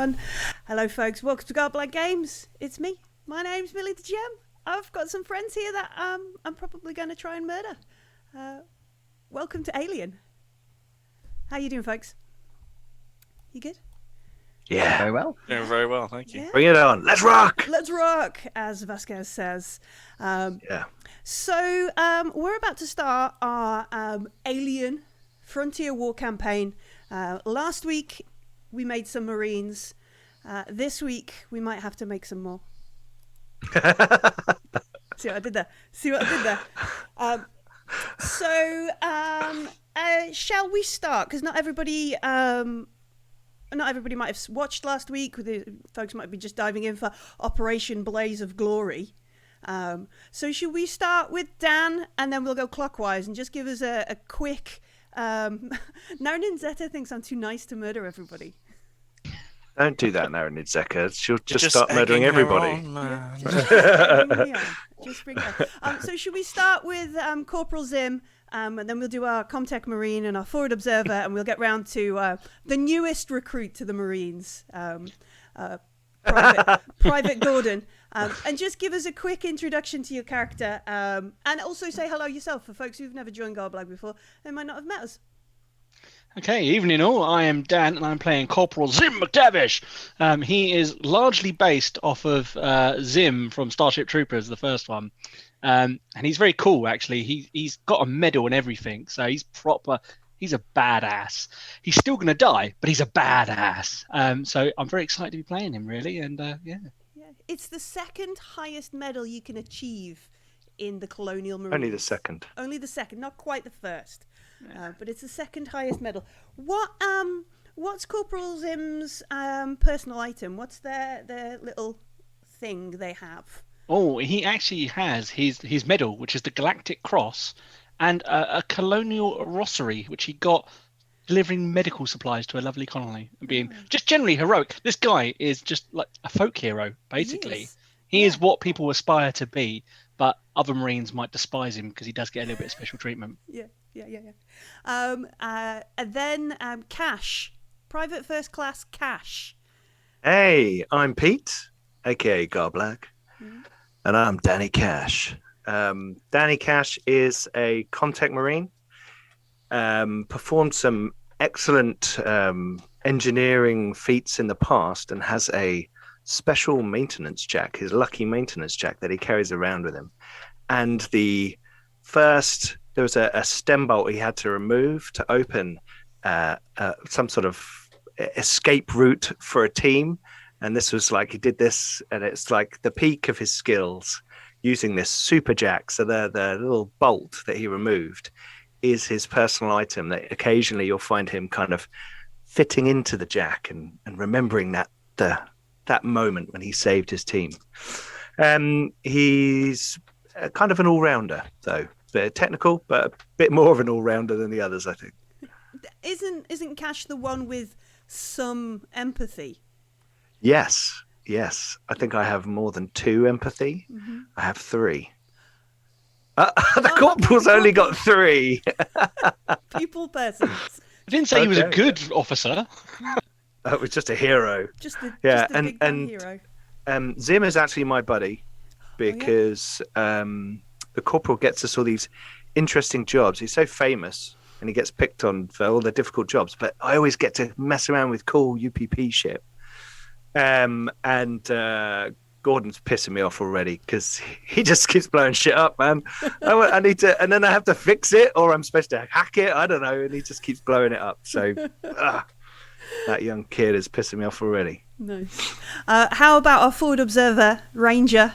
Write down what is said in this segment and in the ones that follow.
everyone. Hello, folks. Welcome to Godblank Games. It's me. My name's Millie the Gem. I've got some friends here that I'm probably going to try and murder. Welcome to Alien. How you doing, folks? You good? Yeah. Very well. Doing very well, thank you. Yeah. Bring it on. Let's rock. Let's rock, as Vasquez says. Yeah. So we're about to start our Alien Frontier War campaign. Last week we made some Marines. This week we might have to make some more. See what I did there? Shall we start? Because not everybody might have watched last week. The folks might be just diving in for Operation Blaze of Glory. So should we start with Dan, and then we'll go clockwise, and just give us a quick... Narin Zeta thinks I'm too nice to murder everybody. Don't do that, Narin Zeka. She'll just start murdering everybody. Just bring her on. So should we start with Corporal Zim, and then we'll do our Comtech Marine and our Forward Observer, and we'll get round to the newest recruit to the Marines, Private Gordon. And just give us a quick introduction to your character, and also say hello yourself for folks who've never joined Garblag before. They might not have met us. Okay, evening all. I am Dan, and I'm playing Corporal Zim McTavish. He is largely based off of Zim from Starship Troopers, the first one. And he's very cool, actually. He's got a medal and everything, so he's proper. He's a badass. He's still going to die, but he's a badass. So I'm very excited to be playing him, really, and yeah. It's the second highest medal you can achieve in the Colonial Marines. Only the second. Only the second, not quite the first. But it's the second highest medal. What's Corporal Zim's personal item? What's their little thing they have? Oh, he actually has his medal, which is the Galactic Cross, and a Colonial Rosary, which he got delivering medical supplies to a lovely colony and being just generally heroic. This guy is just like a folk hero, basically. He is what people aspire to be, but other Marines might despise him because he does get a little bit of special treatment. Yeah. And then Cash, Private First Class Cash. Hey, I'm Pete, aka Garblag, and I'm Danny Cash. Danny Cash is a Comtech Marine. Performed some excellent engineering feats in the past and has a special maintenance jack, his lucky maintenance jack that he carries around with him. And there was a stem bolt he had to remove to open some sort of escape route for a team. And this was like, he did this, and it's like the peak of his skills using this super jack. So the little bolt that he removed is his personal item that occasionally you'll find him kind of fitting into the jack and remembering that moment when he saved his team. He's kind of an all-rounder, though. Bit technical, but a bit more of an all-rounder than the others, I think. Isn't Cash the one with some empathy? Yes. I think I have more than 2 empathy. Mm-hmm. I have 3. The corporal's only got 3. People persons. I didn't say he was a good officer. It was just a hero. Just a big hero. Zim is actually my buddy because the corporal gets us all these interesting jobs. He's so famous and he gets picked on for all the difficult jobs, but I always get to mess around with cool UPP shit. Gordon's pissing me off already because he just keeps blowing shit up, man. I need to, and then I have to fix it, or I'm supposed to hack it. I don't know, and he just keeps blowing it up. So that young kid is pissing me off already. Nice. How about our Forward Observer, Ranger?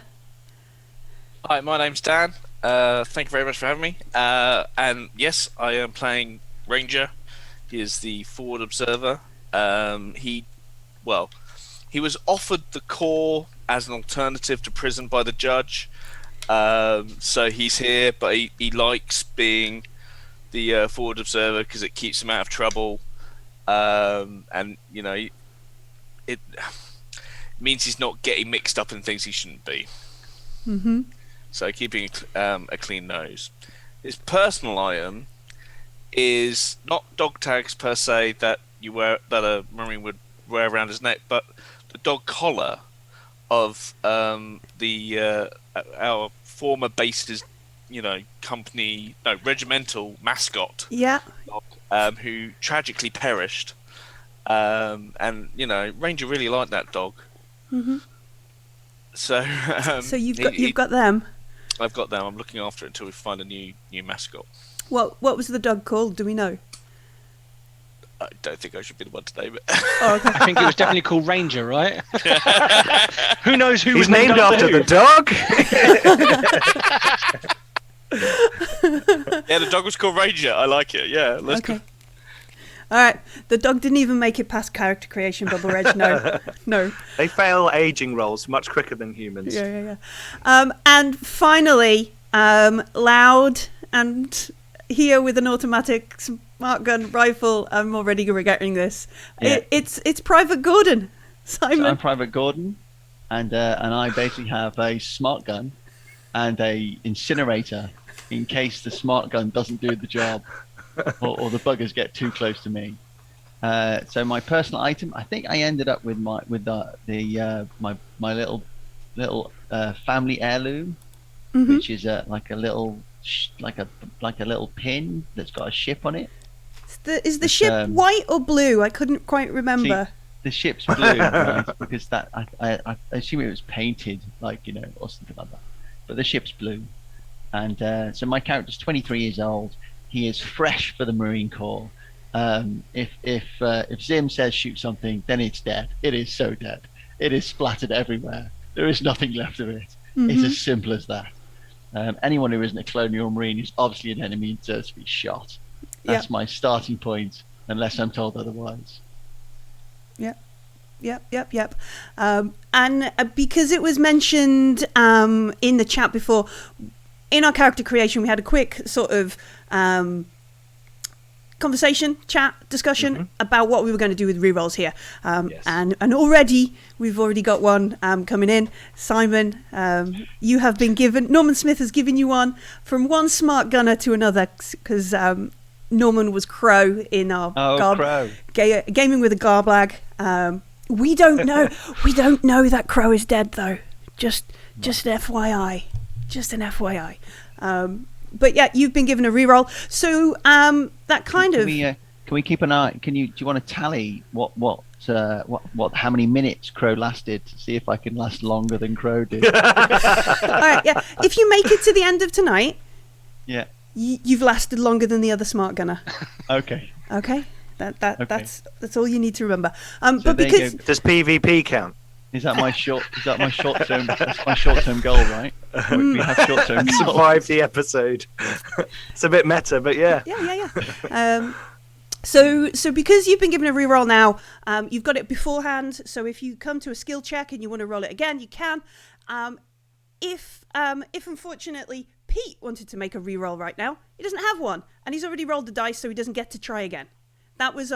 Hi, my name's Dan. Thank you very much for having me. And yes, I am playing Ranger. He is the Forward Observer. He was offered the Corps as an alternative to prison by the judge. So he's here, but he likes being the Forward Observer because it keeps him out of trouble. And, you know, it means he's not getting mixed up in things he shouldn't be. Mm-hmm. So keeping a clean nose. His personal item is not dog tags per se that a Marine would wear around his neck, but the dog collar of our former base's, regimental mascot. Yeah. Dog, who tragically perished. Ranger really liked that dog. Mm-hmm. So. So you've got them. I've got them. I'm looking after it until we find a new mascot. What was the dog called? Do we know? I don't think I should be the one to name it. Oh, okay. I think it was definitely called Ranger, right? Who knows who He's was named after who? the dog. Yeah, the dog was called Ranger. I like it. Yeah, let's go. Okay. All right. The dog didn't even make it past character creation, Bubble Reg. No. They fail aging rolls much quicker than humans. Yeah. And finally, Loud and here with an automatic smart gun rifle. I'm already regretting this. Yeah. It's Private Gordon. Simon. So I'm Private Gordon, and I basically have a smart gun and a incinerator in case the smart gun doesn't do the job or the buggers get too close to me. So my personal item, I think I ended up with my little family heirloom, Mm-hmm. which is like a little pin that's got a ship on it. Is the ship white or blue? I couldn't quite remember. The ship's blue, right? Because that I assume it was painted, or something like that. But the ship's blue, and so my character's 23 years old. He is fresh for the Marine Corps. If Zim says shoot something, then it's dead. It is so dead. It is splattered everywhere. There is nothing left of it. Mm-hmm. It's as simple as that. Anyone who isn't a Colonial Marine is obviously an enemy and deserves to be shot. That's my starting point, unless I'm told otherwise. Yep. And because it was mentioned in the chat before, in our character creation, we had a quick sort of conversation, chat, discussion about what we were going to do with rerolls here. Yes. And already, we've already got one coming in. Simon, you have been given, Norman Smith has given you one from one smart gunner to another, because Norman was Crow in our Crow. Gaming with a Garblag. We don't know that Crow is dead though. Just an FYI. Just an FYI. But yeah, you've been given a reroll. So that kind of. Can we keep an eye? Do you want to tally how many minutes Crow lasted to see if I can last longer than Crow did? All right, yeah. If you make it to the end of tonight, Yeah. you've lasted longer than the other smart gunner. Okay. Okay. Okay. That's all you need to remember. So But there you because go. Does PvP count? Is that my short term? That's my short term goal, right? We have short term goals. Survive the episode. It's a bit meta, but yeah. Yeah. So because you've been given a reroll now, you've got it beforehand. So if you come to a skill check and you want to roll it again, you can. If unfortunately Pete wanted to make a reroll right now, he doesn't have one, and he's already rolled the dice, so he doesn't get to try again. That was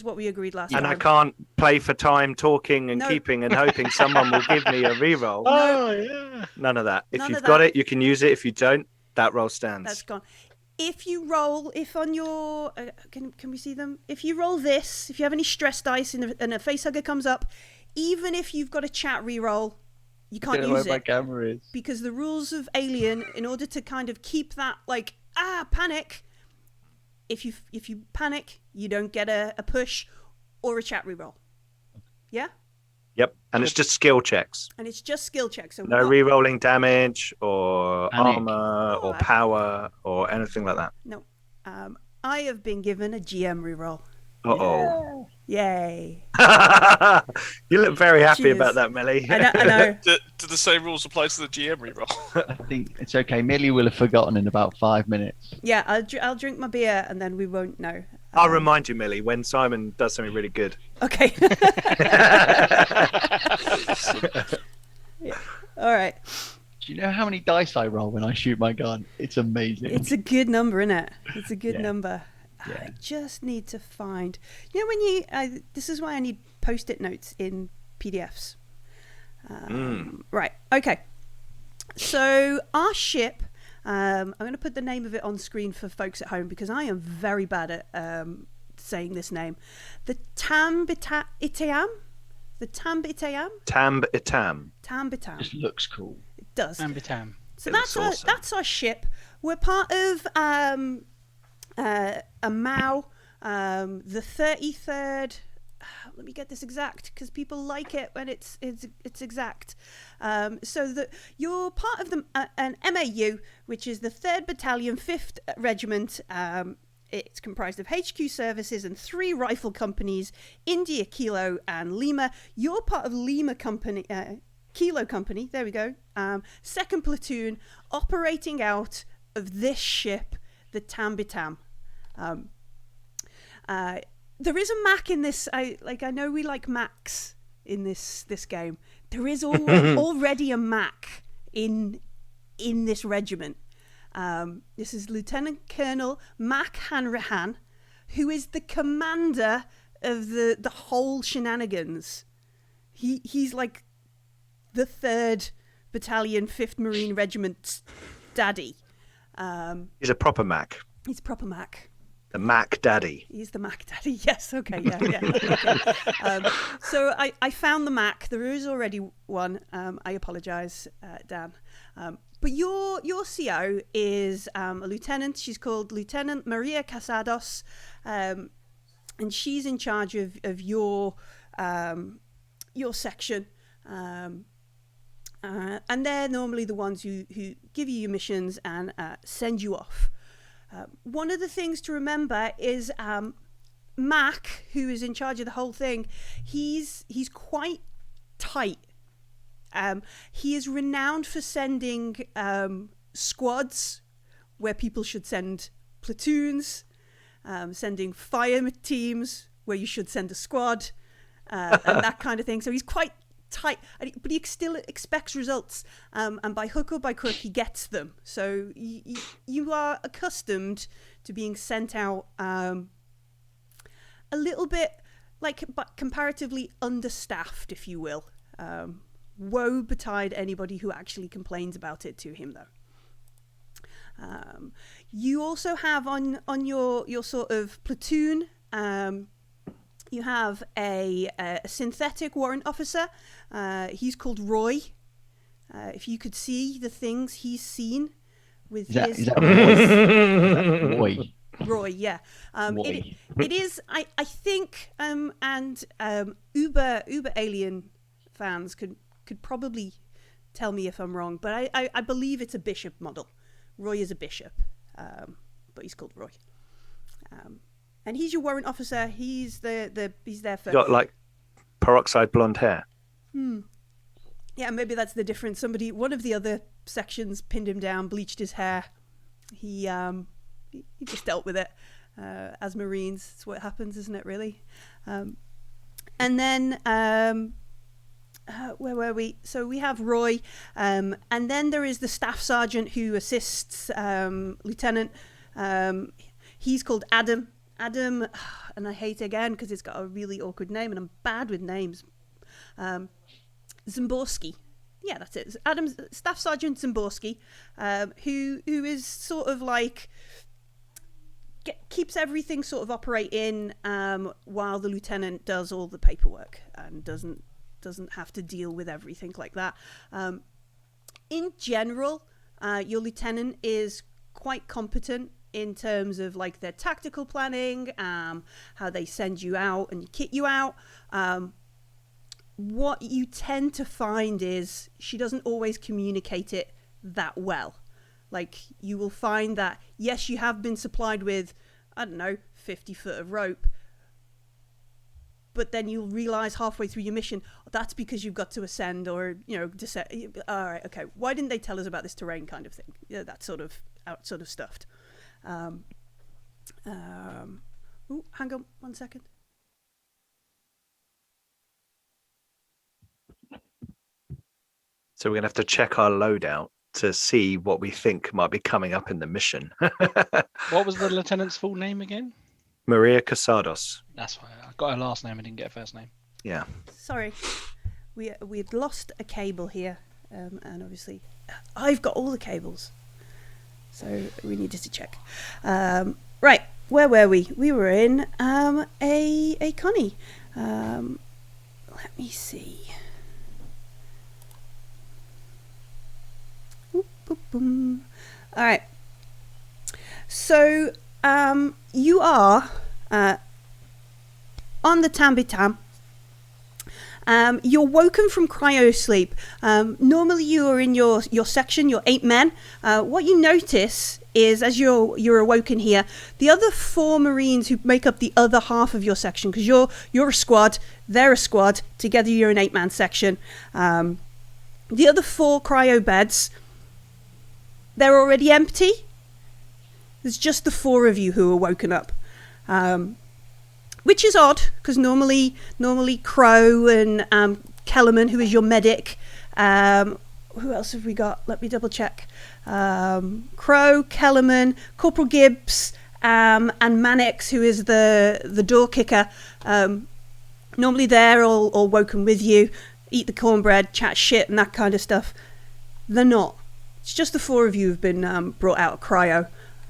what we agreed last time. And I can't play for time talking and keeping and hoping someone will give me a reroll. Oh, yeah. None of that. If None you've of got that. it, you can use it. If you don't, that roll stands. That's gone. If you roll, if on your, can we see them? If you roll this, if you have any stress dice and a facehugger comes up, even if you've got a chat reroll, you can't use my it. camera is. Because the rules of Alien, in order to kind of keep that panic, if you panic, you don't get a push or a chat reroll. Yeah? Yep. And it's just skill checks. And it's just skill checks. So No rerolling damage or Panic. armor or power or anything like that. No. I have been given a GM reroll. Uh-oh. Yay. You look very happy Cheers. about that, Millie. I know. Do the same rules apply to the GM reroll? I think it's okay. Millie will have forgotten in about 5 minutes. Yeah, I'll drink my beer and then we won't know. I'll remind you, Millie, when Simon does something really good. Okay. Yeah. All right. Do you know how many dice I roll when I shoot my gun? It's amazing. It's a good number, isn't it? It's a good Yeah. number. Yeah. I just need to find. You know when you. This is why I need post-it notes in PDFs. Right. Okay. So our ship. I'm going to put the name of it on screen for folks at home because I am very bad at saying this name. The Tamb-Itam? The Tamb-Itam? Tamb-Itam. Tamb-Itam. Just looks cool. It does. Tamb-Itam. So It that's looks awesome. our ship. We're part of a MAU, the 33rd. Let me get this exact because people like it when it's exact. So that you're part of an MAU, which is the 3rd Battalion, 5th Regiment. It's comprised of HQ services and 3 rifle companies: India, Kilo, and Lima. You're part of Lima Company. Kilo Company, there we go. 2nd Platoon, operating out of this ship, the Tamb-Itam. There is a Mac in this. I know we like Macs in this game. There is already a Mac in this regiment. This is Lieutenant Colonel Mac Hanrahan, who is the commander of the whole shenanigans. He's like the 3rd Battalion, 5th Marine Regiment's daddy. He's a proper Mac. He's a proper Mac. The Mac Daddy. He's the Mac Daddy. Yes. Okay. Yeah. Okay. So I found the Mac. There is already one. I apologise, Dan. But your CO is a lieutenant. She's called Lieutenant Maria Casados, and she's in charge of your section. And they're normally the ones who give you your missions and send you off. One of the things to remember is Mac, who is in charge of the whole thing, he's quite tight. He is renowned for sending squads where people should send platoons, sending fire teams where you should send a squad, and that kind of thing. So he's quite tight, but he still expects results, and by hook or by crook he gets them. So you are accustomed to being sent out a little bit but comparatively understaffed, if you will. Woe betide anybody who actually complains about it to him, though. You also have on your sort of platoon, you have a synthetic warrant officer. He's called Roy. If you could see the things he's seen with Is that Roy? Roy, yeah. Roy. It is. I think and Uber Alien fans could probably tell me if I'm wrong, but I believe it's a bishop model. Roy is a bishop, but he's called Roy. And he's your warrant officer. He's he's there for. Got like peroxide blonde hair. Yeah, maybe that's the difference. One of the other sections pinned him down, bleached his hair. He just dealt with it. As Marines, it's what happens, isn't it? Really. And then where were we? So we have Roy, and then there is the staff sergeant who assists Lieutenant. He's called Adam. Adam, and I hate it again because it's got a really awkward name, and I'm bad with names. Zimborski. Yeah, that's it. Adam's Staff Sergeant Zimborski, who is sort of like keeps everything sort of operating while the lieutenant does all the paperwork and doesn't have to deal with everything like that. In general, your lieutenant is quite competent in terms of like their tactical planning, how they send you out and kit you out. What you tend to find is she doesn't always communicate it that well. Like, you will find that, yes, you have been supplied with, 50 foot of rope, but then you'll realize halfway through your mission, that's because you've got to ascend or, descend. All right, okay, why didn't they tell us about this terrain kind of thing? That sort of stuffed. Hang on 1 second. So we're going to have to check our loadout to see what we think might be coming up in the mission. What was the lieutenant's full name again? Maria Casados. That's right. I got her last name. I didn't get her first name. Yeah. Sorry, we've lost a cable here, and obviously I've got all the cables, so we needed to check. Right, where were we? We were in a Connie. Let me see. Boop, boop, boom. All right. So you are on the Tambitam. You're woken from cryo sleep. Normally you are in your section, your 8 men. What you notice is, as you're awoken here, the other 4 Marines who make up the other half of your section, because you're a squad, they're a squad, together you're an 8-man section. The other 4 cryo beds, they're already empty. There's just the 4 of you who are woken up. Which is odd, because normally Crow and Kellerman, who is your medic. Who else have we got? Let me double check. Crow, Kellerman, Corporal Gibbs, and Mannix, who is the door kicker. Normally they're all woken with you, eat the cornbread, chat shit and that kind of stuff. They're not. It's just the 4 of you who've been brought out of cryo.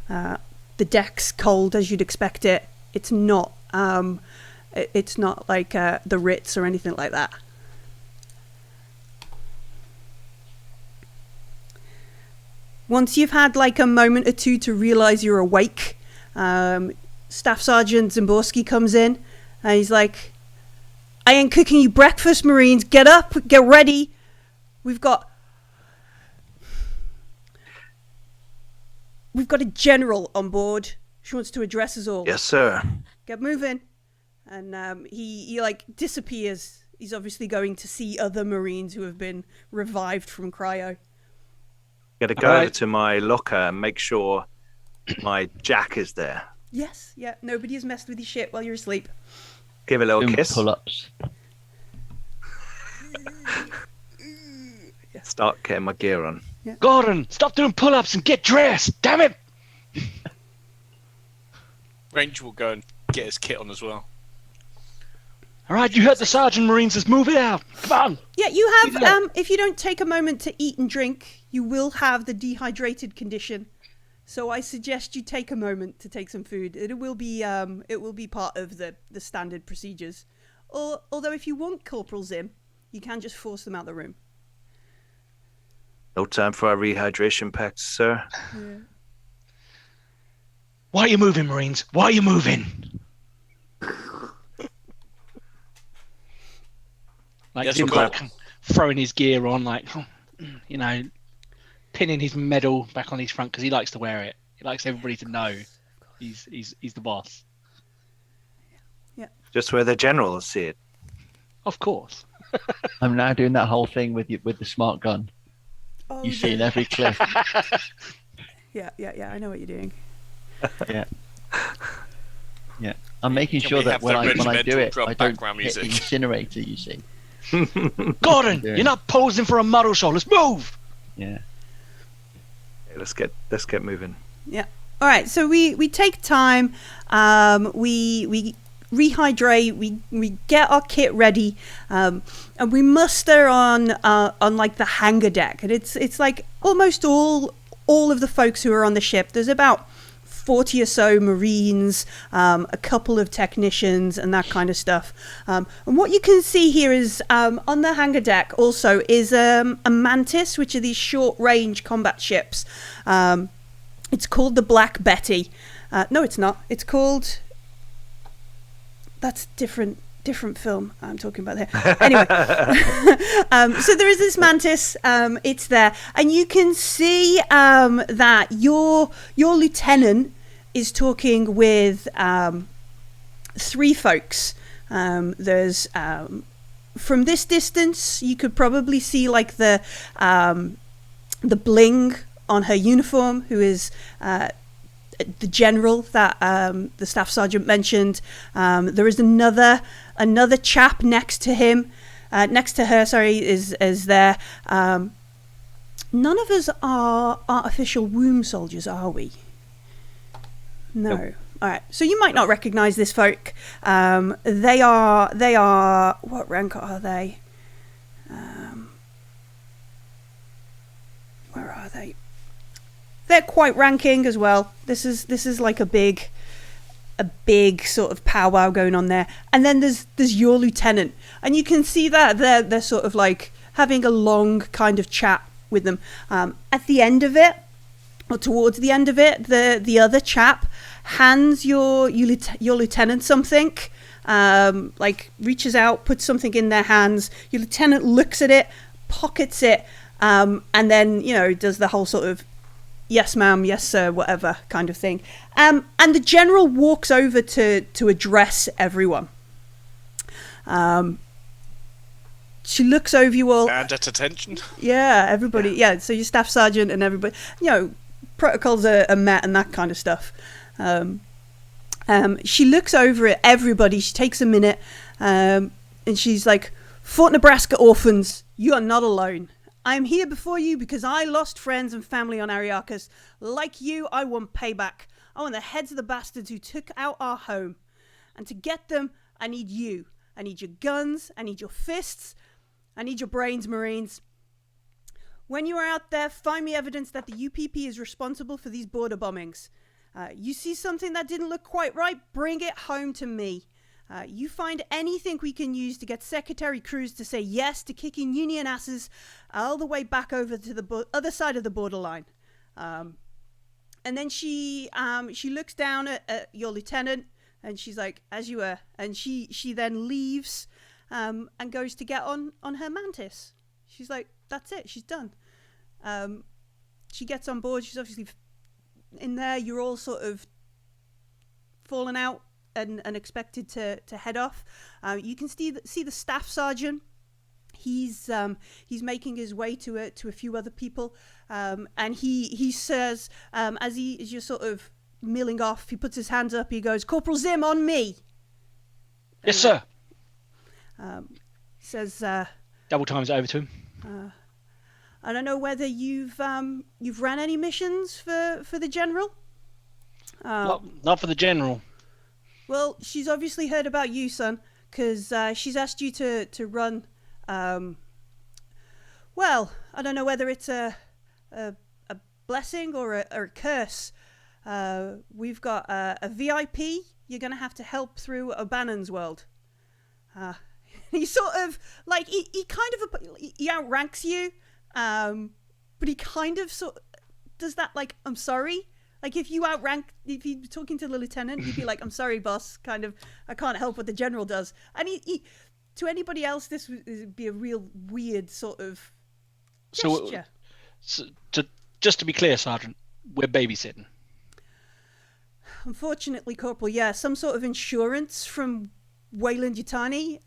The deck's cold as you'd expect it. It's not like the Ritz or anything like that. Once you've had like a moment or two to realize you're awake, Staff Sergeant Zimborski comes in and he's like, I ain't cooking you breakfast, Marines. Get up, get ready. We've got a general on board. She wants to address us all. Yes, sir. Get moving. And he like disappears. He's obviously going to see other Marines who have been revived from cryo. Gotta go over to my locker and make sure my jack is there. Yes, yeah. Nobody has messed with your shit while you're asleep. Give a little Doing kiss. pull-ups. Start getting my gear on. Yeah. Gordon, stop doing pull-ups and get dressed. Damn it! Ranger will go and get his kit on as well. All right, you heard the Sergeant Marines. Let's move it out. Come on. Yeah, you have. If you don't take a moment to eat and drink, you will have the dehydrated condition. So I suggest you take a moment to take some food. It will be part of the standard procedures. Although if you want Corporal Zim, you can just force them out of the room. No time for our rehydration packs, sir. Yeah. Why are you moving, Marines? Why are you moving? Like Yes, Zimbark throwing his gear on, like, you know, pinning his medal back on his front because he likes to wear it. He likes everybody to know he's the boss. Yeah. Just where the generals see it. Of course. I'm now doing that whole thing with the smart gun. Oh, You see in every clip. Yeah. I know what you're doing. Yeah. Yeah. I'm making Can sure we that have when the I do regimental it, drum I don't background hit the music? incinerator, you see. Gordon, Yeah. you're not posing for a model show. Let's move. Yeah. Let's get moving. Yeah. All right. So we take time. We rehydrate. We get our kit ready, and we muster on like the hangar deck. And it's like almost all of the folks who are on the ship. There's about 40 or so Marines, a couple of technicians and that kind of stuff. And what you can see here is on the hangar deck also is a Mantis, which are these short-range combat ships. It's called the Black Betty. No, it's not. It's called... That's different film I'm talking about there. Anyway, so there is this Mantis. It's there, and you can see that your lieutenant is talking with 3 folks. There's from this distance, you could probably see like the bling on her uniform, who is the general that the staff sergeant mentioned. There is another chap next to her. Sorry, is there. None of us are artificial womb soldiers, are we? No. Nope. All right. So you might not recognize this folk. They are. What rank are they? Where are they? They're quite ranking as well. This is like a big a big sort of powwow going on there. And then there's your lieutenant, and you can see that they're sort of like having a long kind of chat with them. At the end of it, or towards the end of it, the other chap hands your lieutenant something, like reaches out, puts something in their hands. Your lieutenant looks at it, pockets it, and then, you know, does the whole sort of yes ma'am, yes sir, whatever kind of thing. And the general walks over to address everyone. She looks over you all. And at attention. Yeah, everybody. Yeah, so your staff sergeant and everybody. You know, protocols are met and that kind of stuff. She looks over at everybody. She takes a minute, and she's like, "Fort Nebraska orphans, you are not alone. I am here before you because I lost friends and family on Ariarchus. Like you, I want payback. I want the heads of the bastards who took out our home. And to get them, I need you. I need your guns. I need your fists. I need your brains, Marines. When you are out there, find me evidence that the UPP is responsible for these border bombings. You see something that didn't look quite right, bring it home to me. You find anything we can use to get Secretary Cruz to say yes to kicking Union asses all the way back over to the other side of the borderline." And then she looks down at your lieutenant, and she's like, "As you were," and she then leaves and goes to get on her mantis. She's like, "That's it, she's done." She gets on board. She's obviously in there. You're all sort of fallen out and expected to head off. You can see the staff sergeant. He's making his way to a few other people, and he says, as you're sort of milling off, he puts his hands up. He goes, "Corporal Zim, on me." Yes, sir. Says, Double times it over to him. "I don't know whether you've ran any missions for the general." Not for the general. Well, she's obviously heard about you, son, because she's asked you to run. Well, I don't know whether it's a blessing or a curse. We've got a VIP. You're going to have to help through O'Bannon's world. He sort of, like, he kind of, he outranks you, but he kind of sort of does that, like, "I'm sorry." Like, if you're talking to the lieutenant, you'd be like, "I'm sorry, boss, kind of, I can't help what the general does." And he to anybody else, this would be a real weird sort of gesture. So just to be clear, Sergeant, we're babysitting. Unfortunately, Corporal, yeah, some sort of insurance from Weyland Yutani.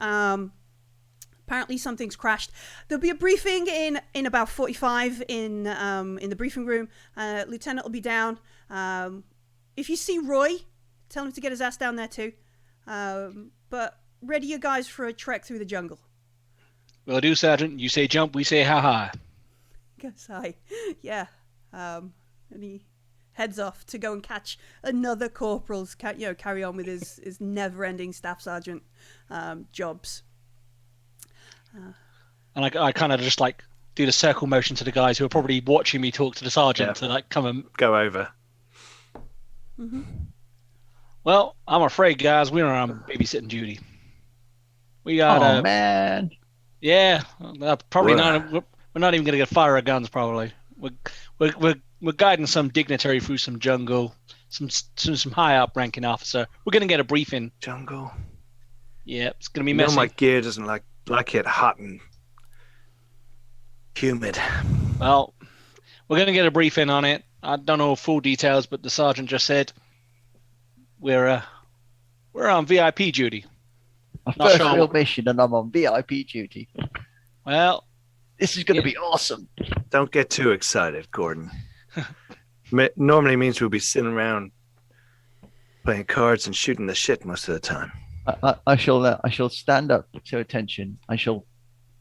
Apparently something's crashed. There'll be a briefing in about 45 in the briefing room. Lieutenant will be down. If you see Roy, tell him to get his ass down there too. But ready your guys for a trek through the jungle. Will do, Sergeant. You say jump, we say how high. Guess hi. Yeah. And he heads off to go and catch another corporal's, carry on with his never-ending staff sergeant jobs. And I kind of just like do the circle motion to the guys who are probably watching me talk to the sergeant to like come and go over. Mm-hmm. Well, I'm afraid, guys, we're on babysitting duty. We got. Oh man. Yeah, probably not. We're not even going to get fire our guns. Probably. We're guiding some dignitary through some jungle, some high up ranking officer. We're going to get a briefing. Jungle. Yeah, it's going to be messy. My gear doesn't like it hot and humid. Well, we're going to get a briefing on it. I don't know full details, but the sergeant just said we're on VIP duty. My first real mission, and I'm on VIP duty. Well, this is going to be awesome. Don't get too excited, Gordon. Normally means we'll be sitting around playing cards and shooting the shit most of the time. I shall stand up to attention. I shall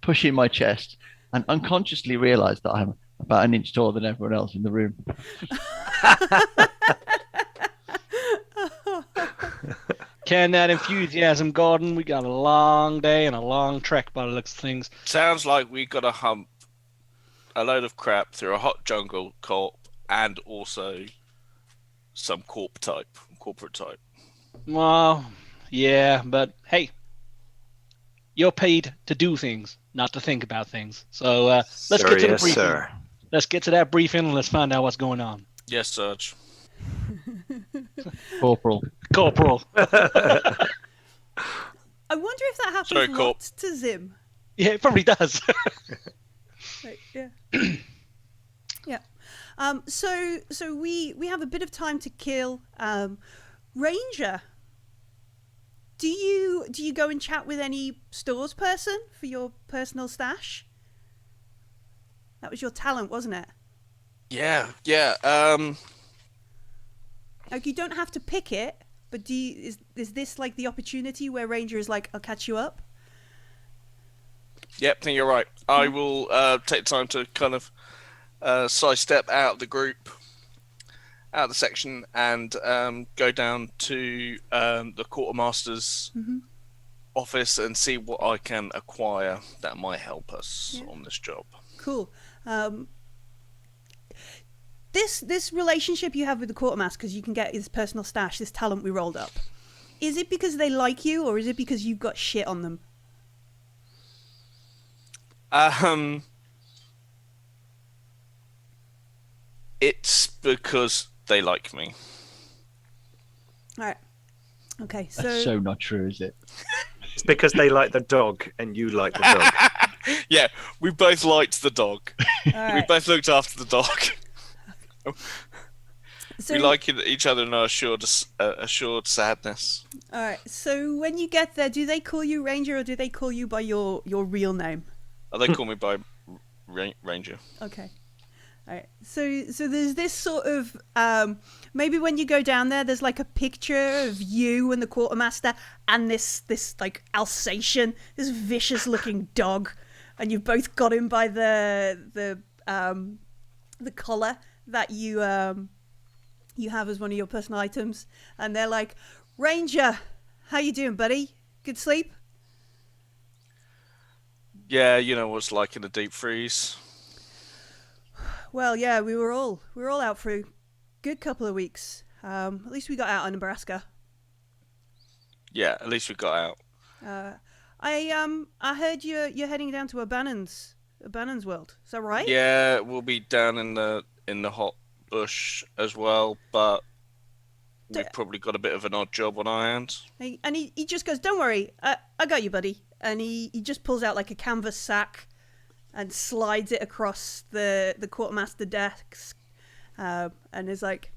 push in my chest and unconsciously realize that I'm about an inch taller than everyone else in the room. Can that enthusiasm, Gordon? We got a long day and a long trek by the looks of things. Sounds like we got to hump a load of crap through a hot jungle corp and also some corporate type. Well, yeah, but hey, you're paid to do things, not to think about things. So let's Sir, get to the yes, briefing. sir. Let's get to that briefing and let's find out what's going on. Yes, Sarge. Corporal. Corporal. I wonder if that happens Sorry, Corp. lots to Zim. Yeah, it probably does. Like, yeah. Yeah. So we have a bit of time to kill. Ranger, do you go and chat with any stores person for your personal stash? That was your talent, wasn't it? Yeah. Like, you don't have to pick it, but is this like the opportunity where Ranger is like, I'll catch you up? Yep, I think you're right. I will take time to kind of sidestep out of the group, out of the section, and go down to the quartermaster's office and see what I can acquire that might help us on this job. Cool. This relationship you have with the quartermaster, because you can get his personal stash, this talent we rolled up, is it because they like you, or is it because you've got shit on them? It's because they like me. All right. Okay. That's so not true, is it? It's because they like the dog and you like the dog. Yeah, we both liked the dog. All right. We both looked after the dog. So, We like each other in our assured sadness. all right. So when you get there, do they call you Ranger, or do they call you by your real name? Oh, they call me by Ranger. Okay. All right. So there's this sort of maybe when you go down there's like a picture of you and the quartermaster and this like Alsatian, this vicious looking dog, and you've both got him by the collar that you have as one of your personal items, and they're like, Ranger, how you doing, buddy? Good sleep? Yeah, you know what it's like in a deep freeze. Well, yeah, we were all out for a good couple of weeks. At least we got out of Nebraska. Yeah, at least we got out. I heard you're heading down to O'Bannon's world. Is that right? Yeah, we'll be down in the hot bush as well, but we've probably got a bit of an odd job on our hands. And he just goes, "Don't worry, I got you, buddy." And he just pulls out like a canvas sack and slides it across the quartermaster desk, and is like,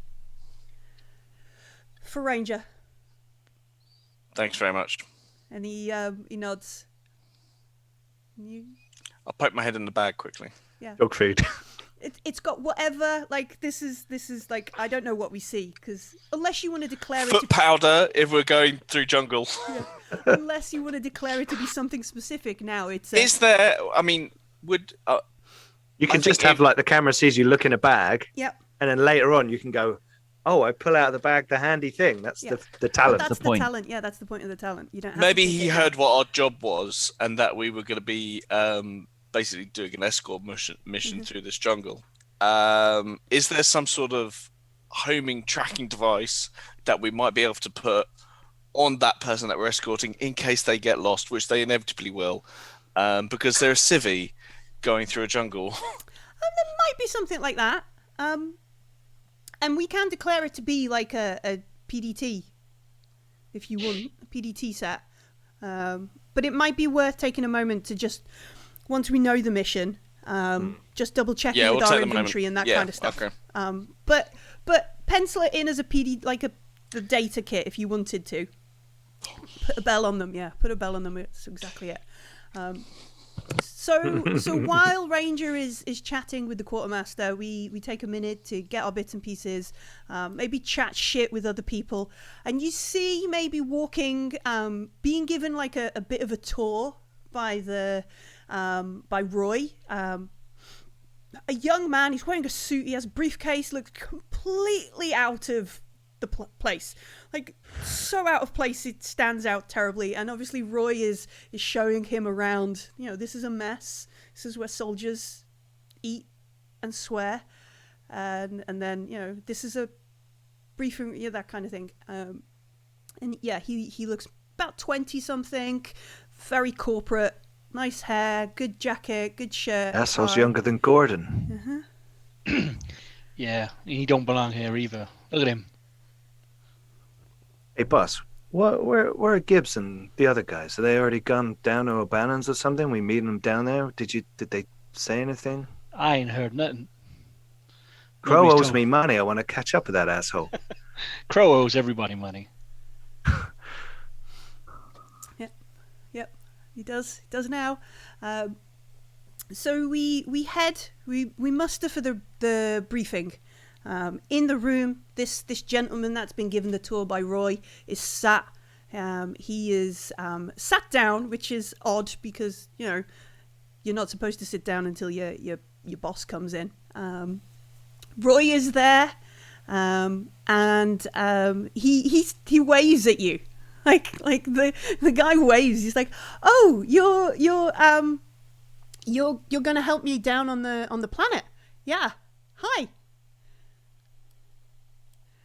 "For Ranger." Thanks very much. And he nods. I'll poke my head in the bag quickly. Yeah. Dog food. It's got whatever, like, this is like, I don't know what we see, because unless you want to declare it Foot to, powder if we're going through jungle. unless you want to declare it to be something specific, now it's Is there? I mean, would You can I just think have like the camera sees you look in a bag, Yep. and then later on you can go, "Oh, I pull out of the bag the handy thing." That's Yeah. the talent. That's the the point. talent. Yeah, that's the point of the talent. You don't have maybe to he heard what our job was and that we were going to be basically doing an escort mission through this jungle. Is there some sort of homing tracking device that we might be able to put on that person that we're escorting in case they get lost, which they inevitably will, because they're a civvy going through a jungle? There might be something like that. And we can declare it to be like a PDT, if you want, a PDT set. But it might be worth taking a moment to just, once we know the mission, just double checking Yeah, with we'll our take the moment. inventory and that Yeah, kind of stuff. okay. But pencil it in as a PD, like the data kit, if you wanted to. Put a bell on them, yeah. Put a bell on them. That's exactly it. So while Ranger is chatting with the quartermaster, we take a minute to get our bits and pieces, maybe chat shit with other people, and you see maybe walking, being given like a bit of a tour by Roy. A young man, he's wearing a suit, he has a briefcase, looks completely out of the place, like so out of place it stands out terribly. And obviously Roy is showing him around, this is a mess, this is where soldiers eat and swear, and then this is a briefing, that kind of thing. And yeah, he looks about 20 something, very corporate, nice hair, good jacket, good shirt. Asshole's younger than Gordon. Yeah, he don't belong here either. Look at him. Hey, boss. Where are Gibbs and the other guys? Are they already gone down to O'Bannon's or something? We meeting them down there? Did they say anything? I ain't heard nothing. Crow Nobody's owes told. me money. I want to catch up with that asshole. Crow owes everybody money. Yep, he does now. So we muster for the briefing. In the room, this gentleman that's been given the tour by Roy is sat. He is sat down, which is odd because you're not supposed to sit down until your boss comes in. Roy is there, and he waves at you, like the guy waves. He's like, "Oh, you're gonna help me down on the planet? Yeah, hi."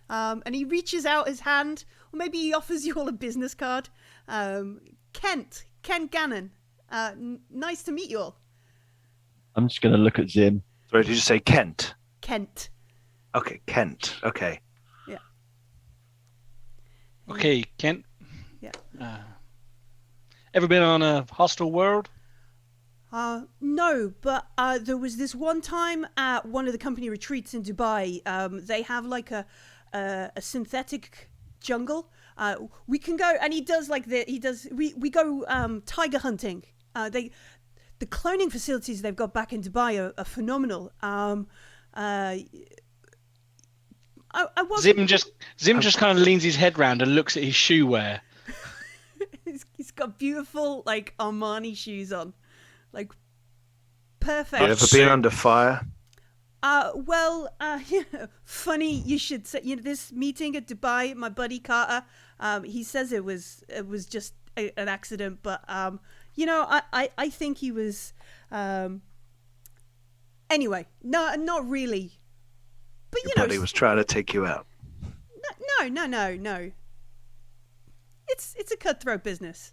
And he reaches out his hand, or maybe he offers you all a business card. Ken Gannon. Nice to meet you all. I'm just going to look at Zim. Sorry, did you say Kent? Kent. Okay, Kent. Okay. Yeah. Okay, Kent. Yeah. Ever been on a hostile world? No, but there was this one time at one of the company retreats in Dubai. They have like a synthetic jungle. We can go, and he does like we go tiger hunting. The cloning facilities they've got back in Dubai are phenomenal. I wasn't... Zim just kind of leans his head round and looks at his shoe wear. He's got beautiful like Armani shoes on, like perfect. You ever been under fire? Funny you should say. This meeting at Dubai, my buddy Carter, he says it was just an accident, but I think he was. Anyway, no, not really. But Your buddy was trying to take you out. No. It's a cutthroat business.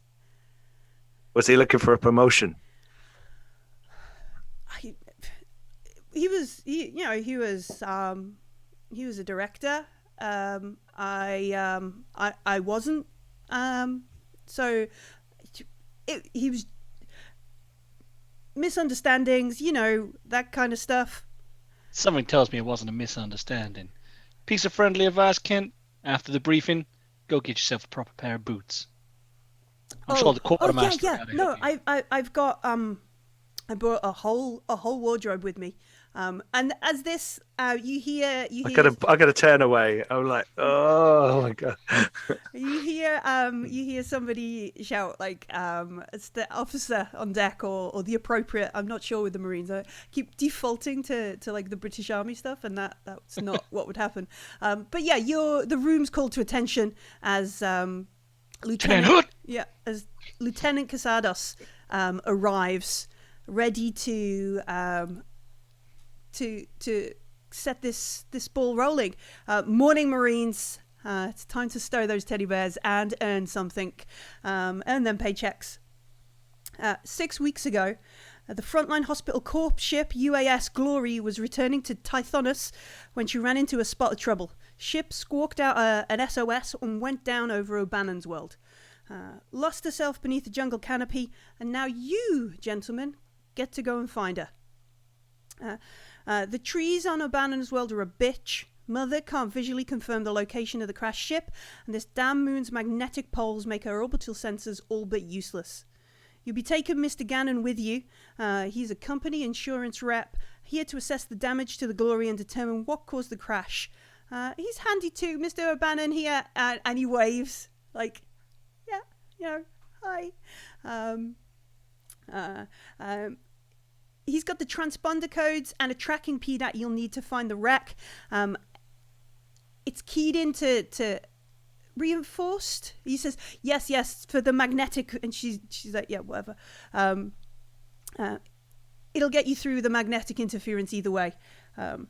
Was he looking for a promotion? He was a director. I wasn't. So he was misunderstandings, that kind of stuff. Something tells me it wasn't a misunderstanding. Piece of friendly advice, Kent. After the briefing, go get yourself a proper pair of boots. I'm sure the quartermaster. Yeah. No, I've got I brought a whole wardrobe with me. And as this, you hear. I gotta turn away. I'm like, oh my god. you hear somebody shout like, it's the officer on deck or the appropriate. I'm not sure with the Marines. I keep defaulting to like the British Army stuff, and that's not what would happen. But yeah, the room's called to attention as Lieutenant Hood. Yeah, as Lieutenant Casados arrives, ready to set this ball rolling. Morning, Marines. It's time to stow those teddy bears and earn something, earn them paychecks. 6 weeks ago, the Frontline Hospital Corps ship UAS Glory was returning to Tithonus when she ran into a spot of trouble. Ship squawked out an SOS and went down over O'Bannon's world. Lost herself beneath the jungle canopy, and now you, gentlemen, get to go and find her. The trees on O'Bannon's world are a bitch. Mother can't visually confirm the location of the crashed ship, and this damn moon's magnetic poles make her orbital sensors all but useless. You'll be taking Mr. Gannon with you. He's a company insurance rep, here to assess the damage to the Glory and determine what caused the crash. He's handy too, Mr. O'Bannon here, and he waves, like, yeah, hi. He's got the transponder codes and a tracking PDAT you'll need to find the wreck. It's keyed into reinforced. He says, yes, for the magnetic. And she's like, yeah, whatever. It'll get you through the magnetic interference either way. When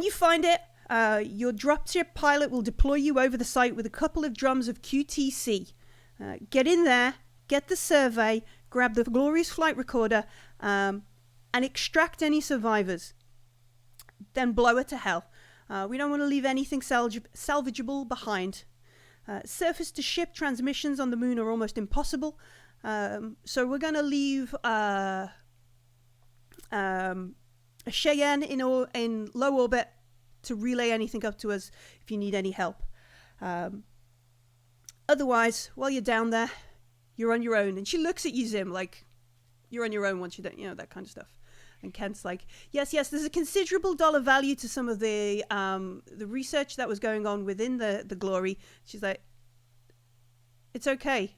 you find it, your dropship pilot will deploy you over the site with a couple of drums of QTC. Get in there, get the survey, grab the glorious flight recorder, and extract any survivors. Then blow it to hell. We don't want to leave anything salvageable behind. Surface to ship transmissions on the moon are almost impossible. So we're going to leave a Cheyenne in low orbit to relay anything up to us if you need any help. Otherwise, while you're down there, you're on your own. And she looks at you, Zim, like, you're on your own once you don't, that kind of stuff. And Kent's like, yes, there's a considerable dollar value to some of the research that was going on within the Glory. She's like, it's okay.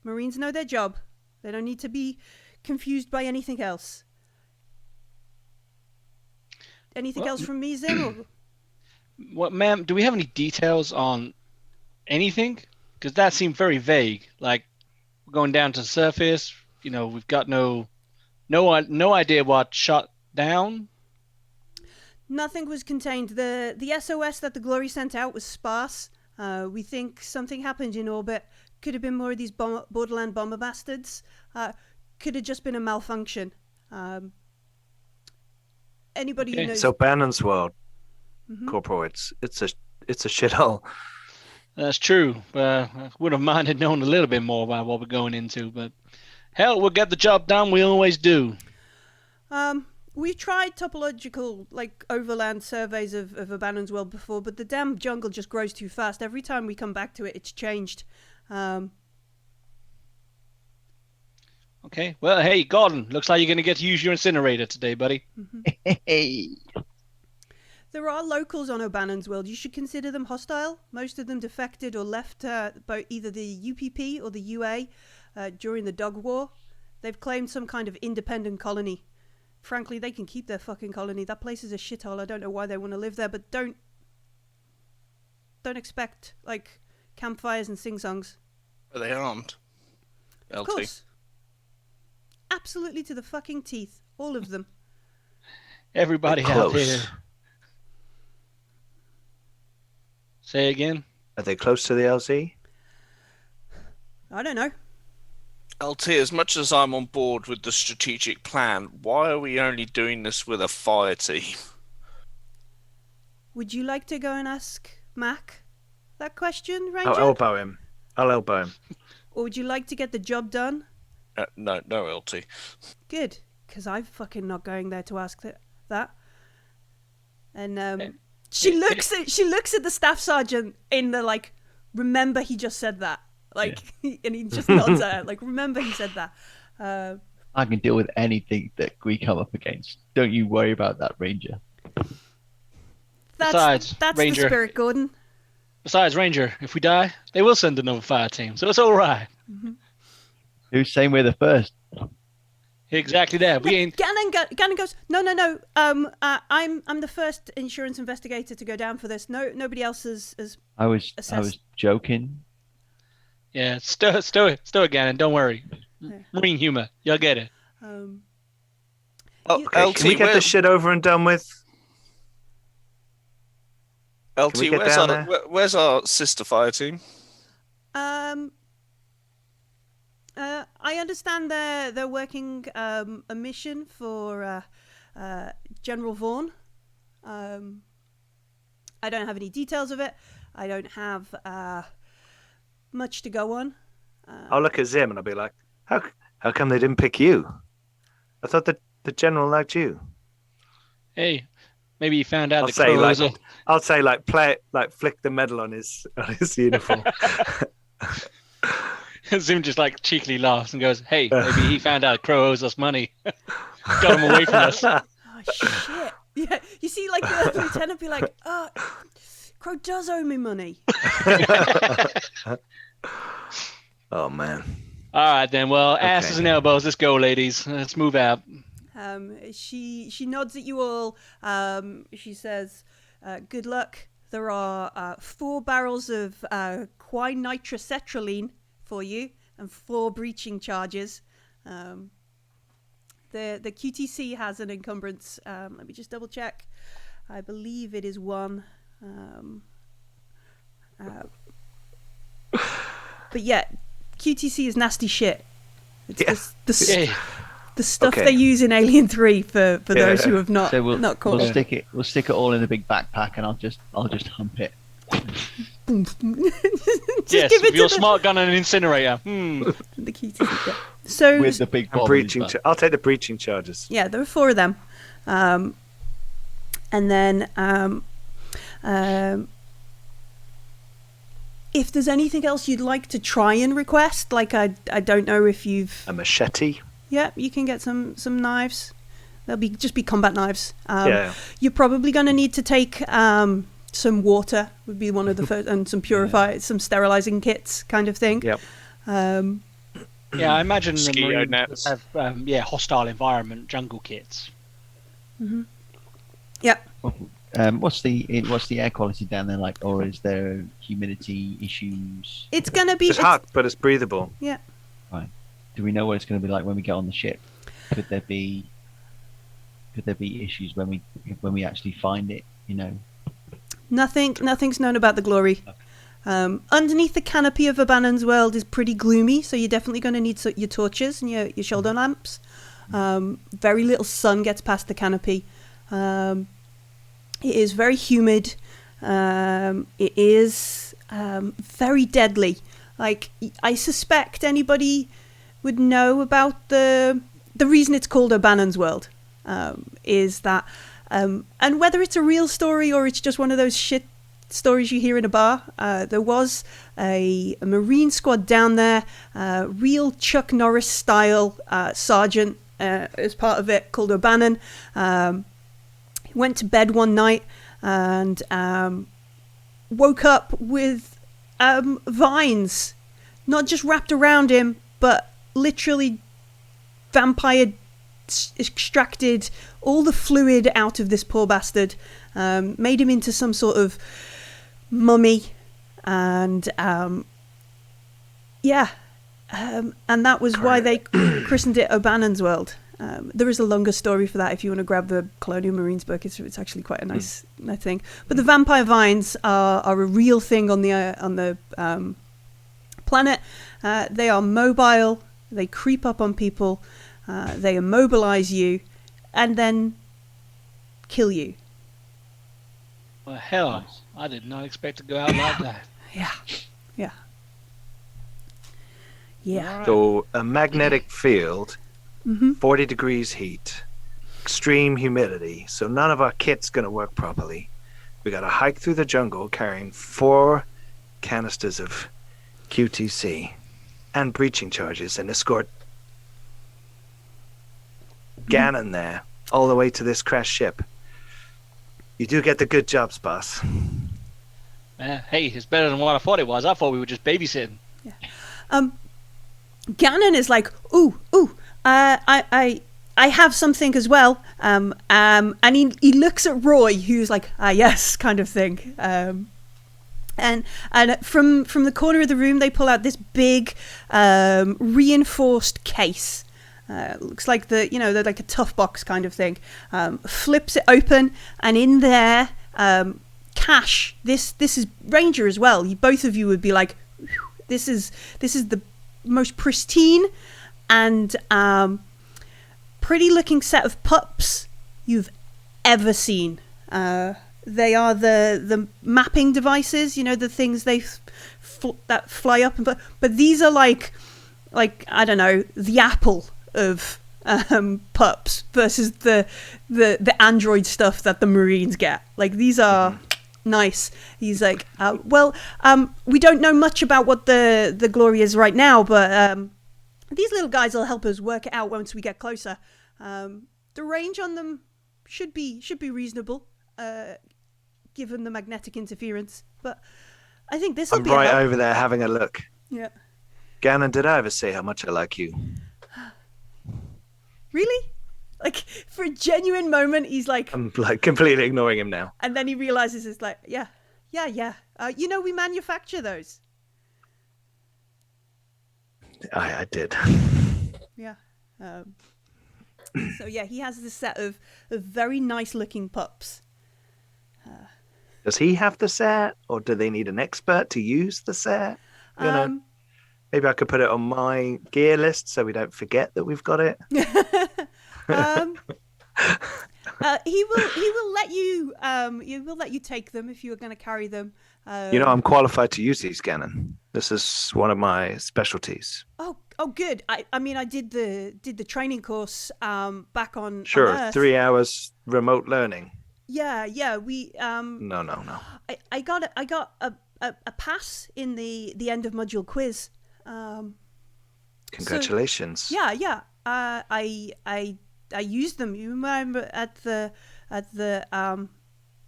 Marines know their job. They don't need to be confused by anything else. Anything else from me, Zim? What, ma'am? Do we have any details on anything? Because that seemed very vague. Like, we're going down to the surface. We've got no idea what shot down. Nothing was contained. The SOS that the Glory sent out was sparse. We think something happened in orbit. Could have been more of these borderland bomber bastards. Could have just been a malfunction. Anybody who knows. So Bannon's world, Corporal, it's a shithole. That's true. I would have minded knowing a little bit more about what we're going into, but hell, we'll get the job done. We always do. We've tried topological, overland surveys of Abandon's world before, but the damn jungle just grows too fast. Every time we come back to it, it's changed. Okay. Well, hey, Gordon, looks like you're going to get to use your incinerator today, buddy. Hey. There are locals on O'Bannon's world. You should consider them hostile. Most of them defected or left either the UPP or the UA during the Dog War. They've claimed some kind of independent colony. Frankly, they can keep their fucking colony. That place is a shithole. I don't know why they want to live there, but don't expect, campfires and sing-songs. Are they armed? Of course. Absolutely to the fucking teeth. All of them. Everybody out there. Say again? Are they close to the LZ? I don't know. LT, as much as I'm on board with the strategic plan, why are we only doing this with a fire team? Would you like to go and ask Mac that question, Ranger? I'll elbow him. Or would you like to get the job done? No, LT. Good, because I'm fucking not going there to ask that. And she looks at the staff sergeant in the remember he just said that, and he just nods at her, remember he said that. I can deal with anything that we come up against. Don't you worry about that, Ranger. That's Ranger, the spirit, Gordon. Besides, Ranger, if we die, they will send another fire team, so it's all right. Mm-hmm. Who's saying we're the first? Exactly that. We ain't. Gannon goes, no. I'm the first insurance investigator to go down for this. Nobody else has. I was joking. Yeah, stow it, Gannon. Don't worry. Yeah. Marine humor. You'll get it. Okay, LT, can we get this shit over and done with? LT, where's our sister fire team? I understand they're working a mission for General Vaughn. I don't have any details of it. I don't have much to go on. I'll look at Zim and I'll be like, how come they didn't pick you? I thought that the general liked you. Hey, maybe he found out. I'll say flick the medal on his uniform. Zim just cheekily laughs and goes, "Hey, maybe he found out Crow owes us money. Got him away from us." Oh shit! Yeah, you see, the lieutenant be like, "Oh, Crow does owe me money." Oh man! All right then. Well, asses and elbows. Let's go, ladies. Let's move out. She nods at you all. She says, "Good luck. There are 4 barrels of quininitracetylene for you and 4 breaching charges. The QTC has an encumbrance. Let me just double check. I believe it is 1. But yeah, QTC is nasty shit. It's the stuff they use in Alien 3 for those who have not not caught. We'll stick it all in a big backpack, and I'll just hump it. Yes, give it with your to smart gun and an incinerator. the QTC. Yeah. So With the big bomb. I'll take the breaching charges. yeah, there are 4 of them, and then if there's anything else you'd like to try and request, like I don't know if you've A machete. yeah, you can get some knives. They'll just be combat knives. Yeah. You're probably going to need to take some water would be one of the first, and some some sterilizing kits kind of thing. Yep. Yeah, I imagine the Mosquito Marines nets. have hostile environment jungle kits. Yep. What's the air quality down there like, or is there humidity issues? It's going to be It's hot, but it's breathable. Yeah. Right. Do we know what it's going to be like when we get on the ship? Could there be issues when we actually find it? You know. Nothing's known about the glory. Underneath the canopy of Abannon's world is pretty gloomy, so you're definitely going to need your torches and your shoulder lamps. Very little sun gets past the canopy. It is very humid. It is very deadly. Like, I suspect anybody would know about the reason it's called Abannon's world. Is that and whether it's a real story or it's just one of those shit stories you hear in a bar, there was a Marine squad down there, real Chuck Norris style sergeant as part of it, called O'Bannon. He went to bed one night and woke up with vines, not just wrapped around him, but literally vampire extracted all the fluid out of this poor bastard, made him into some sort of mummy, and and that was why they christened it O'Bannon's World. There is a longer story for that if you want to grab the Colonial Marines book. It's actually quite a nice thing. But the vampire vines are a real thing on the planet. They are mobile. They creep up on people. They immobilize you and then kill you. Well, hell, I did not expect to go out like that. Yeah. So a magnetic field, 40 degrees heat, extreme humidity. So none of our kit's going to work properly. We got to hike through the jungle carrying 4 canisters of QTC and breaching charges and escort Gannon there all the way to this crashed ship. You do get the good jobs, boss. Hey, it's better than what I thought it was. I thought we were just babysitting. Gannon is like, I have something as well. And he looks at Roy, who's like, yes, kind of thing. And from the corner of the room, they pull out this big reinforced case. Looks like they're like a tough box kind of thing. Flips it open, and in there, Cash. This is Ranger as well. Both of you would be like, this is the most pristine and pretty looking set of pups you've ever seen. They are the mapping devices, the things that fly up, but these are like I don't know, the Apple of pups versus the android stuff that the Marines get. Like, these are nice. He's like, we don't know much about what the glory is right now, but these little guys will help us work it out once we get closer. The range on them should be reasonable, given the magnetic interference. But I think this will be right over there having a look. Yeah. Gannon, did I ever say how much I like you? Really? Like, for a genuine moment, he's like... I'm like completely ignoring him now. And then he realizes it's like, yeah. We manufacture those. I did. Yeah. So yeah, he has this set of very nice looking pups. Does he have the set, or do they need an expert to use the set? You know, maybe I could put it on my gear list so we don't forget that we've got it. He will let you take them if you're going to carry them. I'm qualified to use these, Gannon. This is one of my specialties. Oh, good. I mean, I did the training course back on Sure, on Earth. 3 hours remote learning. Yeah. We No. I got a pass in the end of module quiz. Congratulations. So, yeah. I used them. You remember at the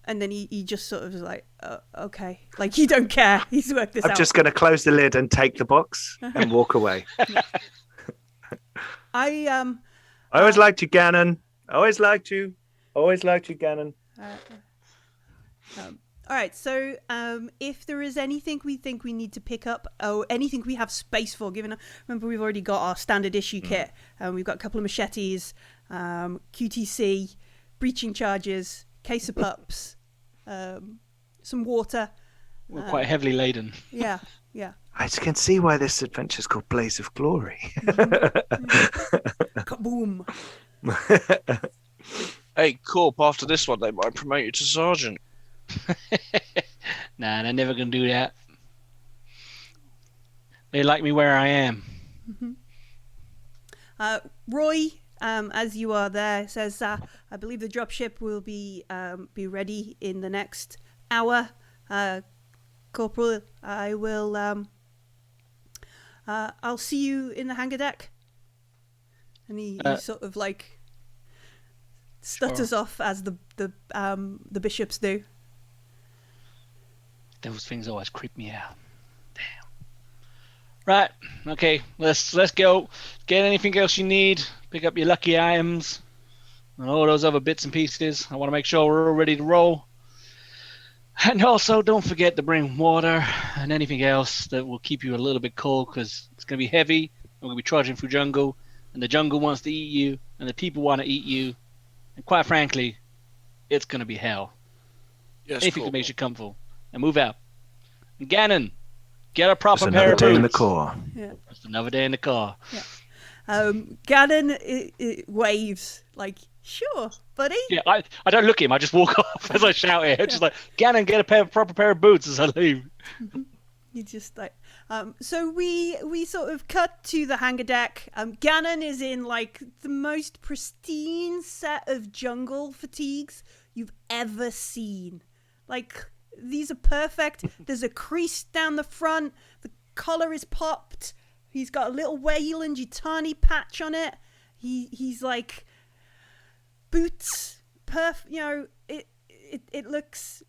and then he just sort of was like, okay, like you don't care. He's worked this out. I'm just going to close the lid and take the box and walk away. I always liked you, Gannon. Always liked you, Gannon. All right, so if there is anything we think we need to pick up, or anything we have space for, remember we've already got our standard issue kit, we've got a couple of machetes, QTC, breaching charges, case of pups, some water. We're quite heavily laden. Yeah. I can see why this adventure is called Blaze of Glory. Kaboom. Hey, Corp, after this one, they might promote you to sergeant. Nah, they're never going to do that. They like me where I am. Roy, as you are there, says, I believe the dropship will be ready in the next hour. Corporal, I will. I'll see you in the hangar deck. And he sort of like stutters off as the bishops do. Those things always creep me out. Damn. Right. Okay. Let's go. Get anything else you need. Pick up your lucky items and all those other bits and pieces. I want to make sure we're all ready to roll. And also, don't forget to bring water and anything else that will keep you a little bit cold, because it's going to be heavy. We're going to be trudging through jungle, and the jungle wants to eat you, and the people want to eat you. And quite frankly, it's going to be hell. Yes, Anything cool. that makes you comfortable. And move out. And Gannon, get a proper It's pair another of day in the boots. car. Yeah. It's another day in the car. Gannon it waves like, sure, buddy. Yeah, I don't look at him. I just walk off as I shout it. Just like, Gannon, get a proper pair of boots as I leave. You just like, so we sort of cut to the hangar deck. Gannon is in like the most pristine set of jungle fatigues you've ever seen. Like, these are perfect. There's a crease down the front. The collar is popped. He's got a little Weyland Yutani patch on it. He's like boots. It looks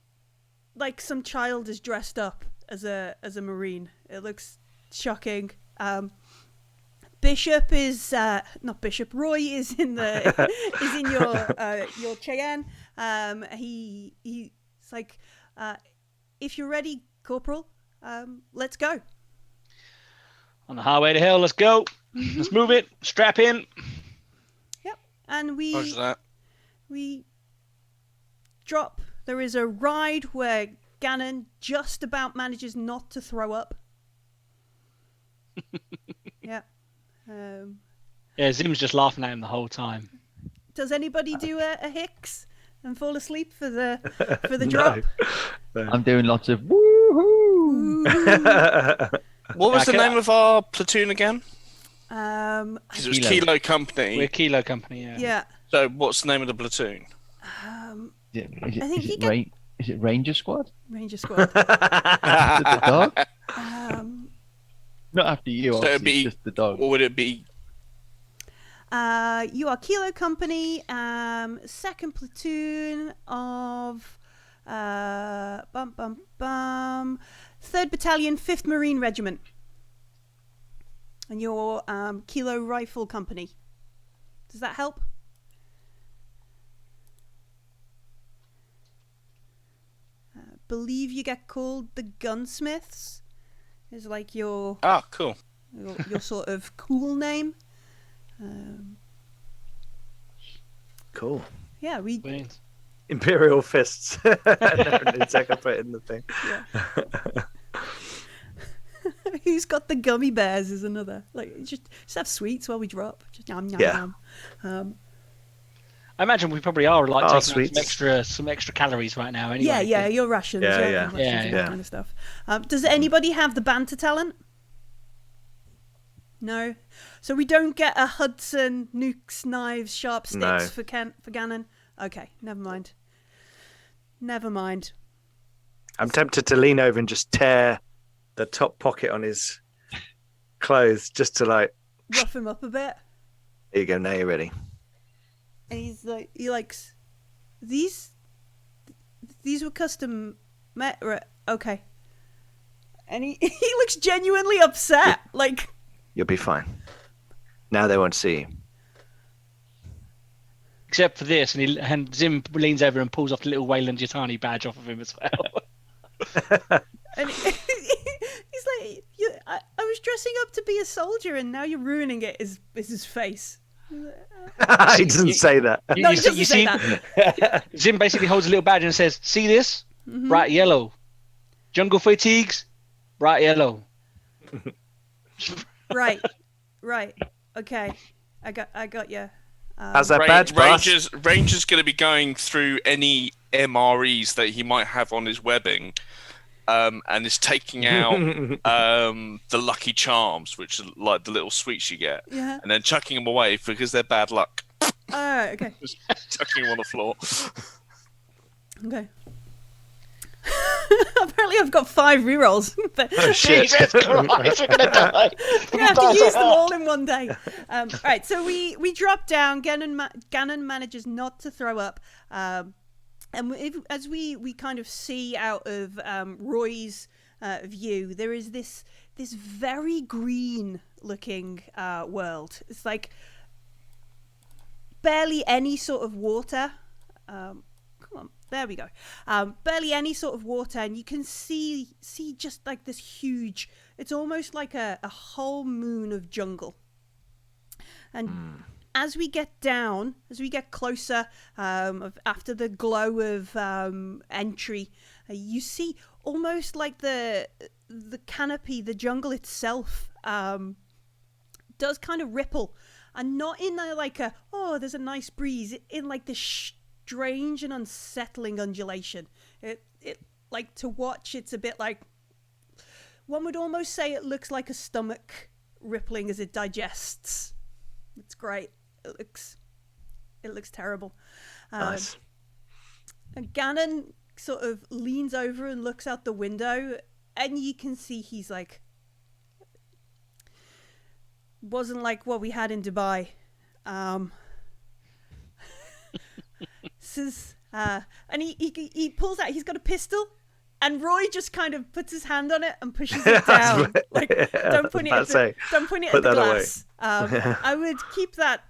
like some child is dressed up as a Marine. It looks shocking. Bishop is not Bishop. Roy is in the is in your Cheyenne. He's like, if you're ready, Corporal, let's go. On the highway to hell, let's go. Let's move it. Strap in. Yep, and Roger that. we drop. There is a ride where Gannon just about manages not to throw up. Yeah. Yeah, Zim's just laughing at him the whole time. Does anybody do a Hicks and fall asleep for the drop? No. I'm doing lots of woohoo. What was the name of our platoon again? 'Cause Because it was Kilo Company. We're Kilo Company, yeah. yeah. So what's the name of the platoon? Is I think it, you get- is it Ranger Squad? Ranger Squad. The dog? Not after you, So it'd obviously, be, just the dog. or would it be? You are Kilo Company, second platoon of 3rd Battalion, 5th Marine Regiment. And you're Kilo Rifle Company. Does that help? Believe you get called the Gunsmiths. Is like your Cool. your sort of cool name. Cool. Yeah, we Brilliant. imperial fists. And then Zeka put in the thing. Yeah. Who's got the gummy bears is another. Like, just have sweets while we drop. Just yum, yum, Yeah. yum. I imagine we probably are like taking sweets. some extra calories right now. Anyway. Yeah, your rations. Yeah, your yeah. rations and that Yeah. kind of stuff. Does anybody have the banter talent? No. So we don't get a Hudson, nukes, knives, sharp sticks for Gannon? Okay, never mind. I'm tempted to lean over and just tear the top pocket on his clothes just to like Rough him up a bit. There you go, now you're ready. And he likes these were custom made, right? Okay. And he looks genuinely upset. Like, You'll be fine. Now they won't see you. Except for this, and Zim leans over and pulls off the little Weyland Yutani badge off of him as well. and he's like, I was dressing up to be a soldier, and now you're ruining it. Is his face? He doesn't say that. No, he doesn't say that. Zim basically holds a little badge and says, "See this? Bright yellow. Jungle fatigues, bright yellow." Right. Okay, I got you. How's that badge, boss? Ranger's going to be going through any MREs that he might have on his webbing, and is taking out the Lucky Charms, which are like the little sweets you get, Yeah. and then chucking them away because they're bad luck. Okay. Just chucking them on the floor. Okay. Apparently, I've got 5 rerolls. But Oh shit! Jesus Christ, we're gonna die. we have to use them all in one day. Right, so we drop down. Gannon manages not to throw up, and as we kind of see out of Roy's view, there is this very green looking world. It's like barely any sort of water. Come on. There we go. Barely any sort of water, and you can see just like this huge. It's almost like a whole moon of jungle. And as we get down, as we get closer, after the glow of entry, you see almost like the canopy, the jungle itself, does kind of ripple, and not in there's a nice breeze. In like this strange and unsettling undulation. It like, to watch, it's a bit like, one would almost say it looks like a stomach rippling as it digests. It's great. It looks terrible. Nice. And Gannon sort of leans over and looks out the window, and you can see he's like, wasn't like what we had in Dubai. Says, and he pulls out. He's got a pistol, and Roy just kind of puts his hand on it and pushes it down. Like, don't point it at the glass. I would keep that.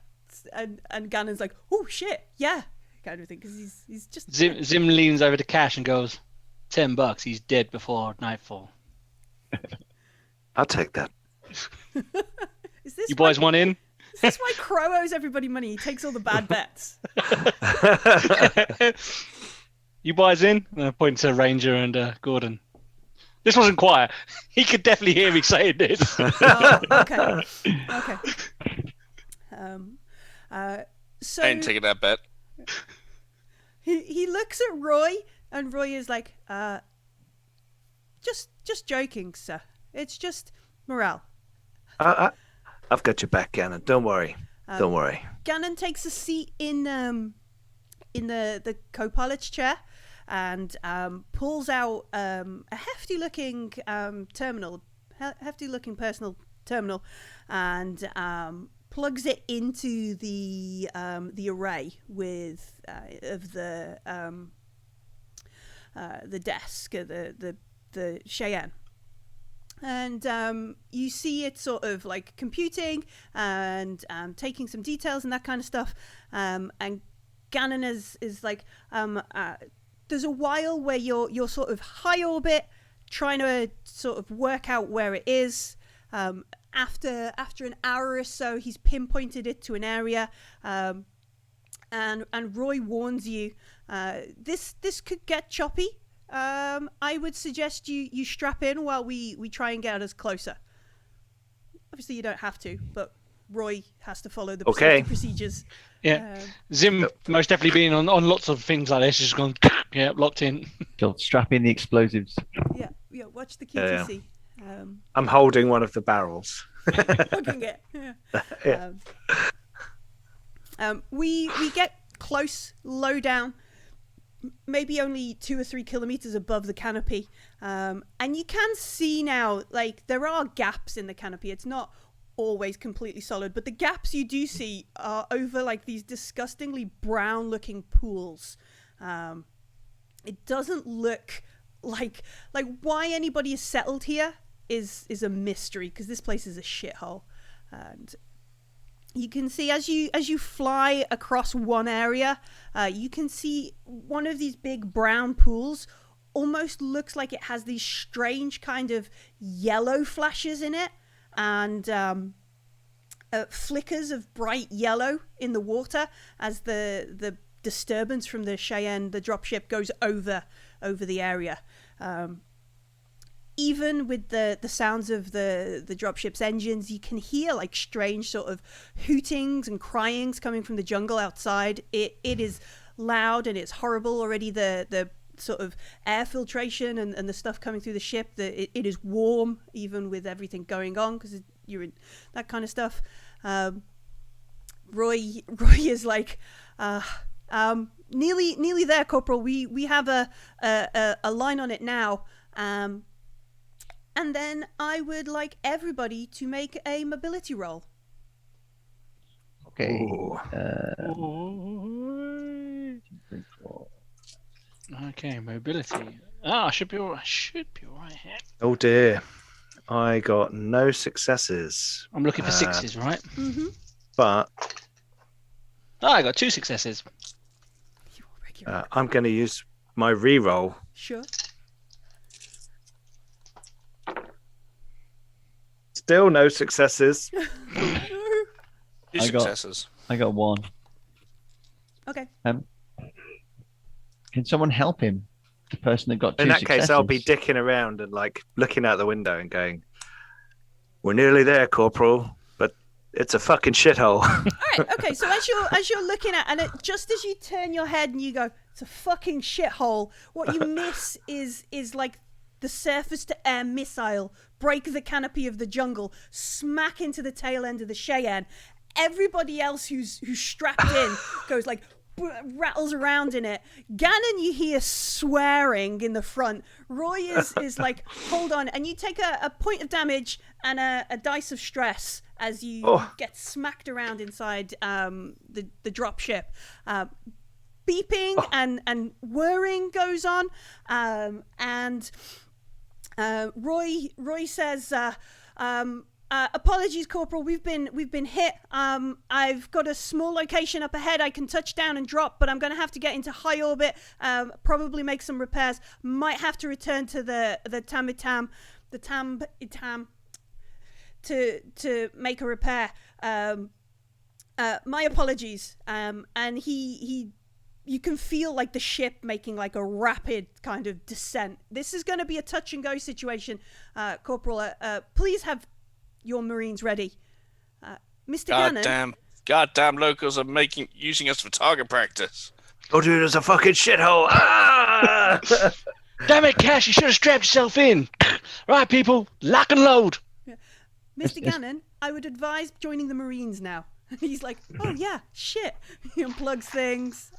And Gannon's like, "Oh shit, yeah," kind of thing, because he's just. Zim leans over to Cash and goes, $10. He's dead before nightfall. I'll take that. Is this You boys want in? Is this why Crow owes everybody money? He takes all the bad bets. You boys in? And I point to Ranger and Gordon. This wasn't quiet. He could definitely hear me saying this. Oh, okay. So I ain't taking that bet. he looks at Roy, and Roy is like, just joking, sir. It's just morale. I've got your back, Gannon. Don't worry. Don't worry. Gannon takes a seat in the co-pilot's chair and pulls out a hefty-looking terminal, hefty-looking personal terminal, and plugs it into the array with of the desk, the Cheyenne. And you see it sort of like computing and taking some details and that kind of stuff. And Gannon is like, there's a while where you're sort of high orbit, trying to sort of work out where it is. After an hour or so, he's pinpointed it to an area, and and Roy warns you. This could get choppy. I would suggest you strap in while we try and get us closer. Obviously, you don't have to, but Roy has to follow the safety procedures. Yeah, Zim most definitely being on lots of things like this, just gone, yeah, locked in. So strap in the explosives. Yeah. Watch the QTC. I'm holding one of the barrels. Hugging it. Yeah. We get close, low down, maybe only 2 or 3 kilometers above the canopy, and you can see now, like, there are gaps in the canopy. It's not always completely solid, but the gaps you do see are over like these disgustingly brown looking pools. It doesn't look like why anybody is settled here is a mystery, because this place is a shithole. And you can see as you fly across one area, you can see one of these big brown pools almost looks like it has these strange kind of yellow flashes in it, and flickers of bright yellow in the water as the disturbance from the Cheyenne, the dropship, goes over the area. Even with the sounds of the dropship's engines, you can hear like strange sort of hootings and cryings coming from the jungle outside. It is loud and it's horrible already. The sort of air filtration and the stuff coming through the ship, it is warm even with everything going on, because you're in that kind of stuff. Roy is like, nearly there, Corporal. We have a line on it now. And then I would like everybody to make a mobility roll. Okay. Okay, mobility. I should be all right here. Oh dear, I got no successes. I'm looking for 6s, right? Mm-hmm. But I got 2 successes. I'm going to use my re-roll. Sure. Still no successes. Two successes. I got 1. Okay. Can someone help him? The person that got 2 In that successes. case, I'll be dicking around and like looking out the window and going, "We're nearly there, Corporal, but it's a fucking shithole." All right. Okay. So as you're looking at, and just as you turn your head and you go, "It's a fucking shithole," what you miss is like the surface to air missile break the canopy of the jungle, smack into the tail end of the Cheyenne. Everybody else who's strapped in goes like, rattles around in it. Gannon, you hear swearing in the front. Roy is like, hold on, and you take a point of damage and a dice of stress as you get smacked around inside the dropship. Beeping and whirring goes on, and Roy says, apologies, Corporal. We've been hit. I've got a small location up ahead. I can touch down and drop, but I'm going to have to get into high orbit. Probably make some repairs. Might have to return to the Tam to make a repair. My apologies. And he. You can feel like the ship making like a rapid kind of descent. This is going to be a touch and go situation, Corporal. Please have your Marines ready. Mr. Gannon. Goddamn locals are using us for target practice. Oh, dude, it's a fucking shithole. Ah! Damn it, Cash, you should have strapped yourself in. Right, people, lock and load. Yeah. Mr. Gannon, I would advise joining the Marines now. He's like, oh yeah, shit. He unplugs things.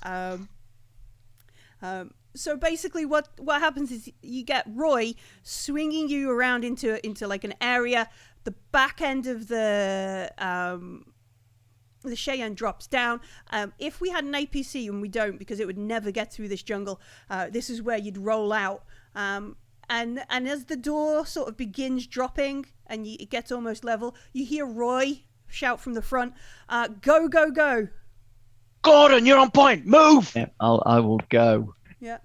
So basically what happens is you get Roy swinging you around into like an area. The back end of the Cheyenne drops down. If we had an APC, and we don't because it would never get through this jungle, this is where you'd roll out. And as the door sort of begins dropping and it gets almost level, you hear Roy shout from the front, go, go, go. Gordon, you're on point. Move. Yeah, I will go. Yeah,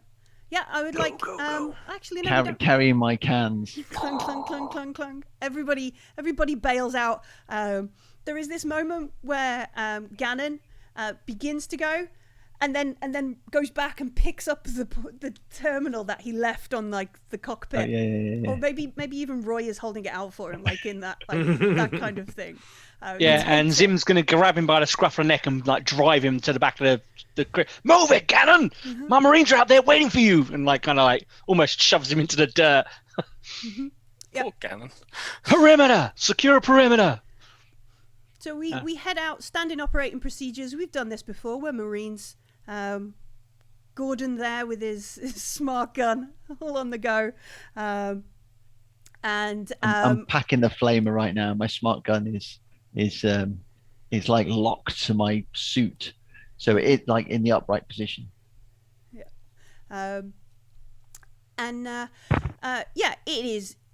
I would go. Actually, no, Carrying my cans. Clunk, clunk, clunk, clunk, clunk. Everybody bails out. There is this moment where Gannon begins to go, and then goes back and picks up the terminal that he left on like the cockpit. Yeah. Or maybe even Roy is holding it out for him, like in that that kind of thing. And Zim's going to grab him by the scruff of the neck and like drive him to the back of the move it, Gannon! My Marines are out there waiting for you, and like kind of like almost shoves him into the dirt. Poor Gannon. Perimeter, secure a perimeter. So we head out, standing operating procedures. We've done this before. We're Marines. Gordon there with his smart gun, all on the go. I'm packing the flamer right now. My smart gun is like locked to my suit, so it's like in the upright position.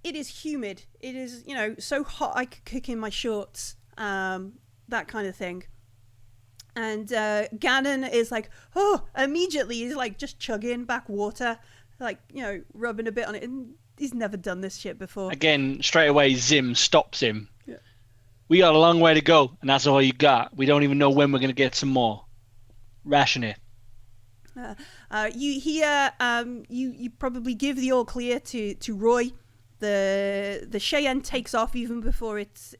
It is humid. It is, so hot I could cook in my shorts, that kind of thing. And Gannon is like, immediately he's like just chugging back water, like, rubbing a bit on it, and he's never done this shit before. Again, straight away Zim stops him. Yeah. We got a long way to go, and that's all you got. We don't even know when we're going to get some more. Ration it. You hear, you probably give the all clear to Roy. The Cheyenne takes off even before its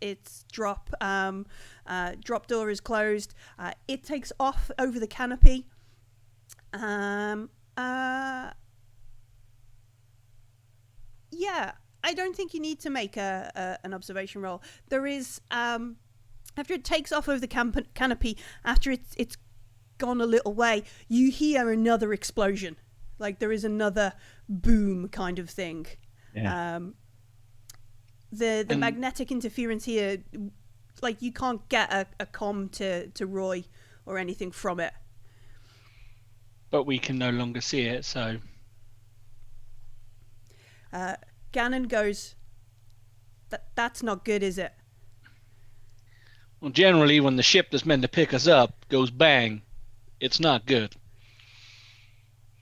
drop door is closed. It takes off over the canopy. I don't think you need to make an observation roll. There is, after it takes off over the canopy, after it's gone a little way, you hear another explosion. Like there is another boom kind of thing. Yeah. The magnetic interference here, like you can't get a comm to Roy or anything from it. But we can no longer see it, so... Gannon goes, that's not good, is it? Well, generally, when the ship that's meant to pick us up goes bang, it's not good.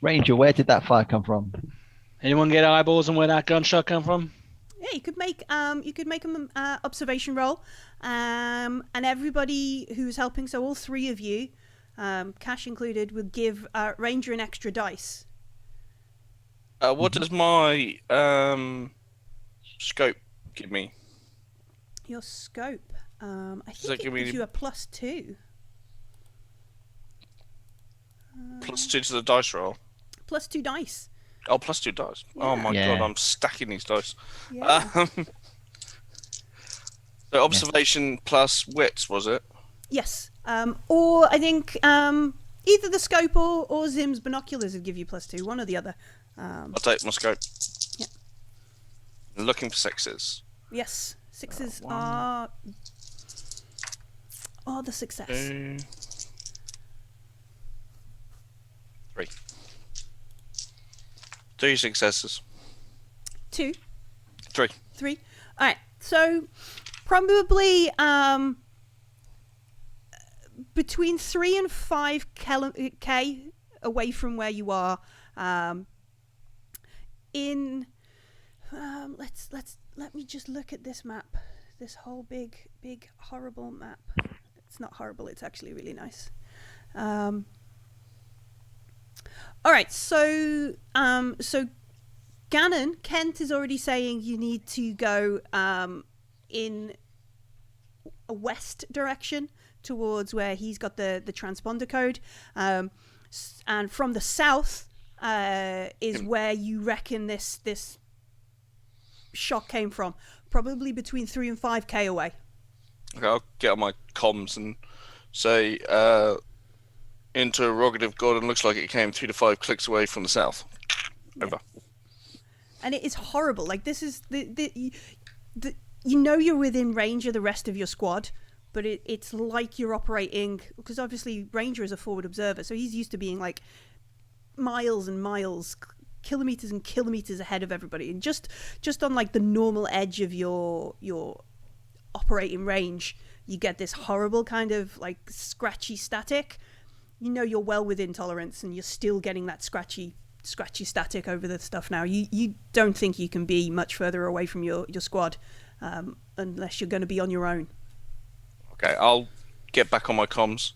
Ranger, where did that fire come from? Anyone get eyeballs on where that gunshot come from? Yeah, you could make an observation roll, and everybody who's helping, so all three of you, Cash included, will give Ranger an extra dice. What does my scope give me? Your scope, I think it gives you a +2. +2 to the dice roll. +2 dice. Oh, +2 dice. Yeah. Oh my god, I'm stacking these dice. Yeah. So observation plus wits, was it? Yes. Or I think either the scope or Zim's binoculars would give you +2, one or the other. I'll take my scope. Yeah. I'm looking for sixes. Yes, sixes are the success. 2, 3. 2 successes. 2. 3. 3. All right. So probably between 3 and 5 k away from where you are. Let me just look at this map. This whole big horrible map. It's not horrible. It's actually really nice. All right. So Gannon, Kent is already saying you need to go in a west direction towards where he's got the transponder code, and from the south is where you reckon this shot came from, probably between 3 and 5 k away. Okay, I'll get on my comms and say interrogative Gordon, looks like it came 3 to 5 clicks away from the south. Over. And it is horrible. Like this is you're within range of the rest of your squad, but it's like you're operating, because obviously Ranger is a forward observer, so he's used to being like miles and miles, kilometers and kilometers ahead of everybody, and just on like the normal edge of your operating range, you get this horrible kind of like scratchy static. You're well within tolerance, and you're still getting that scratchy static over the stuff now. You don't think you can be much further away from your squad unless you're going to be on your own. Okay, I'll get back on my comms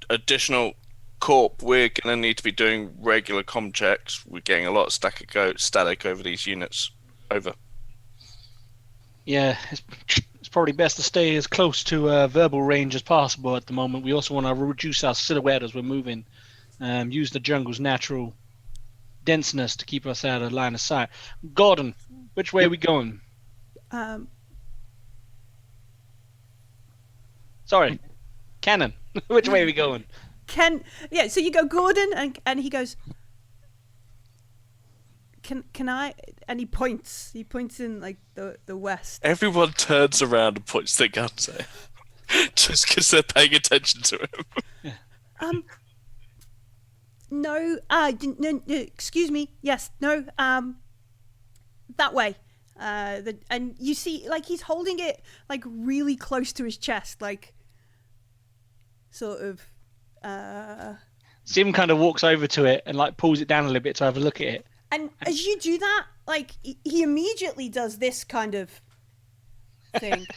Additional corp, we're going to need to be doing regular comm checks. We're getting a lot of static over these units. Over. Yeah, it's probably best to stay as close to verbal range as possible at the moment. We also want to reduce our silhouette as we're moving. Use the jungle's natural denseness to keep us out of line of sight. Gordon, which way are we going? Sorry, Cannon. Which way are we going? Yeah, so you go Gordon, and he goes, Can I? And he points in like the west. Everyone turns around and points their guns at him, just because they're paying attention to him. No, no, excuse me. Yes, no, that way. And you see, like, he's holding it like really close to his chest, like sort of. Sim kind of walks over to it and like pulls it down a little bit to have a look at it. And as you do that, like, he immediately does this kind of thing.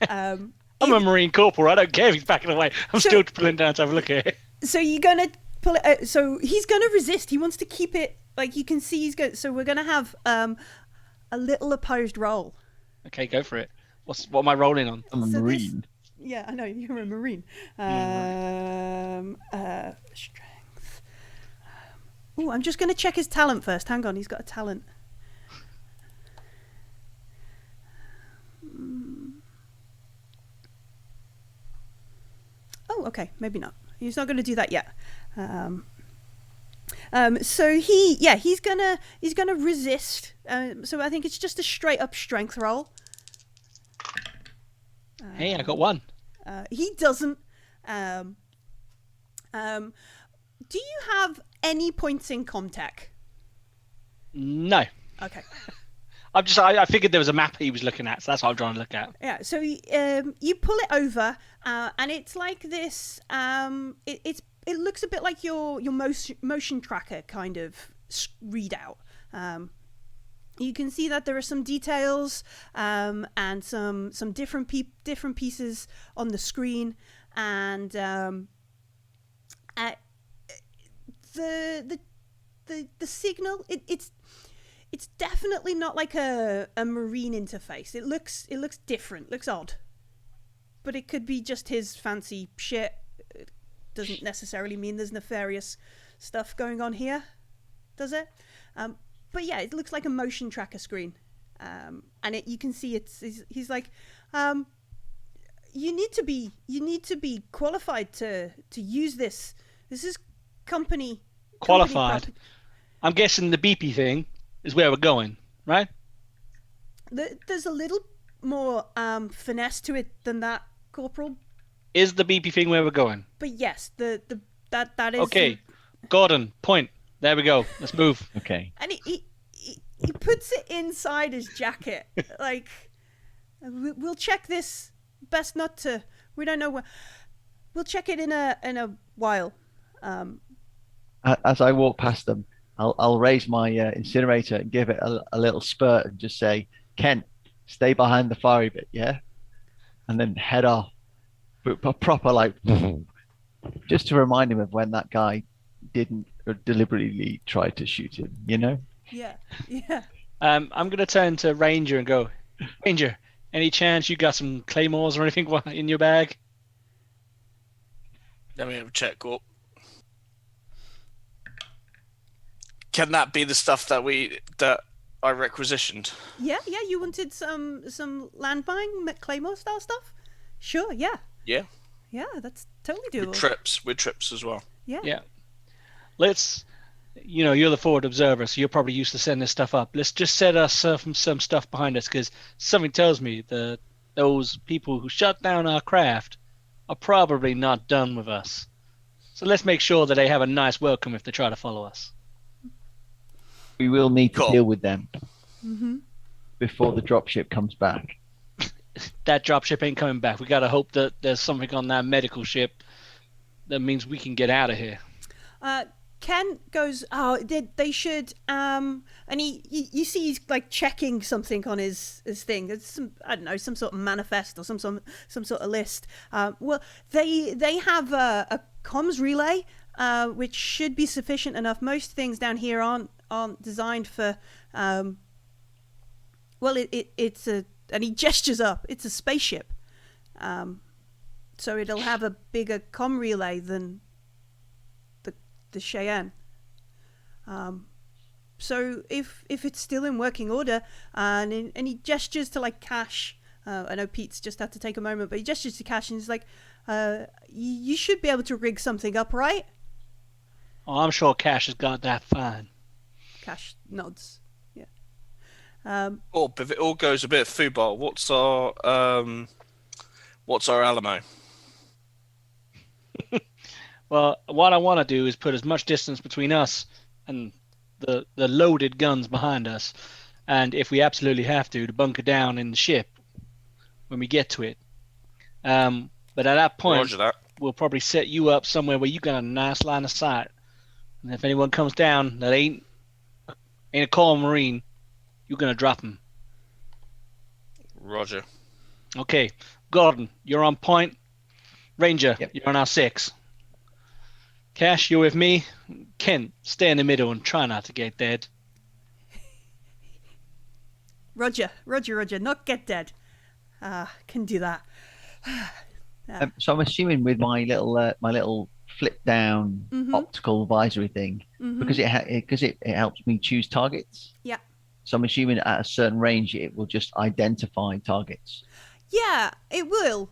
I'm a Marine Corporal. I don't care if he's backing away. I'm still pulling down to have a look at it. So you're gonna pull it. So he's gonna resist. He wants to keep it. Like, you can see he's going. So we're gonna have a little opposed roll. Okay, go for it. What am I rolling on? I'm a Marine. Yeah, I know, you're a Marine. Strength. Oh, I'm just going to check his talent first. Hang on, he's got a talent. Oh, okay, maybe not. He's not going to do that yet. So he's gonna resist. So I think it's just a straight up strength roll. Hey, I got one. He doesn't. Do you have any points in Comtech? No. Okay. I figured there was a map he was looking at, so that's what I'm trying to look at. Yeah. So you pull it over, and it's like this. It looks a bit like your motion tracker kind of readout. You can see that there are some details and some different pieces on the screen, and the signal. It's definitely not like a marine interface. It looks different. Looks odd, but it could be just his fancy shit. It doesn't necessarily mean there's nefarious stuff going on here, does it? But yeah, it looks like a motion tracker screen, and you can see he's like, you need to be qualified to use this. This is company qualified. I'm guessing the BP thing is where we're going, right? There's a little more finesse to it than that, Corporal. Is the BP thing where we're going? But yes, that is. Okay, Gordon, point. There we go. Let's move. Okay. And he puts it inside his jacket. Like, we'll check this. Best not to. We don't know where. We'll check it in a while. As I walk past them, I'll raise my incinerator and give it a little spurt and just say, "Kent, stay behind the fiery bit, yeah," and then head off. But proper like, just to remind him of when that guy didn't deliberately try to shoot him, you know? Yeah. I'm gonna turn to Ranger and go, Ranger, any chance you got some claymores or anything in your bag? Let me have a check, Corp. Can that be the stuff that I requisitioned? Yeah. You wanted some landmine Claymore style stuff? Sure. Yeah. Yeah. Yeah, that's totally doable. With trips as well. Yeah. Let's, you're the forward observer, so you're probably used to sending this stuff up. Let's just set us some stuff behind us, because something tells me that those people who shut down our craft are probably not done with us. So let's make sure that they have a nice welcome if they try to follow us. We will need to deal with them before the dropship comes back. That dropship ain't coming back. We gotta hope that there's something on that medical ship that means we can get out of here. Ken goes, oh, they should, and you see he's like checking something on his thing. It's some, I don't know, some sort of manifest or some sort of list. Well, they have a comms relay, which should be sufficient enough. Most things down here aren't designed for, well, it's a, and he gestures up. It's a spaceship, so it'll have a bigger comm relay than the Cheyenne. So if it's still in working order, and he gestures to like Cash. I know Pete's just had to take a moment, but he gestures to Cash and he's like, you should be able to rig something up, right? Oh, I'm sure Cash has got that fine. Cash nods. Yeah. Oh, if it all goes a bit football, what's our Alamo? Well, what I want to do is put as much distance between us and the loaded guns behind us, and if we absolutely have to bunker down in the ship when we get to it. But at that point, Roger that. we'll probably set you up somewhere where you got a nice line of sight. And if anyone comes down that ain't a call Marine, you're gonna drop him. Roger. Okay, Gordon, you're on point. Ranger, Yep. you're on our 6. Cash, you're with me. Ken, stay in the middle and try not to get dead. Roger, not get dead. Can do that. So I'm assuming with my little flip down optical advisory thing, because it helps me choose targets. Yeah. So I'm assuming at a certain range it will just identify targets. Yeah, it will.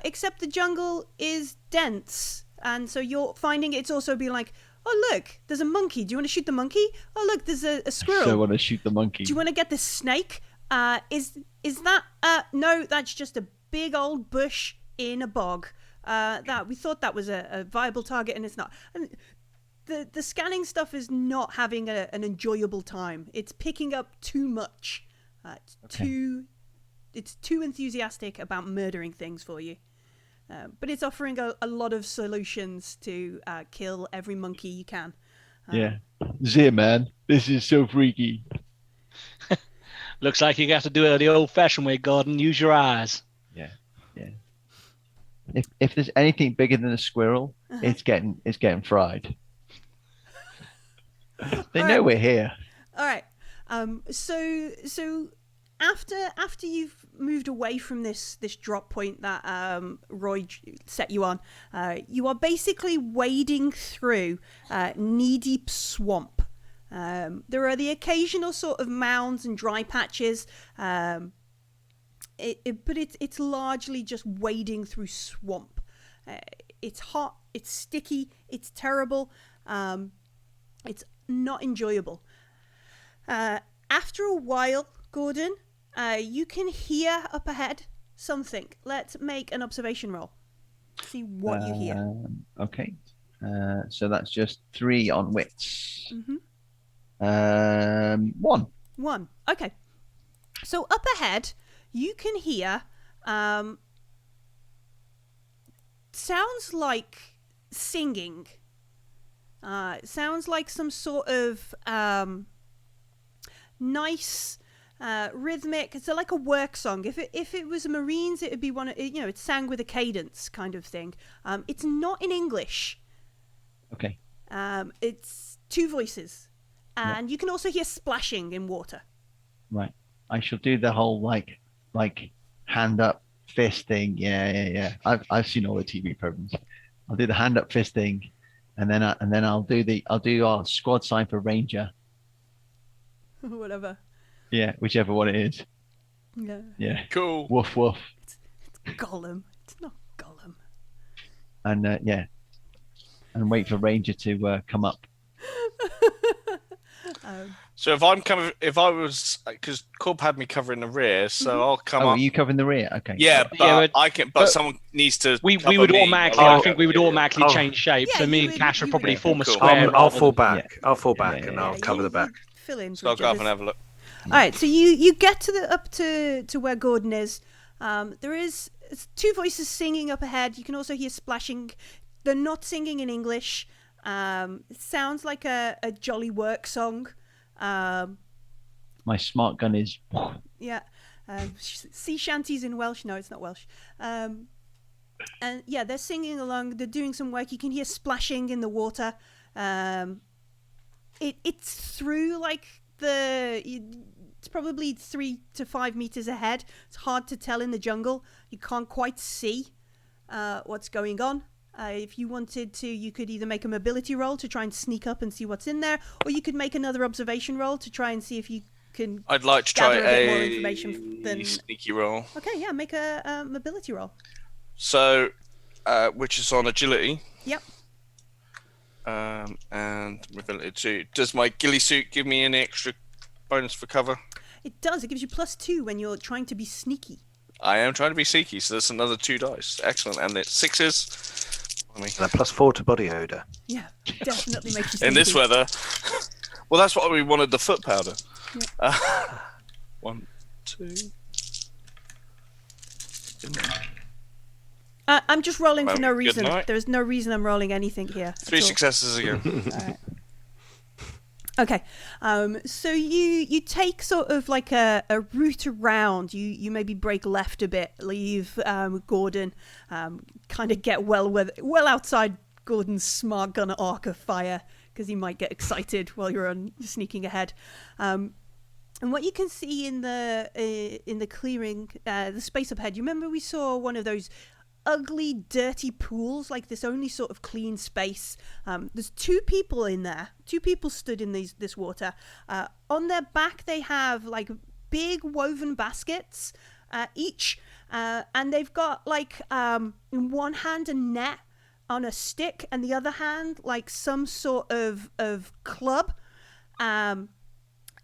Except the jungle is dense, and so you're finding it's also being like, oh look, there's a monkey. Do you want to shoot the monkey? Oh look, there's a squirrel. So I want to shoot the monkey. Do you want to get the snake? Is that no? That's just a big old bush in a bog. That we thought that was a viable target, and it's not. And the scanning stuff is not having an enjoyable time. It's picking up too much. It's too enthusiastic about murdering things for you. But it's offering a lot of solutions to kill every monkey you can. Yeah. Zim, man. This is so freaky. Looks like you got to do it the old-fashioned way, Gordon. Use your eyes. Yeah. If there's anything bigger than a squirrel, it's getting fried. They know we're here. All right. So after you've moved away from this drop point that Roy set you on, you are basically wading through knee-deep swamp. There are the occasional sort of mounds and dry patches, but it's largely just wading through swamp. It's hot, it's sticky, it's terrible, it's not enjoyable. After a while, Gordon, you can hear up ahead something. Let's make an observation roll. See what you hear. Okay. So that's just 3 on wits. 1. Okay. So up ahead, you can hear sounds like singing. Sounds like some sort of nice rhythmic. It's like a work song. If it was Marines, it would be one. It's sang with a cadence kind of thing. It's not in English. Okay. It's 2 voices. And you can also hear splashing in water. Right. I shall do the whole like hand up fist thing. Yeah. I've seen all the TV programs. I'll do the hand up fist thing, and then I'll do our squad sign for Ranger. Whatever. Yeah, whichever one it is. Yeah. Yeah. Cool. Woof woof. It's Gollum. It's not Gollum. And and wait for Ranger to come up. So if I was, because Corp had me covering the rear, so I'll come Oh, up. are you covering the rear? Okay. Yeah, but I can. But but someone needs to. We cover would me. automatically. I'll I think we would automatically Oh. change shape. Yeah, So me you and would- Cash you would probably would- form a Cool. square. I'll rather fall than- back. I'll fall back, and I'll cover the back. Fill in. So I'll for go each up and other. have a look. All right, so you get up to where Gordon is. There is 2 voices singing up ahead. You can also hear splashing. They're not singing in English. It sounds like a jolly work song. My smart gun is. Yeah. Sea shanties in Welsh. No, it's not Welsh. And yeah, they're singing along. They're doing some work. You can hear splashing in the water. It's through like it's probably 3 to 5 meters ahead. It's hard to tell in the jungle. You can't quite see what's going on. If you wanted to, you could either make a mobility roll to try and sneak up and see what's in there, or you could make another observation roll to try and see if you can. I'd like to try gather a bit more information than. Sneaky roll. Okay, yeah, make a mobility roll. So, which is on agility. Yep. And mobility 2. Does my ghillie suit give me any extra bonus for cover? It does. It gives you +2 when you're trying to be sneaky. I am trying to be sneaky, so that's another 2 dice. Excellent, and it's 6s. And a +4 to body odor. Yeah, definitely makes you sneaky. In this weather. Well, that's what we wanted, the foot powder. Yeah. 1, 2. I'm just rolling for no Good reason. night. There's no reason I'm rolling anything here. 3 at all. successes again. All right. Okay, so you take sort of like a route around. You maybe break left a bit, leave Gordon, kind of get well outside Gordon's smart gun arc of fire, because he might get excited while you're sneaking ahead. And what you can see in the clearing, the space up ahead, you remember we saw one of those ugly, dirty pools, like this only sort of clean space. There's 2 people in there. 2 people stood in this water. On their back, they have like big woven baskets each, and they've got like in one hand a net on a stick, and the other hand like some sort of club. And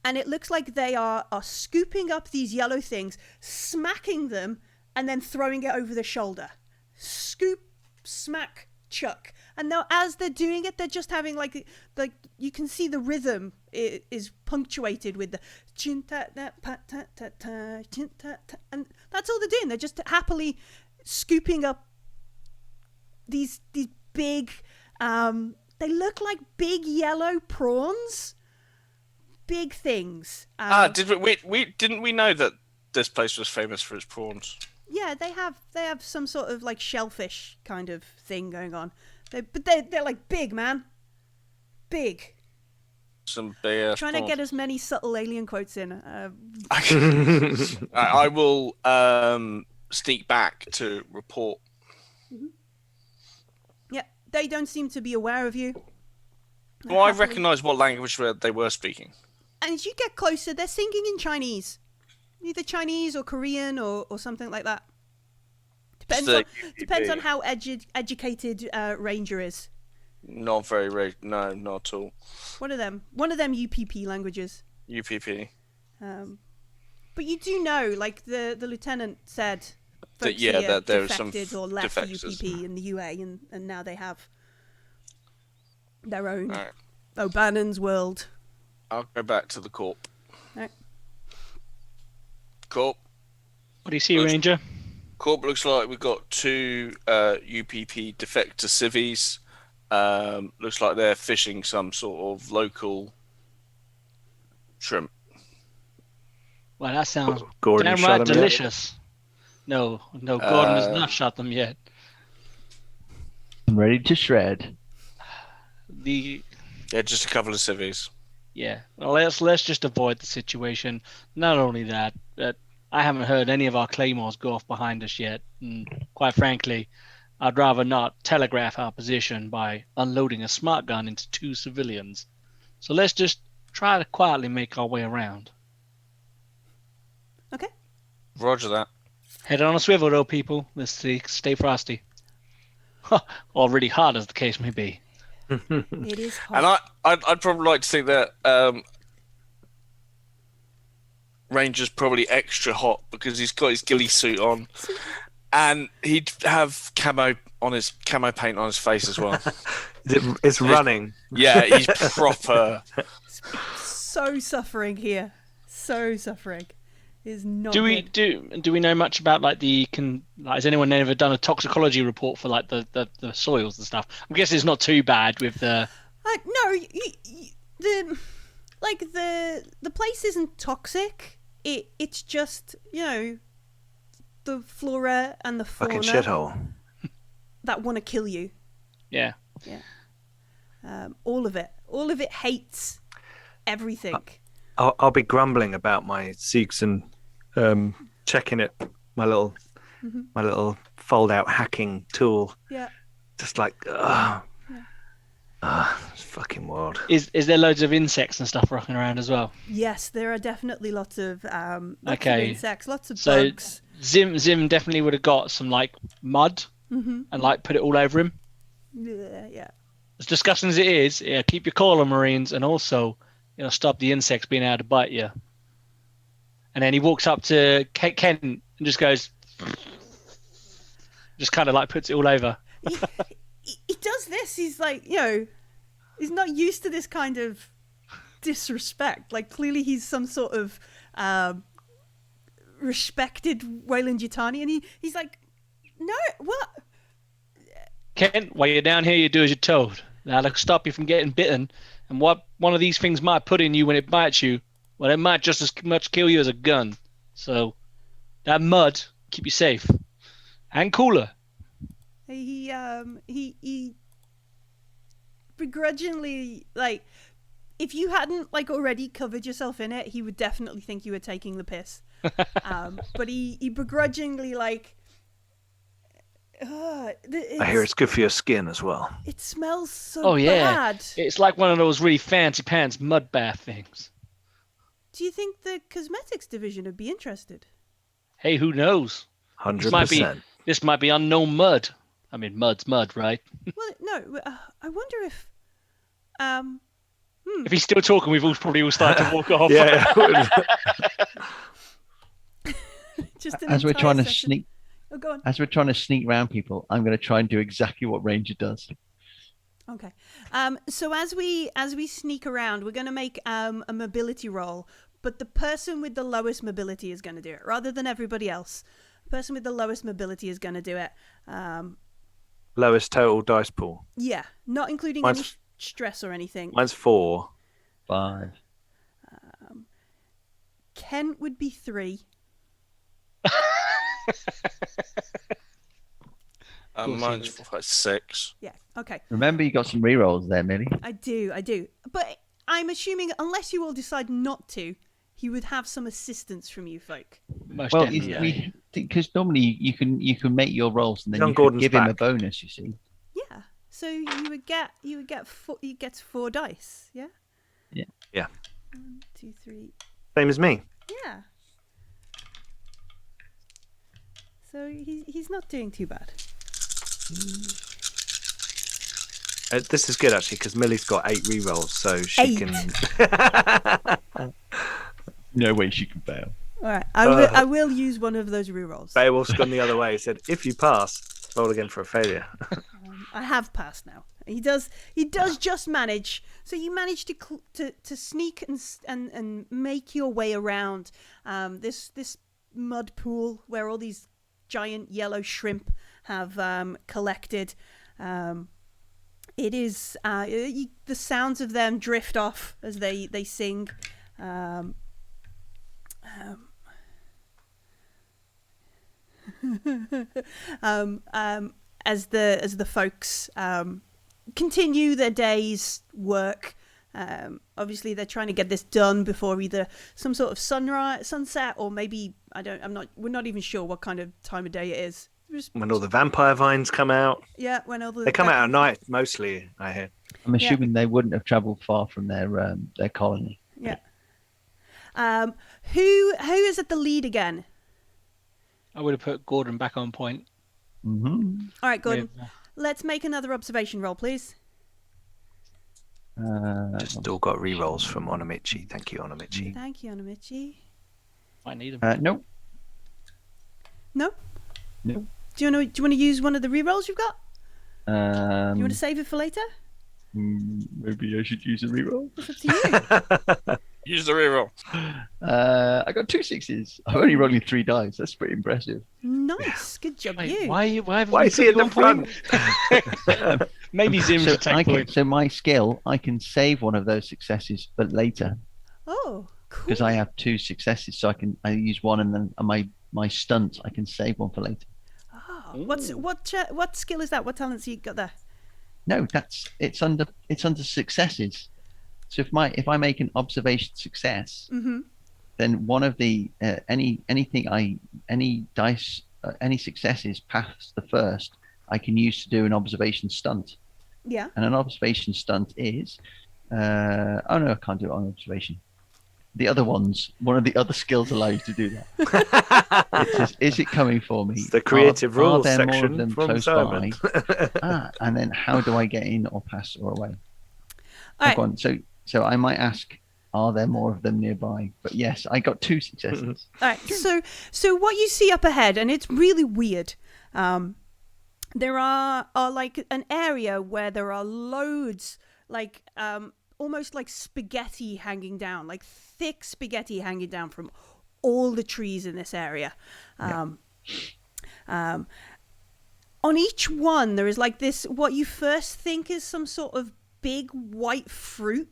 it looks like they are scooping up these yellow things, smacking them, and then throwing it over the shoulder. Scoop, smack, chuck. And now as they're doing it, they're just having like you can see the rhythm is punctuated with the chin ta ta pa ta ta ta chin ta ta, and that's all they're doing. They're just happily scooping up these big they look like big yellow prawns. Big things. Didn't we know that this place was famous for its prawns? Yeah, they have some sort of like shellfish kind of thing going on. They're like big, man. Big. Some big. Trying to get as many subtle alien quotes in. I will sneak back to report. Mm-hmm. Yeah, they don't seem to be aware of you. Well, I recognise what language they were speaking. And as you get closer, they're singing in Chinese. Either Chinese or Korean or something like that. Depends on how educated Ranger is. Not very, no, not at all. One of them UPP languages. UPP. But you do know, like the lieutenant said, that there was some defected or left defectors. the UPP in the UA, and now they have their own Right. O'Bannon's world. I'll go back to the corp. Right. Corp. What do you see, Ranger? Corp looks like we've got 2 UPP defector civvies. Looks like they're fishing some sort of local shrimp. Well, that sounds Gordon damn shot right him yet? delicious. No, Gordon has not shot them yet. I'm ready to shred. Yeah, Just a couple of civvies. well, let's just avoid the situation. Not only that, but I haven't heard any of our claymores go off behind us yet. And quite frankly, I'd rather not telegraph our position by unloading a smart gun into 2 civilians. So let's just try to quietly make our way around. Okay. Roger that. Head on a swivel, though, people. Let's stay frosty. Or really hot, as the case may be. It is hot. And I'd probably like to think that Ranger's probably extra hot because he's got his ghillie suit on, and he'd have camo paint on his face as well. It's running. Yeah, he's proper. So suffering here. So suffering. is not Do we good. do we know much about like has anyone ever done a toxicology report for like the soils and stuff? I guess it's not too bad with the. No, the place isn't toxic. It's just the flora and the fauna Fucking shithole. that want to kill you. Yeah. All of it hates everything. I'll be grumbling about my Siegs and checking it, my little fold-out hacking tool. Yeah. Just like, it's fucking wild. Is there loads of insects and stuff rocking around as well? Yes, there are definitely lots of Okay. insects, lots of So bugs. Zim definitely would have got some like mud and like put it all over him. Yeah. As disgusting as it is, yeah, keep your coil on Marines and also stop the insects being able to bite you. And then he walks up to Kent and just goes, just kind of like puts it all over. He does this. He's like, he's not used to this kind of disrespect. Like, clearly he's some sort of respected Weyland Yutani, and he's like, no, what? Kent, while you're down here, you do as you're told. Now, to stop you from getting bitten, and what one of these things might put in you when it bites you, well, it might just as much kill you as a gun. So, that mud, keep you safe. And cooler. He begrudgingly, like, if you hadn't, like, already covered yourself in it, he would definitely think you were taking the piss. But he begrudgingly, like, I hear it's good for your skin as well. It smells so bad. It's like one of those really fancy pants mud bath things. Do you think the cosmetics division would be interested? Hey, who knows? 100%. This might be unknown mud. I mean, mud's mud, right? Well, no. I wonder if. If he's still talking, we've all probably started to walk off. Yeah. Just As we're trying to sneak. Oh, go on. As we're trying to sneak around people, I'm going to try and do exactly what Ranger does. Okay. So as we sneak around, we're going to make a mobility roll, but the person with the lowest mobility is going to do it, rather than everybody else. The person with the lowest mobility is going to do it. Lowest total dice pool. Yeah, not including any stress or anything. Mine's 4. 5. Kent would be 3. Mine's 6. Yeah. Okay. Remember, you got some rerolls there, Millie. I do. But I'm assuming, unless you all decide not to, he would have some assistance from you folk. Well, because normally you can make your rolls and then you can give him a bonus. You see. Yeah. So you get 4 dice. Yeah. Yeah. Yeah. 1, 2, 3. Same as me. Yeah. So he's not doing too bad. This is good actually because Millie's got 8 rerolls, so she 8. can. No way she can fail. All right, I will use one of those rerolls. Beowulf's gone the other way. He said, "If you pass, roll again for a failure." I have passed now. He does just manage. So you manage to sneak and make your way around this mud pool where all these giant yellow shrimp have collected. It is the sounds of them drift off as they sing. As the folks continue their day's work. Obviously, they're trying to get this done before either some sort of sunset, or maybe we're not even sure what kind of time of day it is. When all the vampire vines come out. Yeah, when all they come out at night mostly. I hear. I'm assuming they wouldn't have travelled far from their colony. Yeah. Who is at the lead again? I would have put Gordon back on point. Mm-hmm. All right, Gordon. Let's make another observation roll, please. Just all got rerolls from Onomichi. Thank you, Onomichi. Thank you, Onomichi. I need them. No. No. No. Do you want to use one of the rerolls you've got? You want to save it for later? Maybe I should use a reroll. It's up to you. Use the reroll. I got 2 6s. I'm only rolling 3 dice. That's pretty impressive. Nice, good job, Wait, you. why haven't Why we is he put at you the on point? front? Maybe Zim So should take point. so my skill, I can save one of those successes, but later, Oh, cool. because I have 2 successes, so I use one, and then my stunt, I can save one for later. Oh, what skill is that? What talents you got there? No, it's under successes. So if I make an observation success, Mm-hmm. then one of the any successes past the first, I can use to do an observation stunt. Yeah. And an observation stunt is oh no, I can't do it on observation. The other ones, one of the other skills allow you to do that. It says, is it coming for me? It's the creative Are rules there more of section them from close Simon. by? And then how do I get in or pass or away? All right. Go on. So I might ask, are there more of them nearby? But yes, I got 2 successes. All right. So what you see up ahead, and it's really weird. There are like an area where there are loads, like almost like spaghetti hanging down, like thick spaghetti hanging down from all the trees in this area. On each one, there is like this, what you first think is some sort of big white fruit.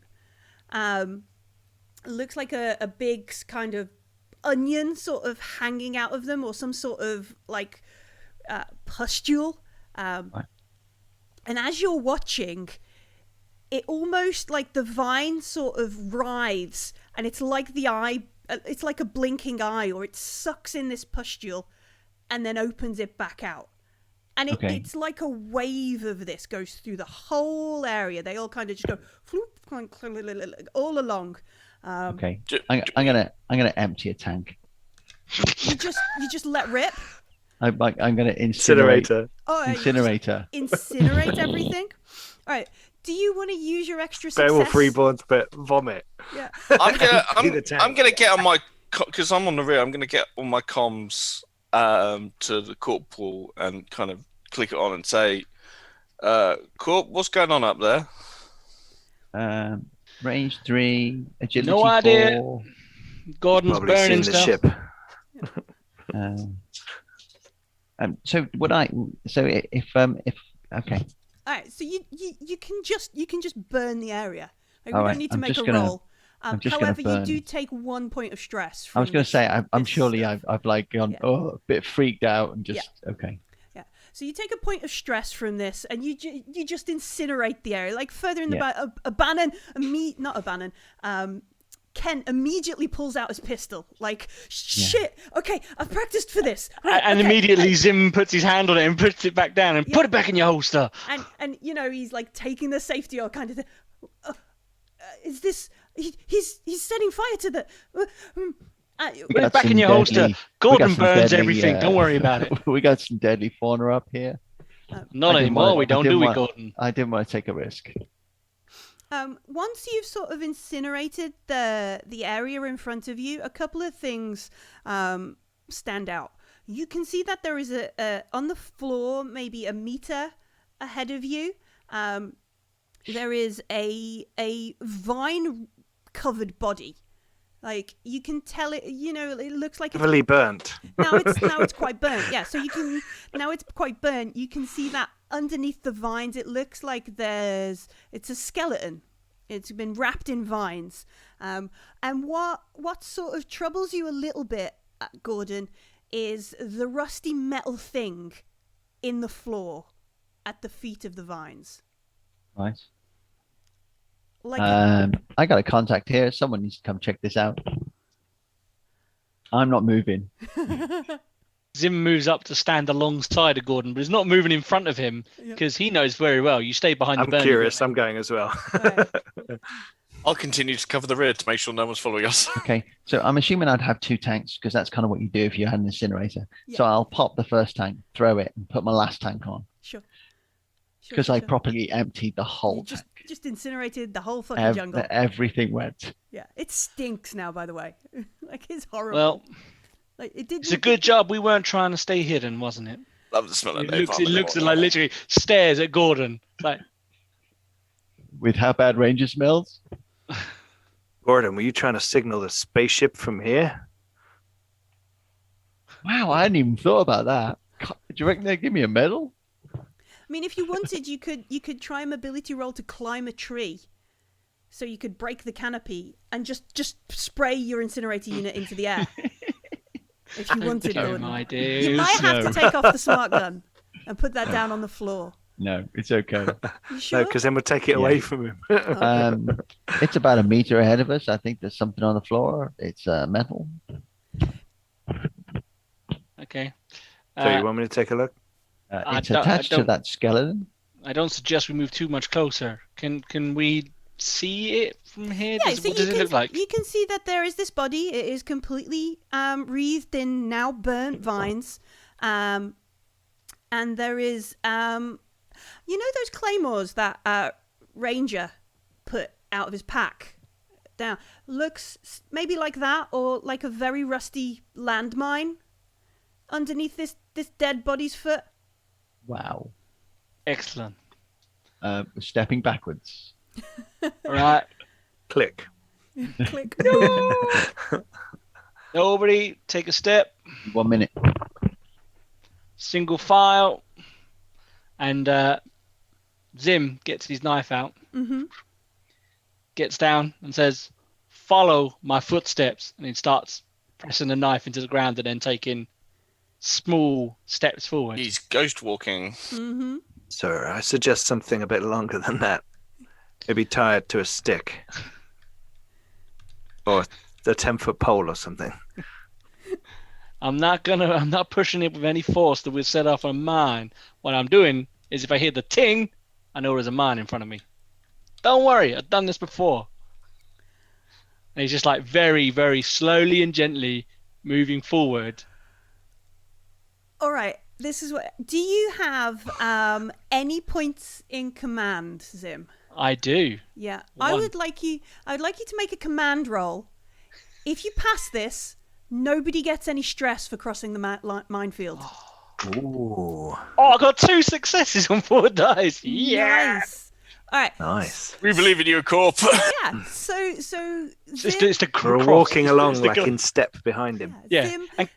Looks like a big kind of onion sort of hanging out of them, or some sort of like pustule. Right. And as you're watching, it almost like the vine sort of writhes, and it's like the eye, it's like a blinking eye, or it sucks in this pustule and then opens it back out. And it's like a wave of this goes through the whole area. They all kind of just go floop, all along. Okay, I'm gonna empty a tank. You just let rip. I'm gonna Incinerator. Oh, incinerator. Incinerate everything. All right. Do you want to use your extra success? Beowulf Freeborn's but vomit. Yeah. I'm Do the tank. gonna get on my, because I'm on the rear. I'm gonna get on my comms to the corporal and kind of click it on and say, Corp, what's going on up there? Range 3, agility No idea. 4. Gordon's Probably burning seen the stuff. ship. So if okay. All right. So you can just burn the area. Like, we All don't right, need to I'm make just a gonna- roll. I'm just gonna However, you burn. do take 1 point of stress. I was from going to say I'm this surely stuff. I've like gone Yeah. a bit freaked out and just okay. Yeah. So you take a point of stress from this, and you just incinerate the area. Like further in the back, Ken immediately pulls out his pistol. Like, shit. Okay, I've practiced for this. Right, And okay. immediately Zim puts his hand on it and puts it back down and put it back in your holster. And you know, he's like taking the safety or kind of thing. Is this? He's setting fire to the. Put it back in your holster. Gordon burns everything. Don't worry about it. We got some deadly fauna up here. Not I didn't anymore. wanna- We I don't, didn't do we, want- Gordon? I didn't want to take a risk. Once you've sort of incinerated the area in front of you, a couple of things stand out. You can see that there is a on the floor, maybe a meter ahead of you. There is a vine covered body. Like, you can tell it, you know, it looks like it's Heavily burnt. now it's quite burnt. Yeah, so now it's quite burnt. You can see that underneath the vines, it looks like it's a skeleton. It's been wrapped in vines. And what sort of troubles you a little bit, Gordon, is the rusty metal thing in the floor at the feet of the vines. Right. Like I got a contact here. Someone needs to come check this out. I'm not moving. Zim moves up to stand alongside of Gordon, but he's not moving in front of him because he knows very well you stay behind the I'm burning curious. building. I'm going as well. Right. I'll continue to cover the rear to make sure no one's following us. Okay, so I'm assuming I'd have 2 tanks because that's kind of what you do if you had an incinerator. Yeah. So I'll pop the first tank, throw it, and put my last tank on Sure. because I properly emptied the whole You tank. just incinerated the whole fucking jungle. Everything went. Yeah, it stinks now. By the way, like, it's horrible. Well, like, it didn't. it's a good job we weren't trying to stay hidden, wasn't it? Love the smell of It looks like literally stares at Gordon. Like, With how bad Ranger smells? Gordon, were you trying to signal the spaceship from here? Wow, I hadn't even thought about that. Do you reckon they'd give me a medal? I mean, if you wanted, you could try a mobility roll to climb a tree, so you could break the canopy and just spray your incinerator unit into the air. If you wanted, Oh, Gordon. my dude. You might have to take off the smart gun and put that down on the floor. No, it's okay. You sure? No, because then we'll take it away from him. It's about a meter ahead of us. I think there's something on the floor. It's metal. Okay. So you want me to take a look? It's attached to that skeleton. I don't suggest we move too much closer. Can we see it from here? Yeah, What does it look like? You can see that there is this body. It is completely wreathed in now burnt vines. And there is, you know those claymores that Ranger put out of his pack? Down. Looks maybe like that, or like a very rusty landmine underneath this dead body's foot. Wow. Excellent. We're stepping backwards. All right. Click. Click. Nobody take a step. 1 minute. Single file. And Zim gets his knife out. Mm-hmm. Gets down and says, "Follow my footsteps," and he starts pressing the knife into the ground and then taking small steps forward. He's ghost walking. Mm-hmm. Sir, I suggest something a bit longer than that. Maybe tied to a stick. Or a 10-foot pole or something. I'm not pushing it with any force that will set off a mine. What I'm doing is if I hear the ting, I know there's a mine in front of me. Don't worry, I've done this before. And he's just like very, very slowly and gently moving forward. All right. This is what. Do you have any points in command, Zim? I do. Yeah. One. I would like you to make a command roll. If you pass this, nobody gets any stress for crossing the minefield. Ooh. Oh, I got 2 successes on 4 dice. Yeah. Nice. All right. Nice. We believe in you, Corp. Yeah. So It's Zim, the We're cross. walking It's along the like in step behind him. Yeah. Zim, And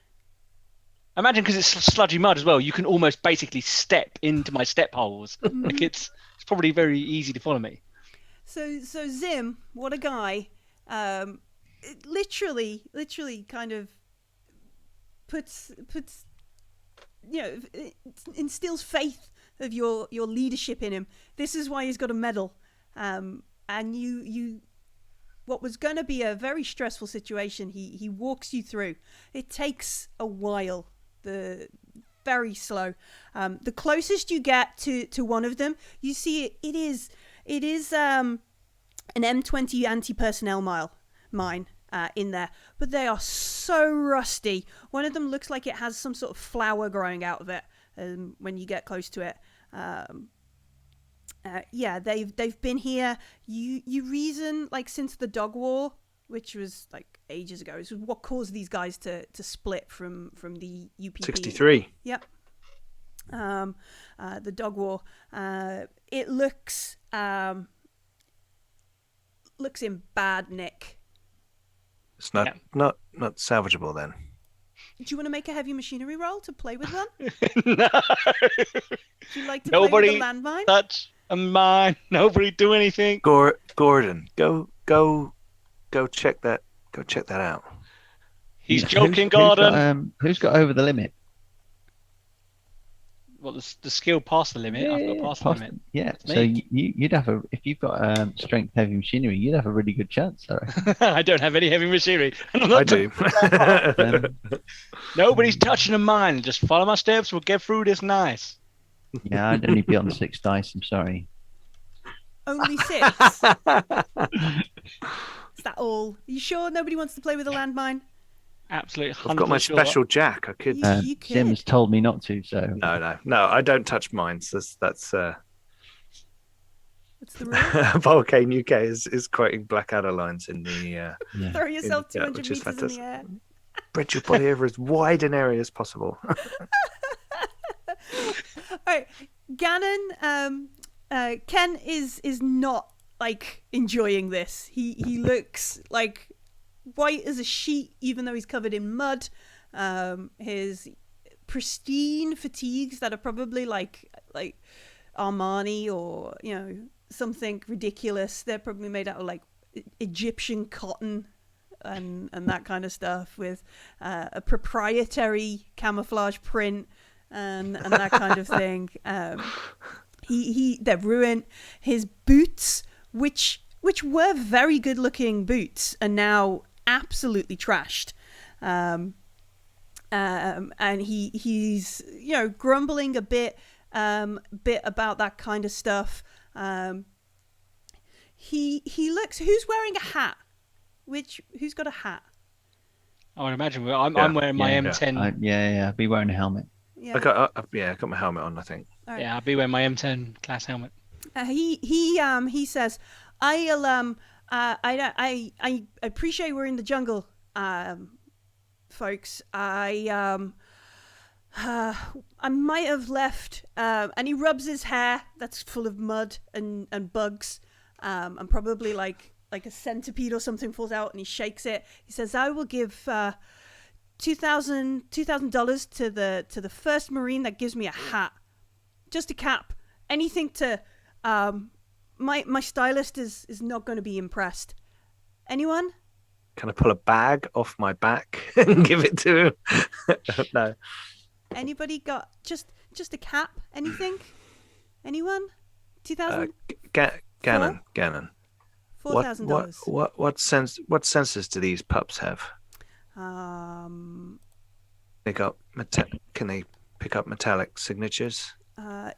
imagine, because it's sludgy mud as well, you can almost basically step into my step holes. Like it's probably very easy to follow me. So Zim, what a guy! It literally kind of puts it instills faith of your leadership in him. This is why he's got a medal. And you what was going to be a very stressful situation, he walks you through. It takes a while. Very slow. The closest you get to one of them, you see it is an M20 anti-personnel mine in there, but they are so rusty. One of them looks like it has some sort of flower growing out of it when you get close to it. Yeah, they've been here. You reason like since the dog war, which was like ages ago. This was what caused these guys to split from the UPP. 63. Yep. The dog war. It looks in bad nick. It's not salvageable then. Do you want to make a heavy machinery roll to play with one? No. Would you like to play Nobody with a landmine? touch a mine. Nobody do anything. Gordon, go check that. Go check that out. He's joking, Gordon. Who's got over the limit? Well, the skill past the limit. I've got past the limit. Yeah, It's so me. you'd have if you've got strength heavy machinery, you'd have a really good chance. Sorry. I don't have any heavy machinery. I do. Nobody's touching a mine. Just follow my steps. We'll get through this nice. Yeah, I'd only be on 6 dice. I'm sorry. Only 6. Is that all? Are you sure nobody wants to play with a landmine? Absolutely. I've got my special jack. I could. You could. Sim's told me not to, so. No. I don't touch mines. That's What's the rule? Volcane UK is quoting Blackadder lines in the. Yeah. Throw yourself yeah, 200 which is meters in the air. Spread your body over as wide an area as possible. All right, Gannon. Ken is not like enjoying this. He looks like white as a sheet, even though he's covered in mud. His pristine fatigues that are probably like Armani or something ridiculous. They're probably made out of like Egyptian cotton and that kind of stuff, with a proprietary camouflage print and that kind of thing. They're ruined. His boots, which were very good looking boots, are now absolutely trashed. And he's grumbling a bit about that kind of stuff. He looks. Who's wearing a hat? Who's got a hat? I would imagine I'm wearing my M10. I'd be wearing a helmet. I got my helmet on, I think. Right. Yeah, I'll be wearing my M10 class helmet. He says, I appreciate we're in the jungle, folks. I might have left, and he rubs his hair that's full of mud and bugs, and probably like a centipede or something falls out, and he shakes it. He says, I will give $2,000 to the first Marine that gives me a hat, just a cap, anything to. My stylist is not going to be impressed. Anyone? Can I pull a bag off my back and give it to him? No. Anybody got just a cap? Anything? Anyone? 2,000. Gannon. $4,000. What sensors do these pups have? They got can they pick up metallic signatures?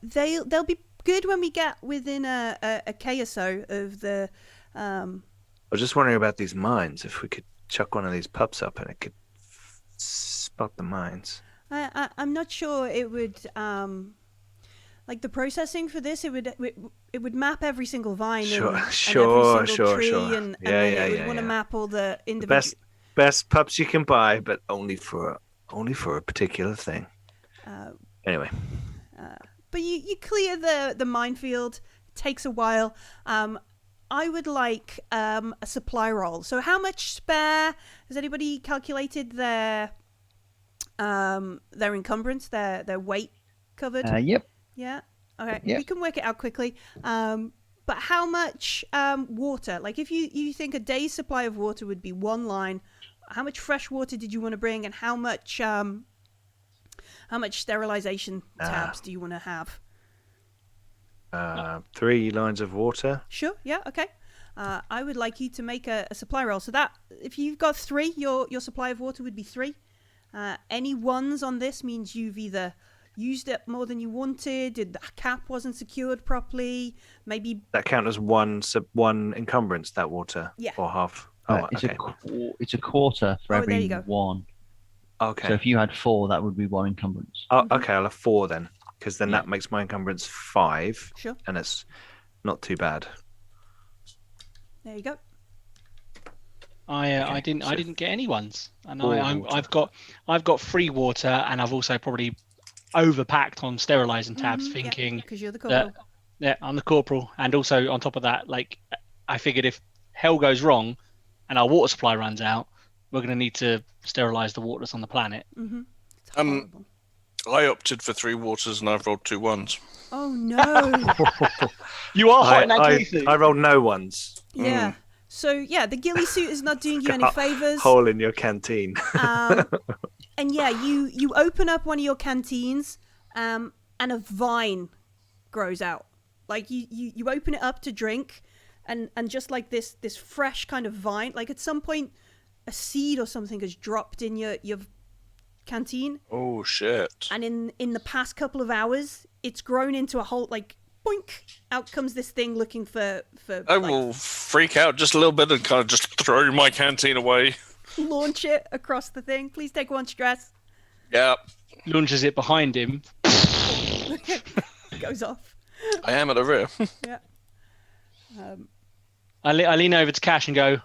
They'll be good when we get within a K or so of the. I was just wondering about these mines. If we could chuck one of these pups up and it could spot the mines. I'm not sure it would. Like the processing for this, it would map every single vine and every single tree, and then it would want to map all the individual. Best pups you can buy, but only for a particular thing. Anyway. But you clear the minefield. It takes a while. I would like a supply roll. So how much spare? Has anybody calculated their encumbrance, their weight covered? Yep. Yeah. Okay. Yep. We can work it out quickly. But how much water? Like if you think a day's supply of water would be one line, how much fresh water did you want to bring, and how much sterilization tabs do you want to have? 3 lines of water. Sure. Yeah. Okay. I would like you to make a supply roll. So that if you've got 3, your supply of water would be 3. Any ones on this means you've either used it more than you wanted, the cap wasn't secured properly, maybe that count as one encumbrance, that water. Yeah. Or half. It's a quarter for every one. Okay. So if you had 4, that would be 1 encumbrance. Oh, okay. I'll have 4 then, because then that makes my encumbrance 5. Sure. And it's not too bad. There you go. I didn't get any ones, and I've got free water, and I've also probably overpacked on sterilizing tabs, thinking because you're the corporal. I'm the corporal, and also on top of that, like I figured if hell goes wrong and our water supply runs out, we're going to need to sterilize the water that's on the planet. Mm-hmm. It's horrible. I opted for 3 waters and I've rolled 2 ones. Oh no! You are hot in that I rolled no ones. Yeah. So yeah, the ghillie suit is not doing you any favors. Hole in your canteen. And yeah, you open up one of your canteens, and a vine grows out. Like you open it up to drink, and just like this fresh kind of vine, like at some point a seed or something has dropped in your canteen. Oh shit! And in the past couple of hours, it's grown into a whole, like, boink, out comes this thing looking for I will freak out just a little bit and kind of just throw my canteen away. Launch it across the thing. Please take 1 stress. Yeah. Launches it behind him. Goes off. I am at the rear. Yeah. I lean over to Cash and go,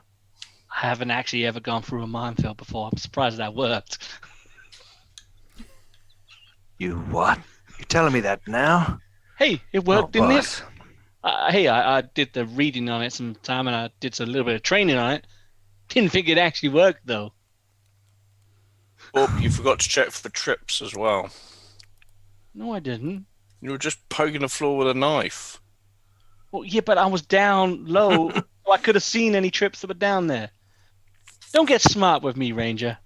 I haven't actually ever gone through a minefield before. I'm surprised that worked. You what? You're telling me that now? Hey, it worked, didn't it? Hey, I did the reading on it some time, and I did a little bit of training on it. Didn't think it actually worked though. Corp, you forgot to check for trips as well. No, I didn't. You were just poking the floor with a knife. Well, yeah, but I was down low. So I could have seen any trips that were down there. Don't get smart with me, Ranger.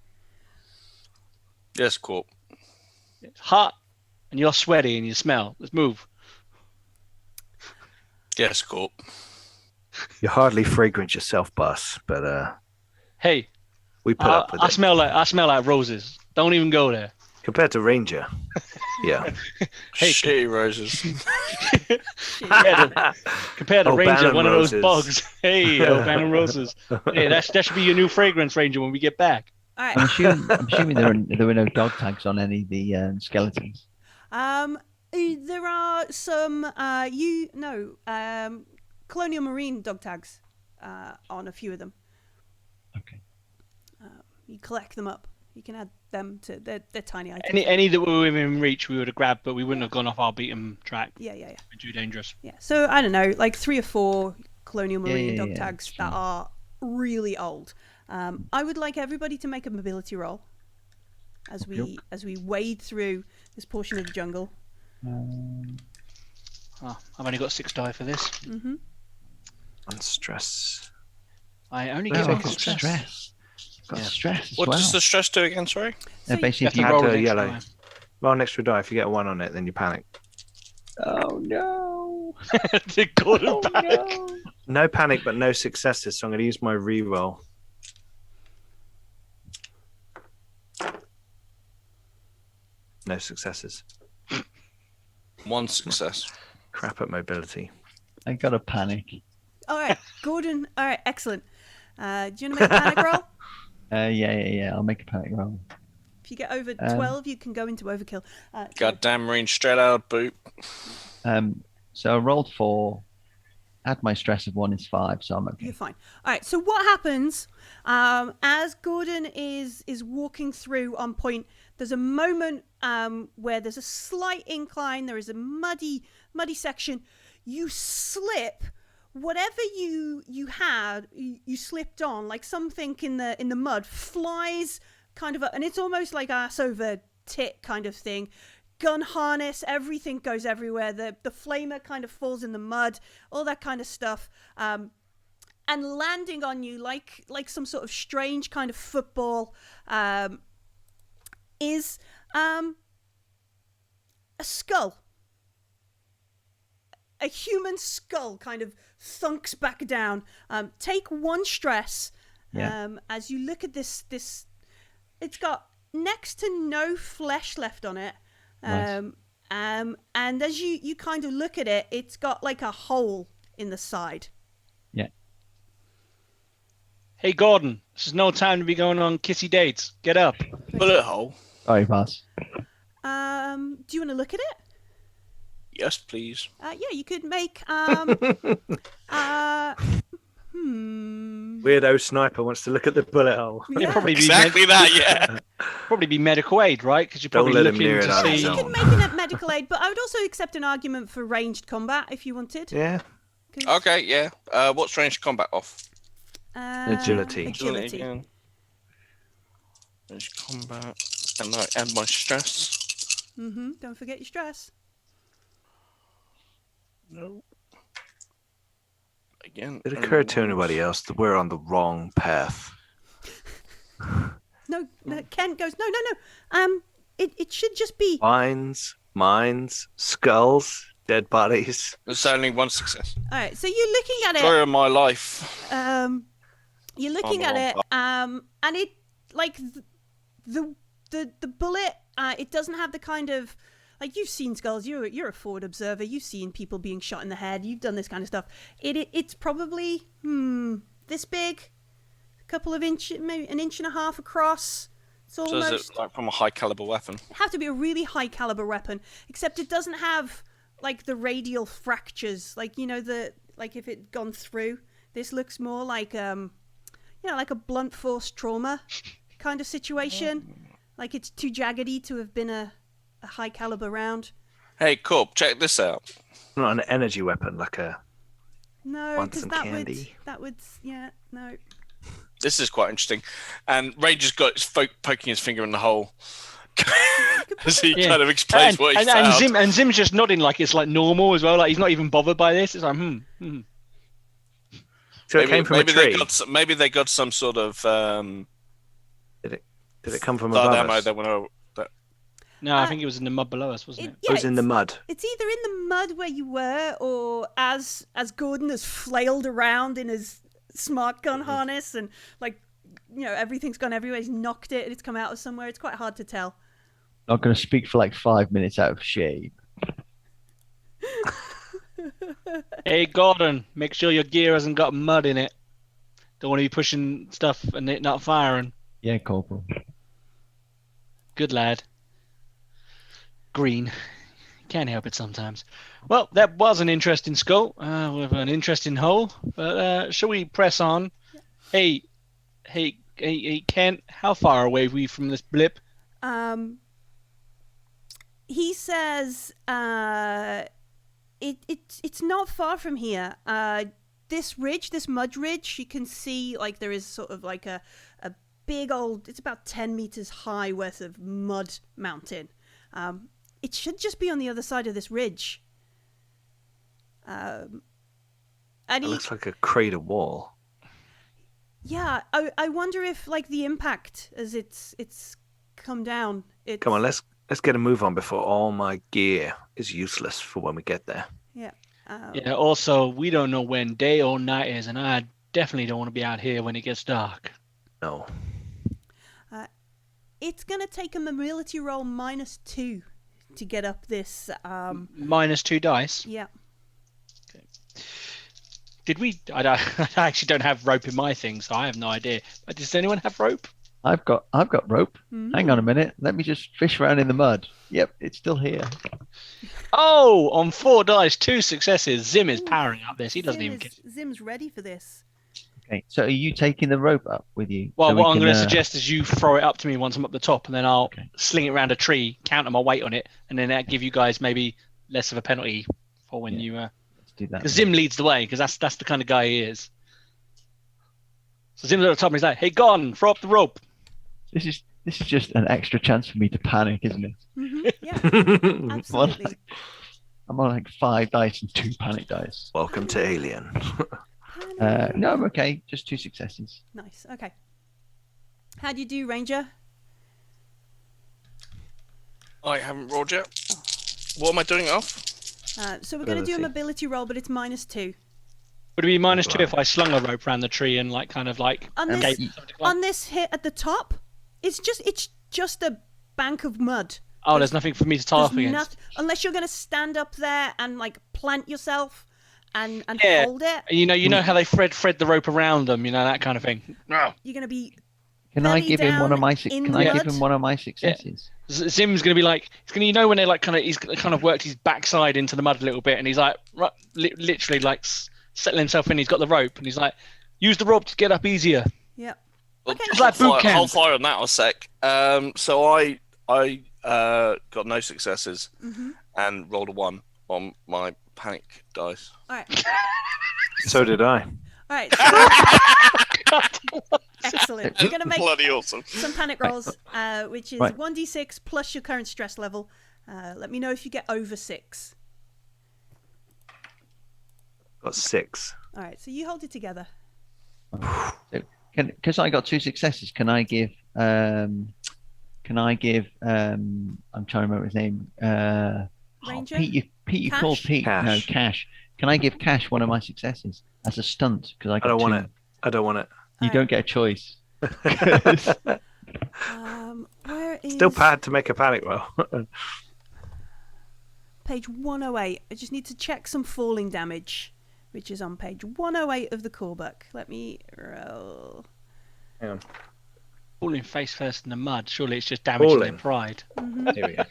Yes, Corp. It's hot, and you're sweaty, and you smell. Let's move. Yes, Corp. You're hardly fragrant yourself, boss, but Hey, we put up with I it. smell like roses. Don't even go there. Compared to Ranger, yeah. Hey, Shitty roses. Compared to Ranger, Bannon one roses. of those bugs. Hey, Bannon roses. Hey, that should be your new fragrance, Ranger, when we get back. All right. I'm assuming there were no dog tags on any of the skeletons. There are some Colonial Marine dog tags on a few of them. Okay. You collect them up. You can add them to they're tiny items. Any that were within reach, we would have grabbed, but we wouldn't have gone off our beaten track. Yeah. It'd be too dangerous. Yeah. So I don't know, like 3 or 4 Colonial Marine Yeah, dog tags sure. that are really old. I would like everybody to make a mobility roll as we wade through this portion of the jungle. Oh, I've only got 6 die for this. Mm-hmm. On stress. I only Well, get I one got stress. stress. Got Yeah. stress as What well. does the stress do again, sorry? So basically, if You you have to roll Add an a extra yellow. die. Roll an extra die. If you get a 1 on it, then you panic. Oh no! The Gordon back. no! No panic, but no successes. So I'm going to use my re-roll. No successes. 1 success. Crap at mobility. I got a panic. all right, Gordon. All right, excellent. Do you want to make a panic roll? Yeah. I'll make a panic roll. If you get over 12, you can go into overkill. Goddamn Marine straight out of boot. So I rolled 4. Add my stress of 1 is 5, so I'm okay. You're fine. All right. So what happens as Gordon is walking through on point? There's a moment where there's a slight incline. There is a muddy section. You slip. Whatever you had, you slipped on. Like something in the mud flies kind of up, and it's almost like ass over tit kind of thing. Gun harness, everything goes everywhere. The flamer kind of falls in the mud, all that kind of stuff. And landing on you like some sort of strange kind of football is a skull. A human skull kind of thunks back down. Take 1 stress. As you look at this, it's got next to no flesh left on it. Nice. And as you kind of look at it, it's got like a hole in the side. Yeah. Hey, Gordon, this is no time to be going on kissy dates. Get up. Bullet hole. Sorry, boss. Do you want to look at it? Yes, please. Yeah, you could make Weirdo sniper wants to look at the bullet hole. Yeah. Probably be Exactly that, yeah. probably be medical aid, right? Because you're Don't probably let him looking near it to on his see. You own. could make a medical aid, but I would also accept an argument for ranged combat if you wanted. Yeah. 'Cause, Okay, yeah. What's range combat off? Agility. Agility. Again. Range combat. And I add my stress. Don't forget your stress. No. Again. It occurred to anybody else that we're on the wrong path. No, Ken goes, no. It should just be. Mines, skulls, dead bodies. There's only 1 success. All right, so you're looking at Story it. of my life. You're looking at it, and it like the bullet. It doesn't have the kind of like you've seen skulls. You're a forward observer. You've seen people being shot in the head. You've done this kind of stuff. It's probably this big, a couple of inches, maybe 1.5 inches across. It's So almost is it like from a high caliber weapon? have to be a really high caliber weapon. Except it doesn't have like the radial fractures. Like like if it gone through. This looks more like like a blunt force trauma kind of situation. Like it's too jaggedy to have been a high caliber round. Hey, Corp, check this out. Not an energy weapon, like a No, Want because some that candy? would yeah, no. This is quite interesting. And Ranger's got his poking his finger in the hole as he Yeah. kind of explains what he found. And Zim's just nodding like it's like normal as well. Like he's not even bothered by this. It's like So it came from a tree. Maybe they got some sort of. Did it come from thud above ammo us? they want to. No, I think it was in the mud below us, wasn't it? It was in the mud. It's either in the mud where you were, or as Gordon has flailed around in his smart gun harness, and like, you know, everything's gone everywhere. He's knocked it, and it's come out of somewhere. It's quite hard to tell. Not going to speak for like 5 minutes out of shape. Hey, Gordon, make sure your gear hasn't got mud in it. Don't want to be pushing stuff and it not firing. Yeah, Corporal. Good lad. Green. Can't help it sometimes. Well, that was an interesting skull with an interesting hole. But shall we press on? Hey, Kent, how far away are we from this blip? He says, it's not far from here. This ridge, this mud ridge, you can see like there is sort of like a big old, it's about 10 meters high worth of mud mountain. It should just be on the other side of this ridge. And It looks like a crater wall. Yeah, I wonder if like the impact as it's come down. Come on, let's get a move on before all my gear is useless for when we get there. Yeah. Yeah. Also, we don't know when day or night is, and I definitely don't want to be out here when it gets dark. No. It's gonna take a mobility roll -2 to get up this. -2 dice. Yeah. Did we? I actually don't have rope in my thing, so I have no idea. But does anyone have rope? I've got rope. Hang on a minute. Let me just fish around in the mud. Yep, it's still here. Oh, on 4 dice, 2 successes. Zim is powering up this. He doesn't even care. Zim's ready for this. Okay, so are you taking the rope up with you? Well, so what I'm going to suggest is you throw it up to me once I'm up the top, and then I'll Okay. sling it around a tree, counter my weight on it, and then that give you guys maybe less of a penalty for when you. Let's do that. Because Zim leads the way, because that's the kind of guy he is. So Zim's at the top, and he's like, "Hey, Gordon, throw up the rope." This is just an extra chance for me to panic, isn't it? Yeah, absolutely. I'm on like 5 dice and 2 panic dice. Welcome to Alien. No, I'm okay. Just 2 successes. Nice. Okay. How do you do, Ranger? I haven't rolled yet. What am I doing off? So we're going to do a mobility roll, but it's -2. Would it be -2 if I slung a rope around the tree and like kind of like On this hit at the top, it's just a bank of mud. Oh, there's nothing for me to tie off against. Unless you're going to stand up there and like plant yourself and Yeah. hold it. You know how they thread the rope around them, that kind of thing. No. You're going to be. Can I belly give him one of my? down in Can the I mud? give him one of my successes? Zim's gonna be like, when they like he's kind of worked his backside into the mud a little bit, and he's like literally like settling himself in. He's got the rope, and he's like, use the rope to get up easier. Yeah. Well, Okay. It's like boot camp. I'll fire on that in a sec. So I got no successes and rolled a 1 on my panic dice. All right. So did I. All right. So, excellent. We're going to make Bloody awesome. some panic rolls, which is Right. 1d6 plus your current stress level. Let me know if you get over 6. Got 6. All right. So you hold it together. Because I got 2 successes, can I give? I'm trying to remember his name. Ranger? Pete, you Cash? called Pete. Cash. No, Cash. Can I give Cash one of my successes as a stunt? Because I I got don't 2. want it. I don't want it. You Alright. don't get a choice. Where is Still bad to make a panic roll. page 108? I just need to check some falling damage, which is on page 108 of the core book. Let me roll. Hang on. Falling face first in the mud. Surely it's just damaging their Falling. pride. Here we go.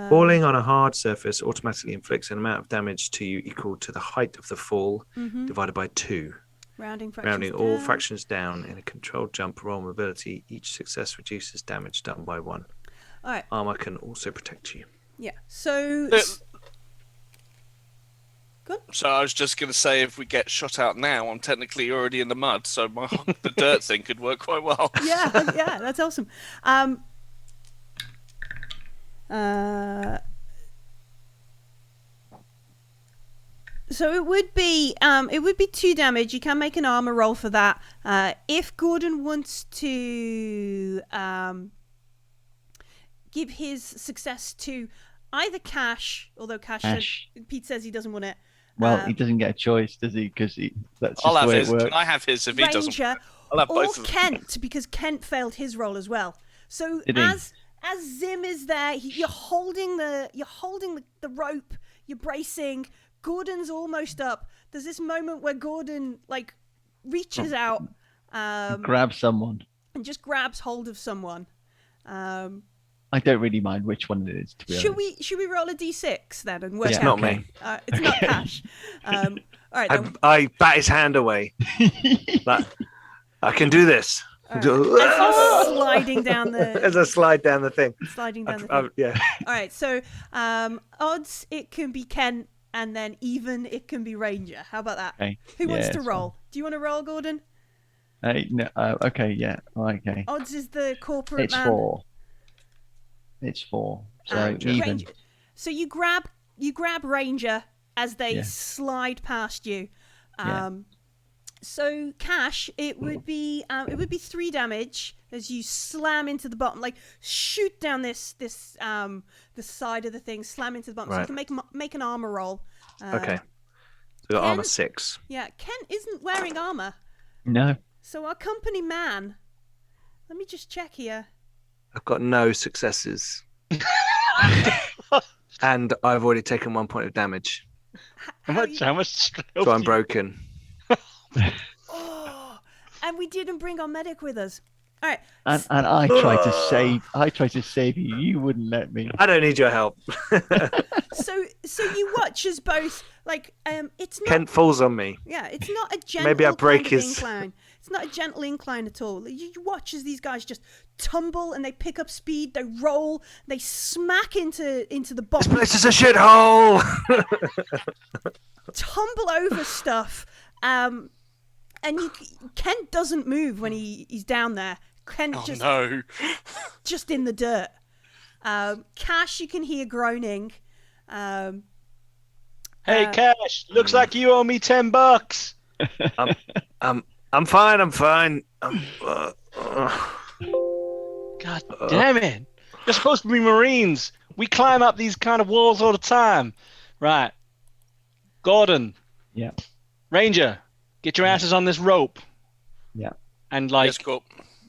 Falling on a hard surface automatically inflicts an amount of damage to you equal to the height of the fall divided by 2. Rounding fractions Rounding all down. fractions down in a controlled jump roll mobility, each success reduces damage done by 1. All right. Armor can also protect you. Yeah. So Good. So I was just going to say, if we get shot out now, I'm technically already in the mud, so the dirt thing could work quite well. Yeah, that's awesome. So it would be 2 damage. You can make an armor roll for that. If Gordon wants to give his success to either Cash, although Cash. Pete says he doesn't want it. Well, he doesn't get a choice, does he? Because that's just I'll the have way his. it works. Can I have his if he doesn't? Ranger, I'll have or both of them. Kent, because Kent failed his roll as well. So Did he? as Zim is there, you're holding the rope. You're bracing. Gordon's almost up. There's this moment where Gordon reaches out, Grab someone. and just grabs hold of someone. I don't really mind which one it is, to be honest. Should we roll a d6 then and work It's out? not me. It's not Cash. All right. Then, I bat his hand away. Like, I can do this. as he's sliding down As the I slide down the thing. sliding down the thing. Yeah. All right. So odds it can be Kent, and then even it can be Ranger. How about that? Okay. Who wants Yeah, to it's roll? Do you want to roll, Gordon? No, okay, yeah. Okay. Odds is the corporate It's man. 4. It's 4. So even. Ranger. So you grab Ranger as they Yeah. slide past you. Yeah. So Cash, it would be 3 damage as you slam into the bottom, shoot down the side of the thing, slam into the bottom. So Right. you can make an armor roll. Okay. So we got Ken? armor 6. Yeah, Kent isn't wearing armor, No. so our company man. Let me just check here. I've got no successes. And I've already taken 1 point of damage. How much? How much? So I'm broken. Oh, and we didn't bring our medic with us. All right. And I tried to save you. You wouldn't let me. I don't need your help. So you watch as both it's not Kent falls on me. it's not a gentle Maybe I break kind of his- incline. It's not a gentle incline at all. You watch as these guys just tumble and they pick up speed, they roll, they smack into the This bottom, place is a shithole. tumble over stuff. And Kent doesn't move when he's down there. Kent Oh just no! just in the dirt. Cash, you can hear groaning. Hey, Cash. Looks like you owe me $10. I'm fine. God damn it! You're supposed to be Marines. We climb up these kind of walls all the time. Right. Gordon. Yeah. Ranger, get your asses on this rope. Yeah. And Yes, cool.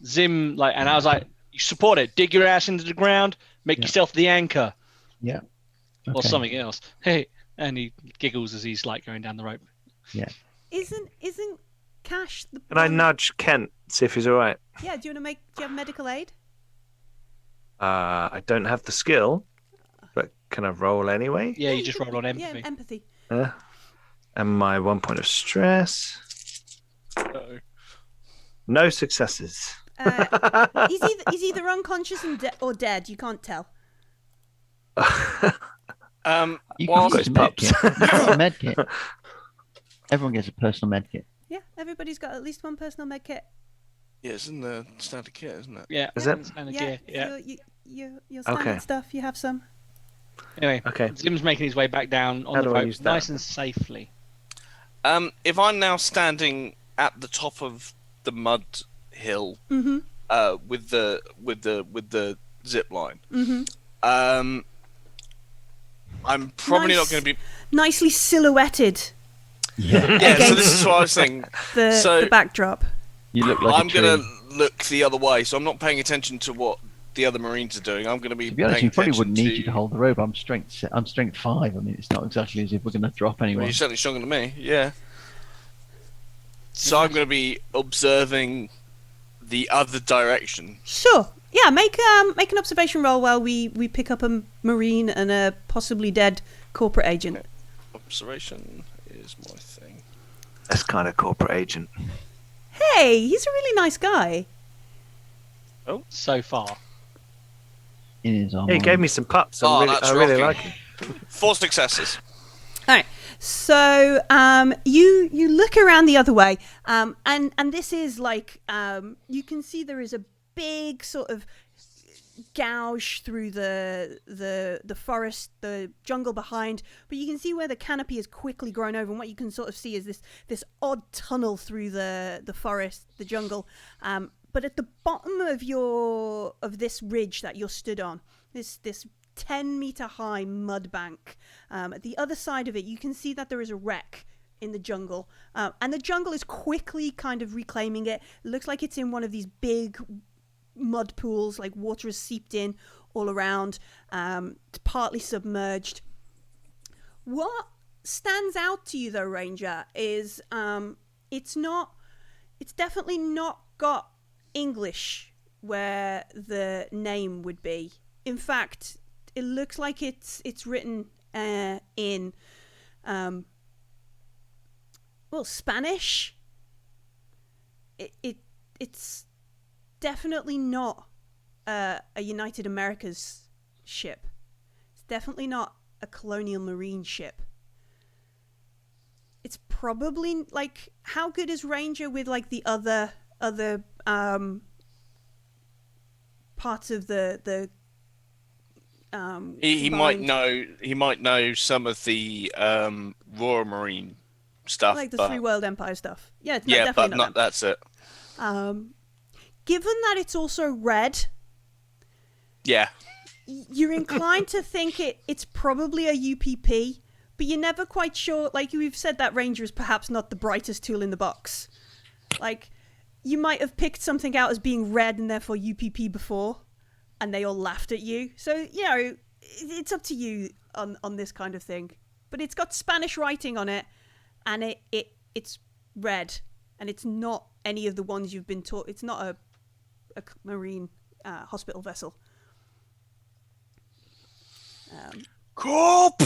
Zim, and I was like, you support it. Dig your ass into the ground. Make Yeah. yourself the anchor. Yeah. Or Okay. something else. Hey. And he giggles as he's going down the rope. Yeah. Isn't Cash the Can I one- nudge Kent, see if he's all right? Yeah, do you have medical aid? I don't have the skill, but can I roll anyway? Yeah, you just roll on empathy. Yeah, empathy. And my 1 point of stress. Uh-oh. No successes. He's either unconscious or dead. You can't tell. You Well, can use a pups. medkit. You got a medkit. Everyone gets a personal medkit. Yeah, everybody's got at least one personal med kit. yeah, it's in the standard kit, isn't it? Yeah. Is it? Standard Yeah, gear, yeah. your standard Okay. stuff. You have some. Anyway, Okay. Zim's making his way back down on How the do I rope, use that? nice and safely. If I'm now standing at the top of the mud hill, Mm-hmm. with the zip line, Mm-hmm. I'm probably Nice. not going to be. Nicely silhouetted. Yeah. Yeah, so Against- this is what I was saying. The backdrop. You look like I'm a tree. going to look the other way, so I'm not paying attention to what the other Marines are doing. I'm going to be. To be honest, paying you probably attention wouldn't need you to hold the rope. I'm strength 5. I mean, it's not exactly as if we're going to drop Well, anyone. you're certainly stronger than me, yeah. So I'm going to be observing the other direction. Sure. Yeah, make an observation roll while we pick up a marine and a possibly dead corporate agent. Okay. Observation is my thing. That's kind of corporate agent. Hey, he's a really nice guy. So far. In his arm. Yeah, he gave me some pups. Oh, I that's really rocking. like him. 4 successes. All right. So you look around the other way, and this is like you can see there is a big sort of gouge through the forest, the jungle behind, but you can see where the canopy has quickly grown over, and what you can sort of see is this odd tunnel through the forest, the jungle. But at the bottom of this ridge that you're stood on, this 10-meter high mud bank, at the other side of it, you can see that there is a wreck in the jungle, and the jungle is quickly kind of reclaiming it. It looks like it's in one of these big mud pools, like water has seeped in all around. It's partly submerged. What stands out to you though, Ranger, is it's definitely not got English where the name would be. In fact, it looks like it's written in Spanish. It's definitely not a United Americas ship. It's definitely not a Colonial Marine ship. It's probably like, how good is Ranger with like the other parts of the he might know some of the Royal Marine stuff, like the Three World Empire stuff. Yeah, it's yeah, definitely but not not that's it. Given that it's also red, Yeah, you're inclined to think it's probably a UPP, but you're never quite sure. Like we've said, that Ranger is perhaps not the brightest tool in the box. Like, you might have picked something out as being red and therefore UPP before, and they all laughed at you. So, you know, it's up to you on this kind of thing. But it's got Spanish writing on it, and it's red, and it's not any of the ones you've been taught. It's not a marine hospital vessel. Corp.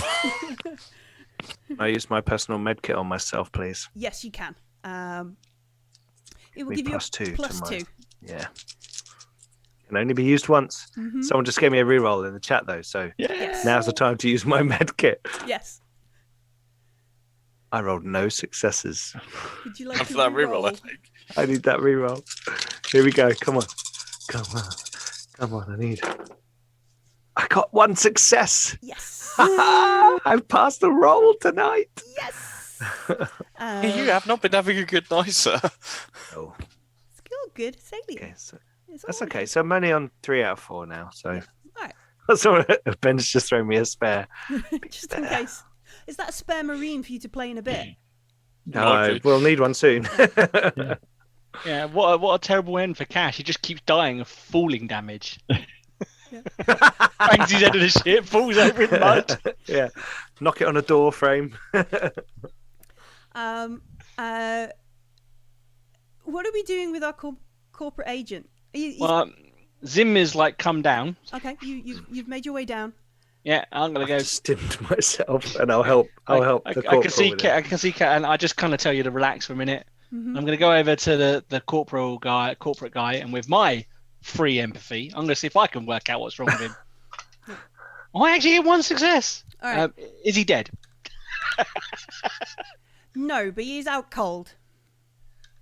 I use my personal med kit on myself, please. Yes, you can. It will Me give you a plus two to plus mine. 2. Yeah. Can only be used once. Mm-hmm. Someone just gave me a reroll in the chat though, so Yes. now's the time to use my med kit. Yes. I rolled no successes. Would you like After to that reroll? reroll, I think. I need that reroll. Here we go. Come on. Come on. I got 1 success. Yes. I've passed the roll tonight. Yes. You have not been having a good night, sir. Oh, It's all good. Salient. okay. So It's all that's good. okay. So I'm only on 3 out of 4 now. So All right. so Ben's just thrown me a spare. Just in case. Is that a spare marine for you to play in a bit? No, Okay. we'll need one soon. Yeah, what a terrible end for Cash. He just keeps dying of falling damage. Bangs his head of the ship, falls over in the mud. Yeah. Knock it on a door frame. What are we doing with our corporate agent? Well, Zim is like come down. Okay, you've made your way down. Yeah, I'm gonna go. I've stimmed myself, and I'll help. I'll help. I the can see corporal with it. I can see Kat, and I just kind of tell you to relax for a minute. Mhm. I'm gonna go over to the corporate guy, and with my free empathy, I'm gonna see if I can work out what's wrong with him. I actually get 1 success. All right. Is he dead? No, but he's out cold.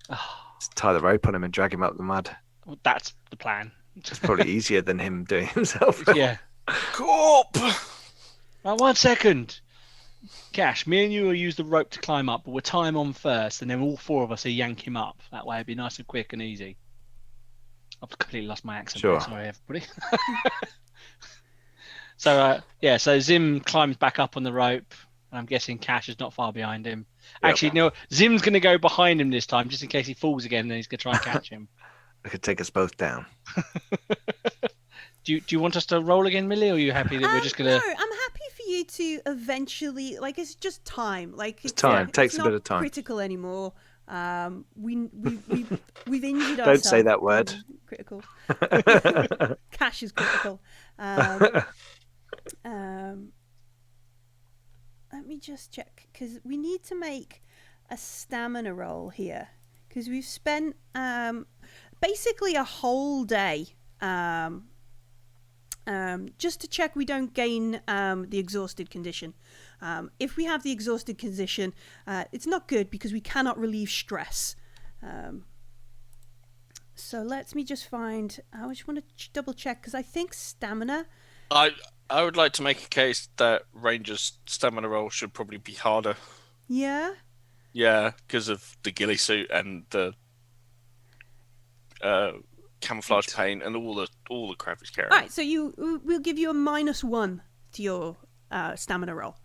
Just tie the rope on him and drag him up the mud. Well, that's the plan. It's probably easier than him doing himself. Yeah. Corp. Right, 1 second. Cash, me and you will use the rope to climb up, but we'll tie him on first, and then all 4 of us will yank him up. That way it'd be nice and quick and easy. I've completely lost my accent. Sure. Sorry, everybody. So Zim climbs back up on the rope, and I'm guessing Cash is not far behind him. Yep. Actually, no, Zim's going to go behind him this time, just in case he falls again, then he's going to try and catch him. I could take us both down. Do you want us to roll again, Millie, or are you happy that we're just going No, to... I'm happy for you to eventually, like, it's just time. Like, it's time. Takes it's a bit not of time. critical anymore. We've injured ourselves. Don't say that word. Critical. Cash is critical. Let me just check, because we need to make a stamina roll here, because we've spent basically a whole day just to check we don't gain the exhausted condition. If we have the exhausted condition, it's not good because we cannot relieve stress. So let me just find. I just want to double check because I think stamina. I would like to make a case that Ranger's stamina roll should probably be harder. Yeah. Yeah, because of the ghillie suit and the camouflage paint and all the crap he's carrying. All right. So we'll give you a -1 to your stamina roll.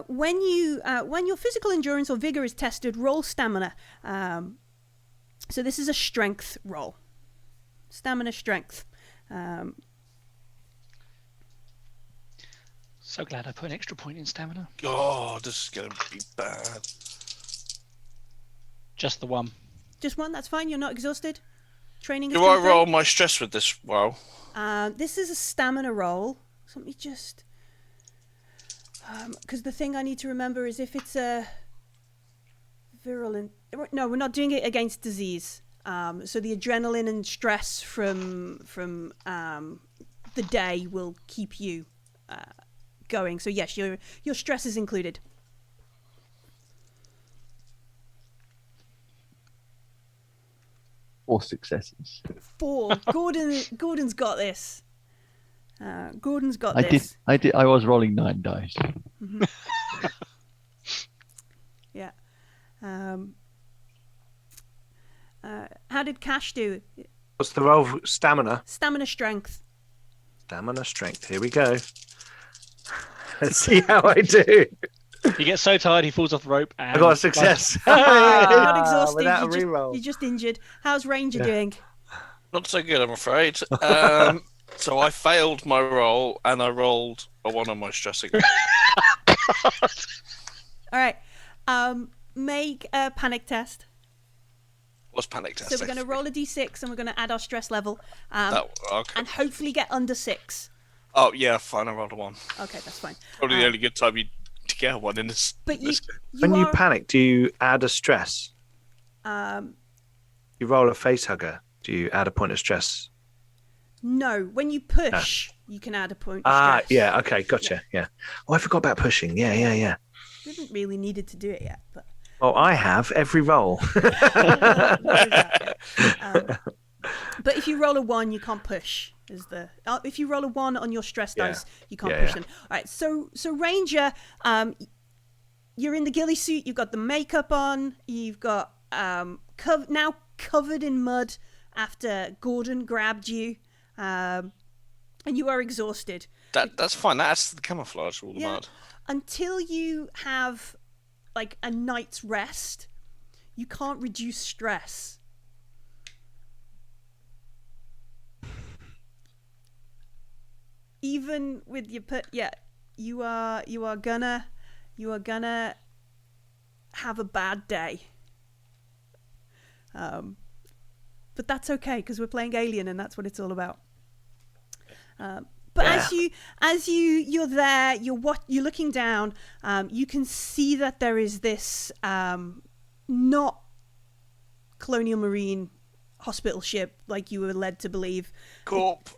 When your physical endurance or vigor is tested, roll stamina. So this is a strength roll. Stamina strength. So glad I put an extra point in stamina. Oh, this is going to be bad. Just the one. Just one, that's fine. You're not exhausted. Training is Do I complete. roll my stress with this roll? This is a stamina roll. So let me just... Because the thing I need to remember is if it's a virulent... No, we're not doing it against disease. So the adrenaline and stress from the day will keep you going. So yes, your stress is included. Four successes. 4. Gordon's got this. Gordon's got this. I was rolling 9 dice. Mm-hmm. Yeah. How did Cash do? What's the roll? Stamina. Stamina strength. Stamina strength. Here we go. Let's see how I do. He gets so tired he falls off the rope. And I got a success. You're not exhausted. Without a You're reroll. just injured. How's Ranger doing? Not so good, I'm afraid. So I failed my roll and I rolled a 1 on my stress again. All right. Make a panic test. What's panic test? So we're going to roll a d6 and we're going to add our stress level. Okay. And hopefully get under 6. Oh, yeah, fine. I rolled a 1. Okay, that's fine. Probably the only good time to get one in this. But this game. When you panic, do you add a stress? You roll a face hugger. Do you add a point of stress? No, when you push, you can add a point of stress. Yeah, okay, gotcha. Yeah. Oh, I forgot about pushing. Yeah. We haven't really needed to do it yet, but... Well, I have every roll. But if you roll a 1, you can't push. If you roll a 1 on your stress dice, you can't push them. All right. So Ranger, you're in the ghillie suit. You've got the makeup on. You've got now covered in mud after Gordon grabbed you, and you are exhausted. That's fine. That's the camouflage, all the mud. Until you have like a night's rest, you can't reduce stress. Even with your you are gonna have a bad day. But that's okay because we're playing Alien and that's what it's all about. But as you're there, you're looking down. You can see that there is this not Colonial Marine hospital ship like you were led to believe. Corp.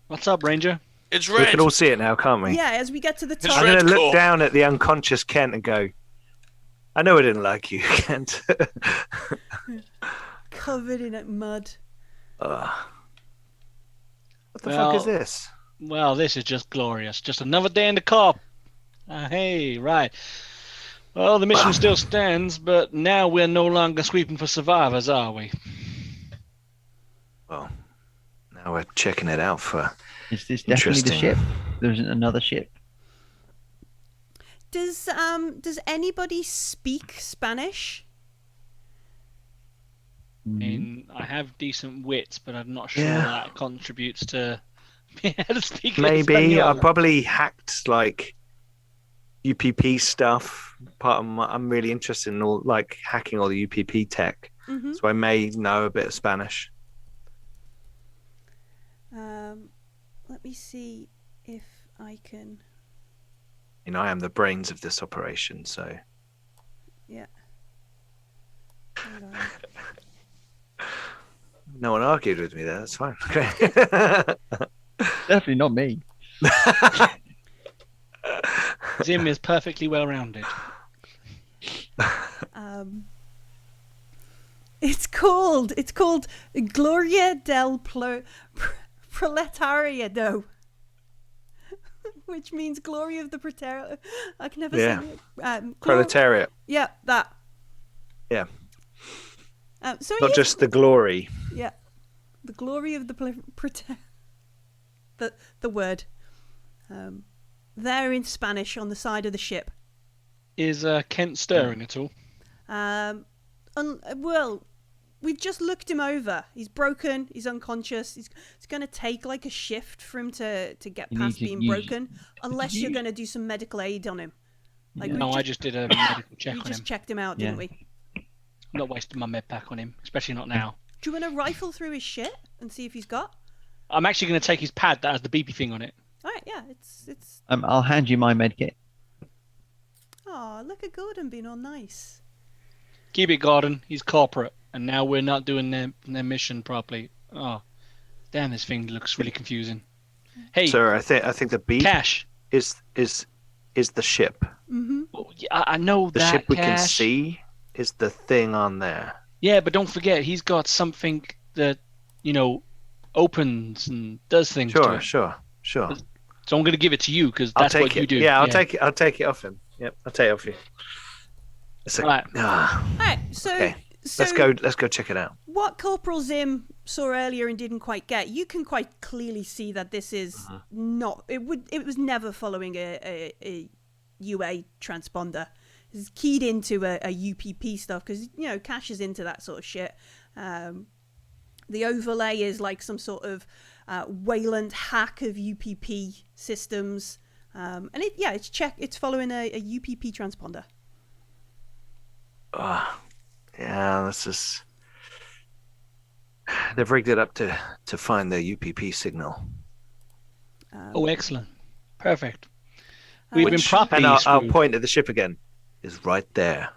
What's up, Ranger? It's We red. can all see it now, can't we? Yeah, as we get to the It's top. I'm red. going to look Corp. down at the unconscious Kent and go, I know I didn't like you, Kent. Covered in mud. What the fuck is this? Well, this is just glorious. Just another day in the corp. Hey, right. Well, the mission still stands, but now we're no longer sweeping for survivors, are we? Well, now we're checking it out for... Is this definitely the Interesting. ship? There isn't another ship. Does anybody speak Spanish? I mean, I have decent wits, but I'm not sure that contributes to being able to speak Maybe. Espanol. I probably hacked, like, UPP stuff. I'm really interested in all, like, hacking all the UPP tech. Mm-hmm. So I may know a bit of Spanish. Let me see if I can. You know, I am the brains of this operation, so... Yeah. Hold on. No one argued with me there, that's fine. Okay. Definitely not me. Zim is perfectly well rounded. It's called Gloria del Proletariado, which means glory of the proletariat. I can never say it. Proletariat. Yeah, that. Yeah. So Not just the glory. Yeah, the glory of the the word. There in Spanish on the side of the ship. Is Kent stirring at all? Well, we've just looked him over. He's broken. He's unconscious. It's going to take like a shift for him to get past being broken, unless you're going to do some medical aid on him. Like I just did a medical check on him. We just checked him out, didn't we? I'm not wasting my med pack on him, especially not now. Do you want to rifle through his shit and see if he's got? I'm actually going to take his pad that has the beepy thing on it. All right, yeah, it's. I'll hand you my med kit. Oh, look at Gordon being all nice. Keep it, Gordon. He's corporate, and now we're not doing their mission properly. Oh, damn! This thing looks really confusing. Hey, sir, I think the beep Cash is the ship. Mm-hmm. Well, yeah, I know The that ship we Cash. can see is the thing on there. Yeah, but don't forget, he's got something that opens and does things. to it. Sure. So I'm going to give it to you because that's what you do. Yeah, I'll take it. I'll take it off him. Yep, I'll take it off you. Right. All right, so Okay. so Let's go check it out. what Corporal Zim saw earlier and didn't quite get, you can quite clearly see that this is not. It was never following a UA transponder. It's keyed into a UPP stuff because Cash is into that sort of shit. The overlay is like some sort of Weyland hack of UPP systems, and it's following a UPP transponder. Yeah, this is. They've rigged it up to find the UPP signal. Oh, excellent. Perfect. We've been properly And our screwed. point at the ship again is right there.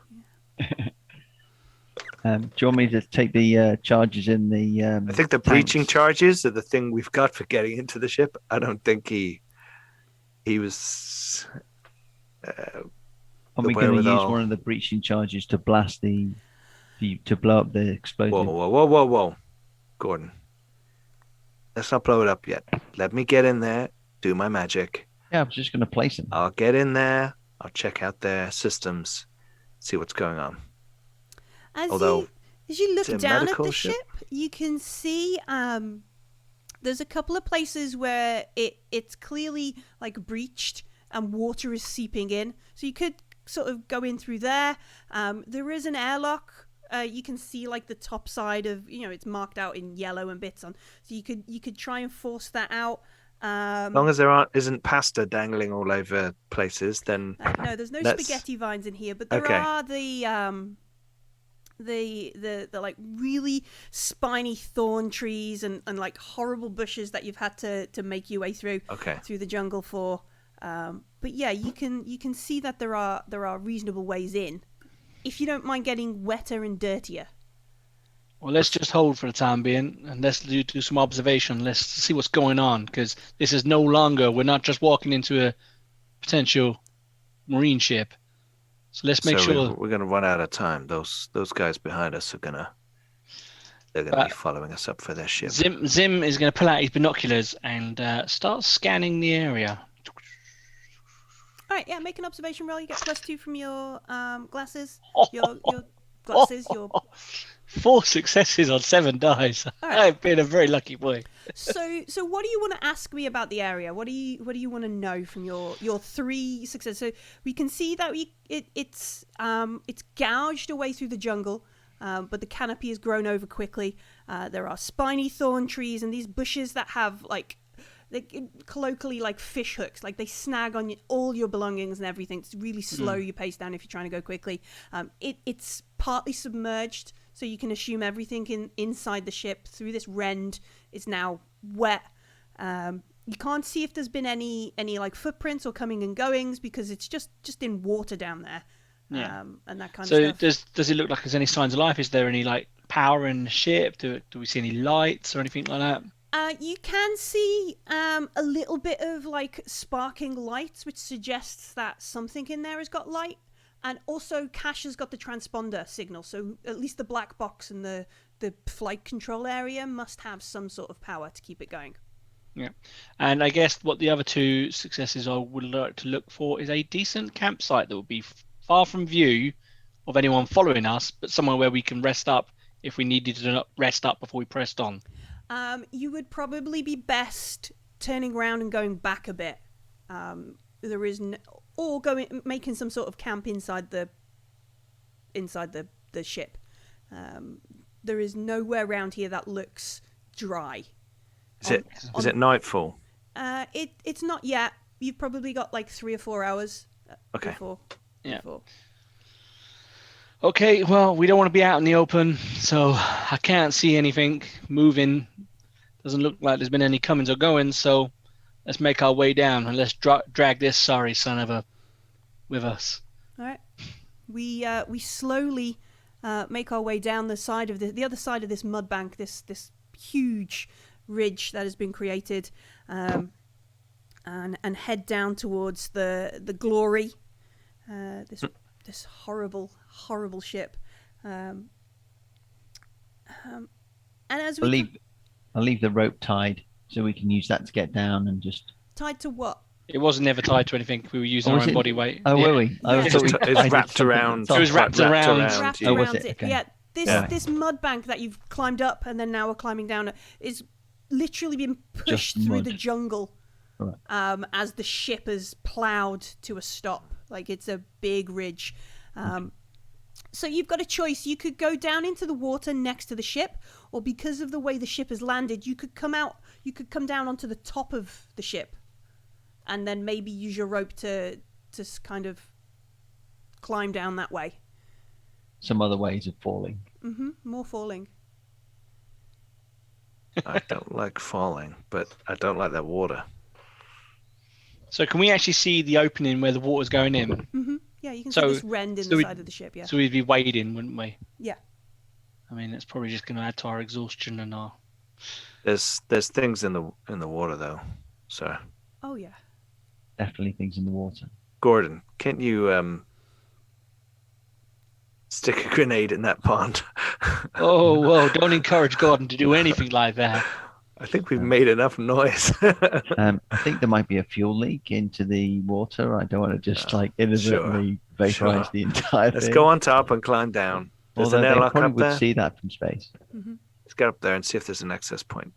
Do you want me to take the charges in the? I think the breaching charges are the thing we've got for getting into the ship. I don't think he was. Are we going to use one of the breaching charges to blast to blow up the explosive? Whoa, Gordon. Let's not blow it up yet. Let me get in there, do my magic. Yeah, I was just going to place them. I'll get in there. I'll check out their systems, see what's going on. As Although you look it's a down at medical the ship? ship, you can see there's a couple of places where it's clearly like breached and water is seeping in. So you could sort of go in through there. There is an airlock. You can see like the top side of it's marked out in yellow and bits on. So you could try and force that out. As long as isn't pasta dangling all over places, then no, there's no spaghetti vines in here, but there are the like really spiny thorn trees and like horrible bushes that you've had to make your way through the jungle for. But yeah, you can see that there are reasonable ways in, if you don't mind getting wetter and dirtier. Well, let's just hold for the time being and let's do some observation. Let's see what's going on because this is no longer. We're not just walking into a potential marine ship. So let's make sure we're going to run out of time. Those guys behind us they're going to be following us up for their ship. Zim is going to pull out his binoculars and start scanning the area. All right, yeah, make an observation roll. You get +2 from your glasses. Oh. Your glasses. Your 4 successes on 7 dice. Right. I've been a very lucky boy. So what do you want to ask me about the area? What do you want to know from your 3 successes? So we can see that it's gouged away through the jungle, but the canopy has grown over quickly. There are spiny thorn trees and these bushes that have colloquially like fish hooks, like they snag on all your belongings and everything. It's really slow your pace down if you're trying to go quickly. It's partly submerged, so you can assume everything inside the ship through this rend is now wet. You can't see if there's been any like footprints or coming and goings because it's just in water down there. Yeah. And that kind of stuff. So does it look like there's any signs of life? Is there any like power in the ship? Do we see any lights or anything like that? You can see a little bit of like sparking lights, which suggests that something in there has got light. And also, Cash has got the transponder signal, so at least the black box and the flight control area must have some sort of power to keep it going. Yeah, and I guess what the other two successes I would like to look for is a decent campsite that would be far from view of anyone following us, but somewhere where we can rest up if we needed to rest up before we pressed on. You would probably be best turning around and going back a bit. There is or making some sort of camp inside the ship. There is nowhere around here that looks dry. Is it nightfall? It's not yet. You've probably got like 3 or 4 hours. Okay. Before. Okay, well, we don't want to be out in the open, so I can't see anything moving. Doesn't look like there's been any comings or goings, so let's make our way down and let's drag this sorry son of a with us. All right. We slowly make our way down the side of the other side of this mud bank, this huge ridge that has been created, and head down towards the Glory, this horrible ship, and as we I'll leave the rope tied so we can use that to get down and just tied to what? It wasn't never tied to anything. We were using our own body weight. Oh, were we? Yeah. It's wrapped around. It was wrapped around. Wrapped Oh, was around it? it. Okay. Yeah. Yeah. This mud bank that you've climbed up and then now we're climbing down is literally been pushed Just through mud. the jungle, Right. as the ship has ploughed to a stop. Like it's a big ridge. So you've got a choice. You could go down into the water next to the ship, or because of the way the ship has landed, you could come down onto the top of the ship, and then maybe use your rope to kind of climb down that way. some other ways of falling. More falling. I don't like falling, but I don't like that water. So can we actually see the opening where the water's going in? Yeah, you can So- see this rend in so the we- side of the ship. Yeah. So we'd be wading, wouldn't we? Yeah. I mean, it's probably just going to add to our exhaustion and our... There's things in the water though, so Oh yeah. Definitely things in the water. Gordon, can't you stick a grenade in that pond? Oh, well, don't encourage Gordon to do anything like that. I think we've made enough noise. I think there might be a fuel leak into the water. I don't want to just inadvertently vaporize the entire Let's thing. go on top and climb down. There's Although an they airlock probably up would there. see that from space. Let's get up there and see if there's an access point.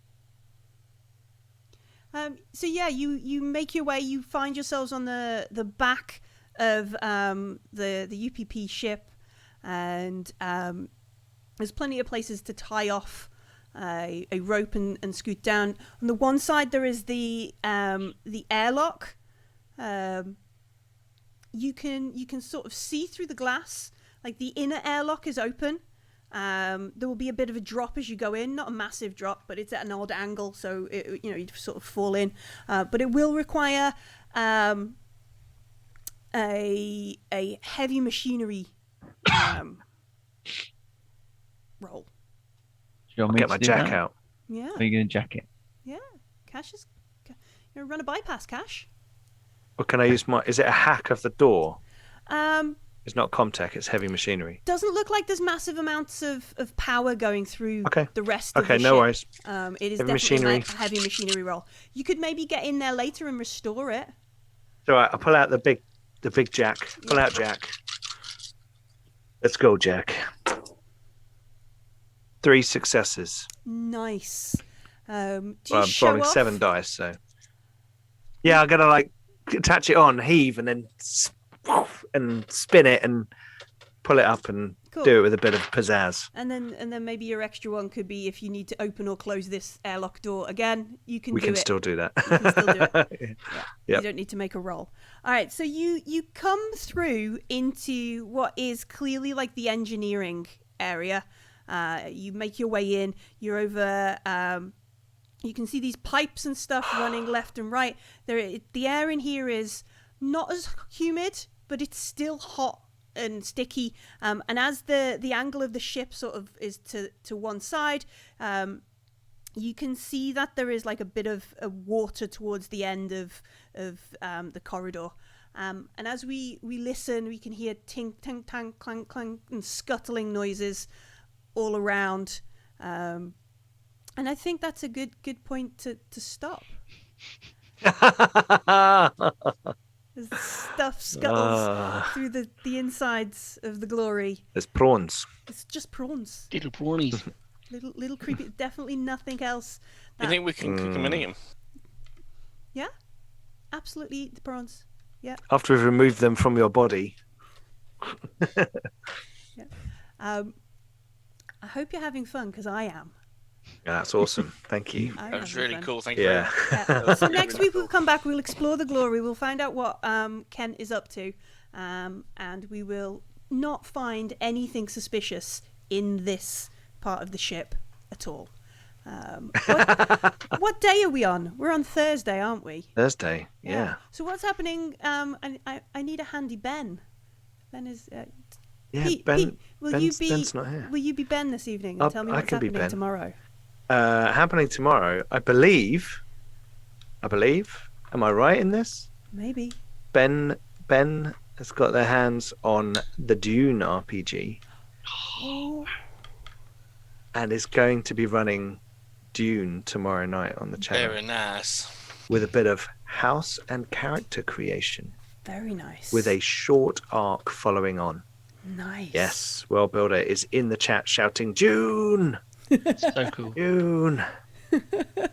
So yeah, you make your way. You find yourselves on the back of the UPP ship, and there's plenty of places to tie off a rope and scoot down. On the one side there is the airlock. You can sort of see through the glass. Like the inner airlock is open. There will be a bit of a drop as you go in, not a massive drop, but it's at an odd angle, so you'd sort of fall in. But it will require a heavy machinery roll. Do you want me Get to my do jack that? out. Yeah, Are you going to jack it? yeah. Cash is run a bypass, Cash. Or can I use my? Is it a hack of the door? Um, It's not Comtech. It's heavy machinery. doesn't look like there's massive amounts of power going through Okay. the rest of Okay, the no ship. worries. It is Heavy definitely machinery. a heavy machinery roll. You could maybe get in there later and restore it. So I pull out the big jack. Pull out Jack. Let's go, Jack. 3 successes. Nice. Do you Well, I'm show rolling off? 7 dice, so yeah, I'm gonna attach it on, heave, and then and spin it and pull it up and Cool. do it with a bit of pizzazz. And then maybe your extra one could be if you need to open or close this airlock door again, you can We do can it. still do that. You can still do it. Yep. You don't need to make a roll. All right, so you come through into what is clearly like the engineering area. You make your way in. You're over. You can see these pipes and stuff running left and right. The air in here is not as humid, but it's still hot and sticky. And as the angle of the ship sort of is to one side, you can see that there is like a bit of water towards the end of the corridor. And as we listen, we can hear tink, tink, tang, clank, clank, and scuttling noises all around. And I think that's a good point to stop. As the stuff scuttles through the insides of the Glory. There's prawns. It's just prawns. Little prawnies. Little creepy. Definitely nothing else. You think we can cook them and eat them? Yeah, absolutely eat the prawns. Yeah. After we've removed them from your body. Yeah. I hope you're having fun, because I am. Yeah, that's awesome. Thank you. That was really cool. Thank you. Yeah. So next week we'll come back. We'll explore the Glory. We'll find out what Kent is up to, and we will not find anything suspicious in this part of the ship at all. What day are we on? We're on Thursday, aren't we? Thursday. Yeah. So what's happening? I need a handy Ben. Ben is. Yeah, Pete, Ben. Pete, Ben's not here. Will you be Ben this evening and tell me what's can be happening Ben. tomorrow? Happening tomorrow, I believe. Am I right in this? Maybe. Ben has got their hands on the Dune RPG Oh. and is going to be running Dune tomorrow night on the channel Very nice. with a bit of house and character creation, Very nice. with a short arc following on. nice. Yes, World Builder is in the chat shouting, Dune! So cool. Dune!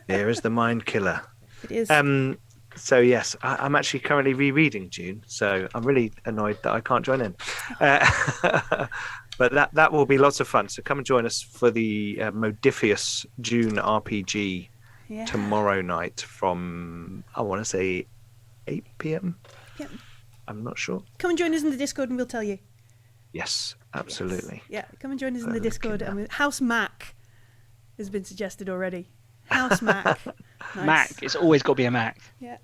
Here is the Mind Killer. It is. So yes, I'm actually currently rereading Dune, so I'm really annoyed that I can't join in. But that will be lots of fun. So come and join us for the Modifius Dune RPG Yeah. tomorrow night from, I want to say, 8 p.m. Yep. I'm not sure. Come and join us in the Discord and we'll tell you. Yes, absolutely. Yeah, come and join us in the Okay. Discord. And House Mac has been suggested already. House Mac. Nice. Mac. It's always got to be a Mac. Yeah.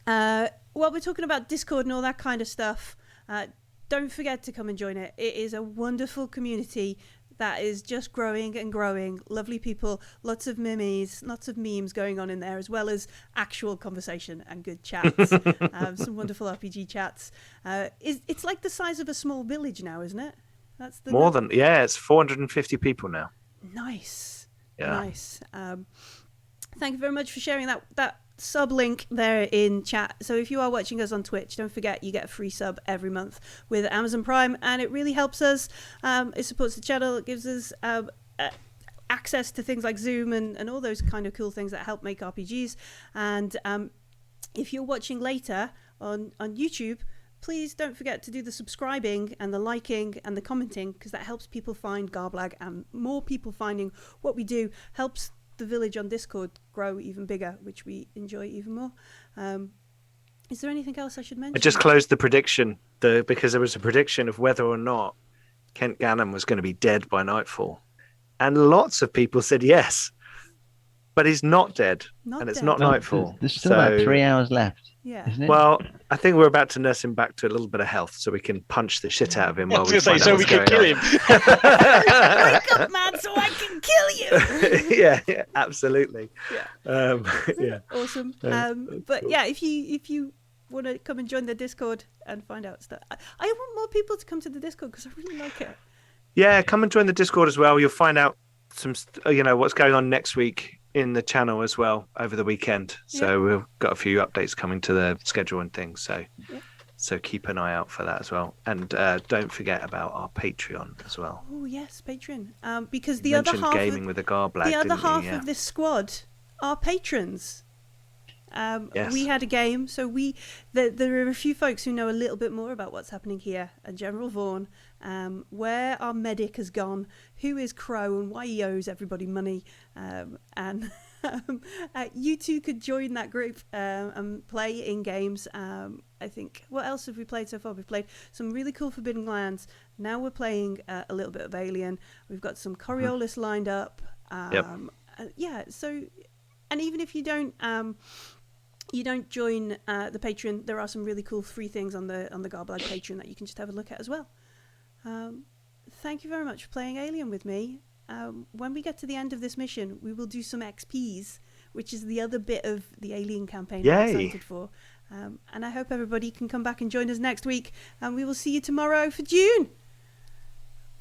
While we're talking about Discord and all that kind of stuff, don't forget to come and join it. It is a wonderful community that is just growing and growing. Lovely people, lots of lots of memes going on in there, as well as actual conversation and good chats. Some wonderful RPG chats. It's like the size of a small village now, isn't it? That's the More than, it's 450 people now. Nice. Yeah. Nice. Thank you very much for sharing that sub link there in chat. So if you are watching us on Twitch, don't forget you get a free sub every month with Amazon Prime, and it really helps us. It supports the channel. It gives us access to things like Zoom and all those kind of cool things that help make RPGs. And if you're watching later on YouTube, please don't forget to do the subscribing and the liking and the commenting, because that helps people find Garblag, and more people finding what we do helps the village on Discord grow even bigger, which we enjoy even more. Is there anything else I should mention? I just closed the prediction because there was a prediction of whether or not Kent Gannon was going to be dead by nightfall. And lots of people said yes, but he's not dead. Not and it's dead. not nightfall. There's still about 3 hours left. Yeah. Isn't it? Well, I think we're about to nurse him back to a little bit of health so we can punch the shit out of him I while was we going to say, find out so we what's can going kill on. him. Wake up, man, so I can kill you. yeah, absolutely. Yeah. Yeah. Awesome. But yeah, if you want to come and join the Discord and find out stuff, I want more people to come to the Discord because I really like it. Yeah, come and join the Discord as well. You'll find out what's going on next week in the channel as well over the weekend. So we've got a few updates coming to the schedule and things. So keep an eye out for that as well. And don't forget about our Patreon as well. Oh yes, Patreon. Because the You other mentioned half gaming with the Garblag, the other didn't you? half Yeah. of this squad are patrons. Yes. We had a game, so there are a few folks who know a little bit more about what's happening here, and General Vaughan, where our medic has gone, who is Crow, and why he owes everybody money, and you two could join that group and play in games. I think, what else have we played so far? We've played some really cool Forbidden Lands. Now we're playing a little bit of Alien. We've got some Coriolis lined up. Yeah, so, and even if you don't join the Patreon, there are some really cool free things on the Garblag Patreon that you can just have a look at as well. Thank you very much for playing Alien with me. when we get to the end of this mission, we will do some XPs, which is the other bit of the Alien campaign I'm Yay. excited for. And I hope everybody can come back and join us next week. And we will see you tomorrow for June.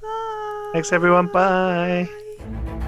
Bye. Thanks, everyone. Bye. Bye.